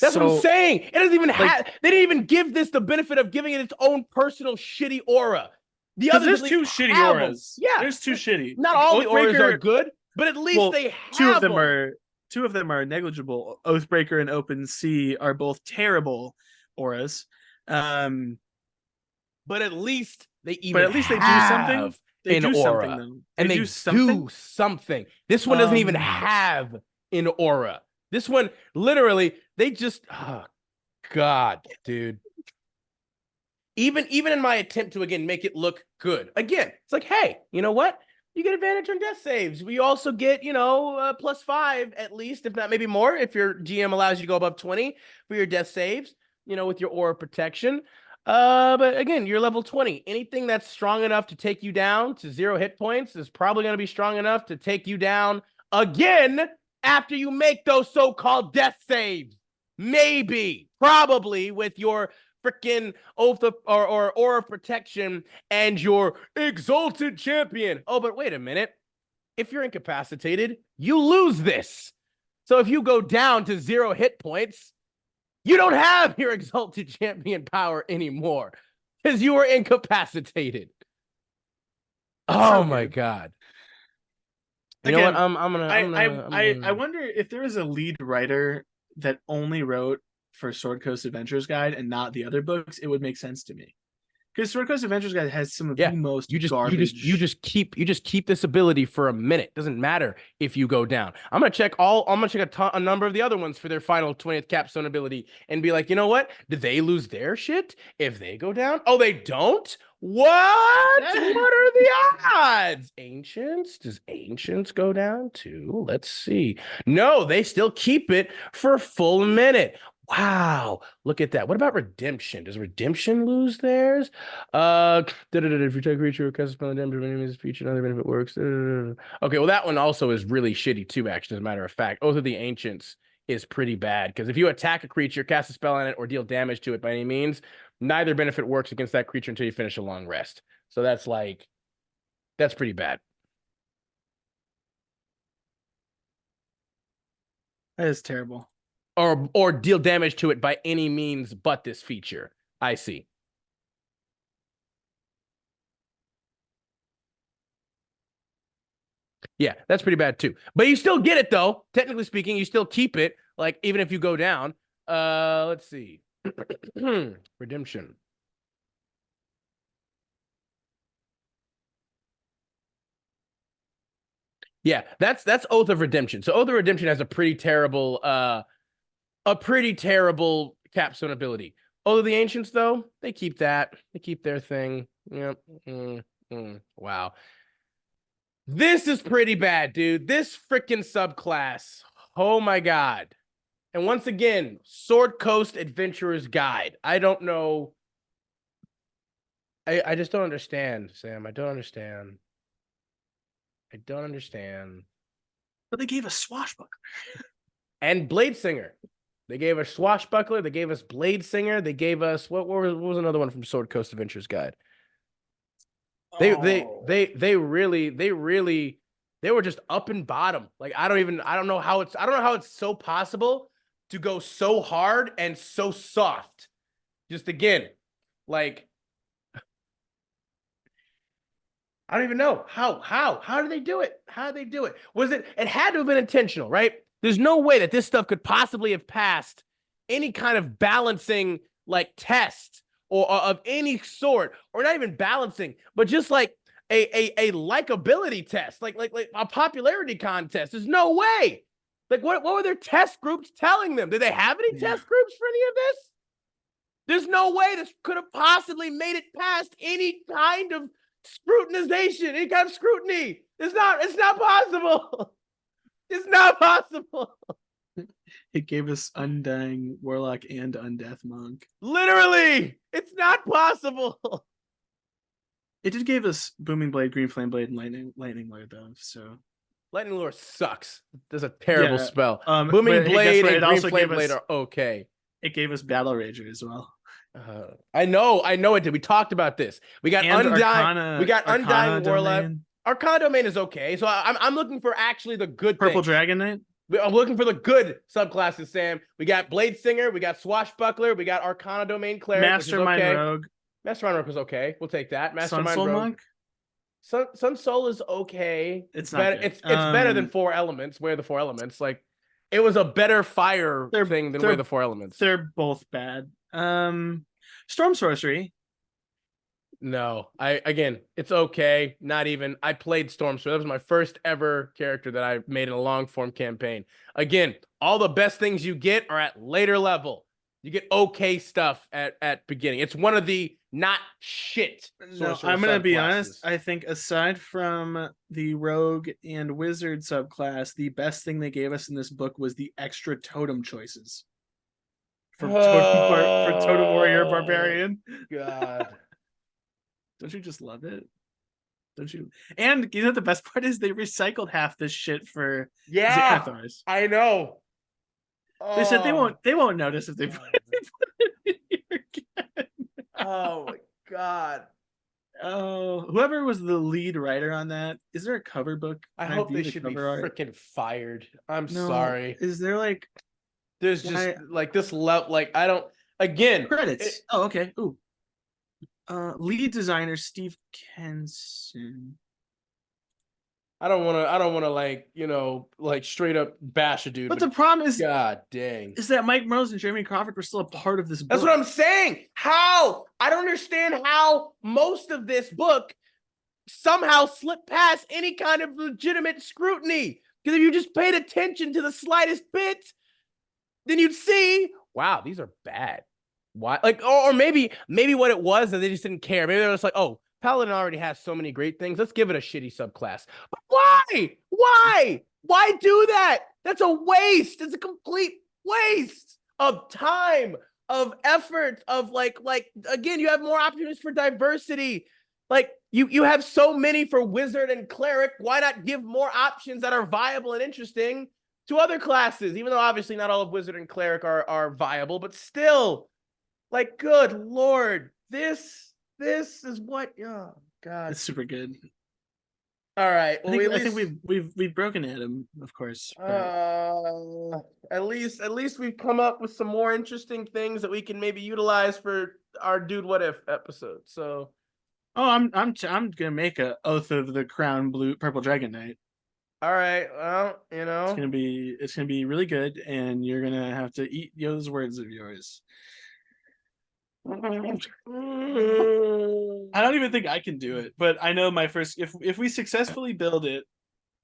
That's what I'm saying. It doesn't even have. They didn't even give this the benefit of giving it its own personal shitty aura. The others, there's 2 shitty auras. Yeah, there's 2 shitty. Not all the auras are good, but at least they have 2 of them are 2 of them are negligible. Oathbreaker and Open Sea are both terrible auras. But at least they even. But at least they do something. They do aura. something though. And they do something. This one doesn't even have an aura. This one, literally, they just, oh, God, dude. Even in my attempt to, again, make it look good. Again, it's like, hey, you know what? You get advantage on death saves. We also get, +5 at least, if not maybe more, if your GM allows you to go above 20 for your death saves, with your aura protection. But again, you're level 20. Anything that's strong enough to take you down to 0 hit points is probably going to be strong enough to take you down again after you make those so-called death saves. Maybe, probably with your freaking oath of, or aura of protection and your exalted champion. Oh, but wait a minute. If you're incapacitated, you lose this. So if you go down to 0 hit points, you don't have your exalted champion power anymore because you were incapacitated. Oh my God. You know what? I wonder if there is a lead writer that only wrote for Sword Coast Adventures Guide and not the other books. It would make sense to me because Sword Coast Adventures Guide has some of the most garbage. You just keep this ability for a minute. Doesn't matter if you go down. I'm gonna check a number of the other ones for their final 20th capstone ability and be like, you know what? Did they lose their shit if they go down? Oh, they don't. What? What are the odds? Ancients? Does Ancients go down too? Let's see. No, they still keep it for a full minute. Wow, look at that. What about Redemption? Does Redemption lose theirs? If you take a creature, cast a spell on damage, enemy's feature, another benefit works. Okay, well, that one also is really shitty too, actually, as a matter of fact. Oath of the Ancients is pretty bad because if you attack a creature, cast a spell on it, or deal damage to it by any means, neither benefit works against that creature until you finish a long rest. So that's pretty bad. That is terrible. Or deal damage to it by any means but this feature. I see. Yeah, that's pretty bad too. But you still get it though. Technically speaking, you still keep it, like even if you go down. Let's see. Redemption. Yeah, that's Oath of Redemption. So Oath of Redemption has a pretty terrible capstone ability. Oath of the Ancients, though, they keep that. They keep their thing. Yep. Wow. This is pretty bad, dude. This freaking subclass. Oh my God. And once again, Sword Coast Adventurer's Guide. I don't know. I just don't understand, Sam. I don't understand. But they gave us Swashbuckler. And Blade Singer. They gave us Swashbuckler. They gave us Blade Singer. They gave us what was another one from Sword Coast Adventures Guide? They were just up and bottom. Like I don't know how it's so possible to go so hard and so soft. Just again, like I don't even know how did they do it? How did they do it? It had to have been intentional, right? There's no way that this stuff could possibly have passed any kind of balancing like test or of any sort, or not even balancing, but just like a likability test, like a popularity contest. There's no way. Like what were their test groups telling them? Did they have any test groups for any of this? There's no way this could have possibly made it past any kind of scrutinization, any kind of scrutiny. It's not possible. It's not possible. It gave us Undying Warlock and Undeath Monk. Literally, it's not possible. It did give us Booming Blade, Green Flame Blade, and Lightning Lure, though. So Lightning Lure sucks. That's a terrible spell. Booming Blade right, and Green Flame Blade are okay. It gave us Battle Rager as well. I know it did. We talked about this. We got Undying Warlock. Arcane Domain is okay. So I'm looking for actually the good Purple things. Dragon Knight. I'm looking for the good subclasses, Sam. We got Blade Singer, we got Swashbuckler, we got Arcana Domain Cleric, Mastermind which is okay. Rogue. Mastermind Rogue is okay. We'll take that. Sun Mastermind Soul Rogue. Monk. Sun Soul is okay. It's not better. good. It's better than Four Elements. Where are the Four Elements? Like, it was a better fire thing than Where the Four Elements. They're both bad. Storm Sorcery. No, again, it's okay. Not even. I played Storm Sorcerer. That was my first ever character that I made in a long form campaign. Again, all the best things you get are at later level. You get okay stuff at beginning. It's one of the not shit. No, I'm gonna be honest. I think aside from the Rogue and Wizard subclass, the best thing they gave us in this book was the extra totem choices for Totem Warrior Barbarian. God. Don't you just love it? Don't you? And you know the best part is they recycled half this shit for Xanathars. I know. They said they won't notice if they put it in here again. Oh my god. Oh, whoever was the lead writer on that, is there a cover book? I hope they should be freaking fired. I'm sorry. Is there like there's just like this level, like I don't again credits. Oh, okay. Ooh. Lead designer Steve Kenson. I don't want to like, you know, like straight up bash a dude. But the problem is, god dang, is that Mike Mearls and Jeremy Crawford were still a part of this book. That's what I'm saying. How? I don't understand how most of this book somehow slipped past any kind of legitimate scrutiny. Because if you just paid attention to the slightest bit, then you'd see, wow, these are bad. Why? Like, or maybe what it was that they just didn't care. Maybe they were just like, oh, Paladin already has so many great things. Let's give it a shitty subclass. But why? Why do that? That's a waste. It's a complete waste of time, of effort, of like again, you have more opportunities for diversity. Like you have so many for wizard and cleric. Why not give more options that are viable and interesting to other classes? Even though obviously not all of wizard and cleric are viable, but still. Like, good Lord, this is what, oh God. It's super good. All right. Well, I think we've broken Adam, of course. At least we've come up with some more interesting things that we can maybe utilize for our Dude What If episode. So I'm gonna make a Oath of the Crown Purple Dragon Knight. All right. Well, you know. It's gonna be really good, and you're gonna have to eat those words of yours. I don't even think I can do it, but I know my first. If we successfully build it,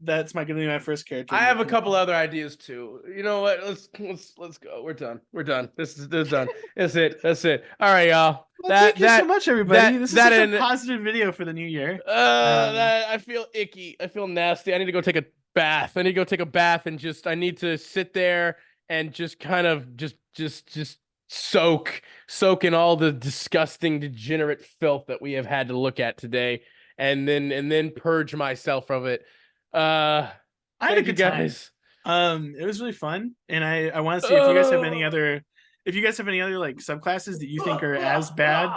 that's gonna be my first character. I have a couple other ideas too. You know what? Let's go. We're done. This is done. That's it. All right, y'all. Well, thank you so much, everybody. This is such a positive video for the new year. I feel icky. I feel nasty. I need to go take a bath. I need to sit there and just kind of just soak in all the disgusting degenerate filth that we have had to look at today, and then purge myself from it. I had a good guys. It was really fun, and I want to see if you guys have any other like subclasses that you think are as bad.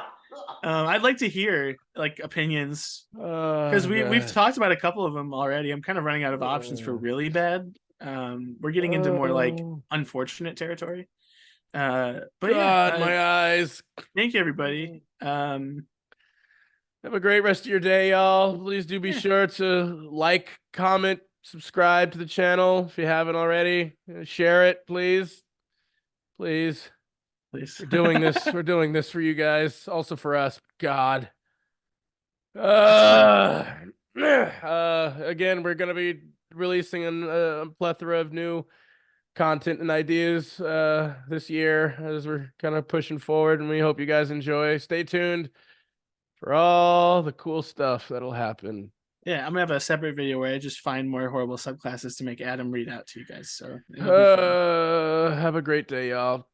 I'd like to hear like opinions, because we've talked about a couple of them already. I'm kind of running out of options for really bad. We're getting into more like unfortunate territory. But God, my eyes. Thank you, everybody. Have a great rest of your day, y'all. Please do be sure to like, comment, subscribe to the channel if you haven't already. Share it, please. We're doing this. We're doing this for you guys, also for us. God. Again, we're gonna be releasing a plethora of new content and ideas this year as we're kind of pushing forward, and we hope you guys enjoy. Stay tuned for all the cool stuff that'll happen. Yeah, I'm gonna have a separate video where I just find more horrible subclasses to make Adam read out to you guys. So have a great day, y'all.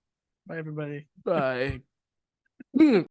Bye, everybody. Bye.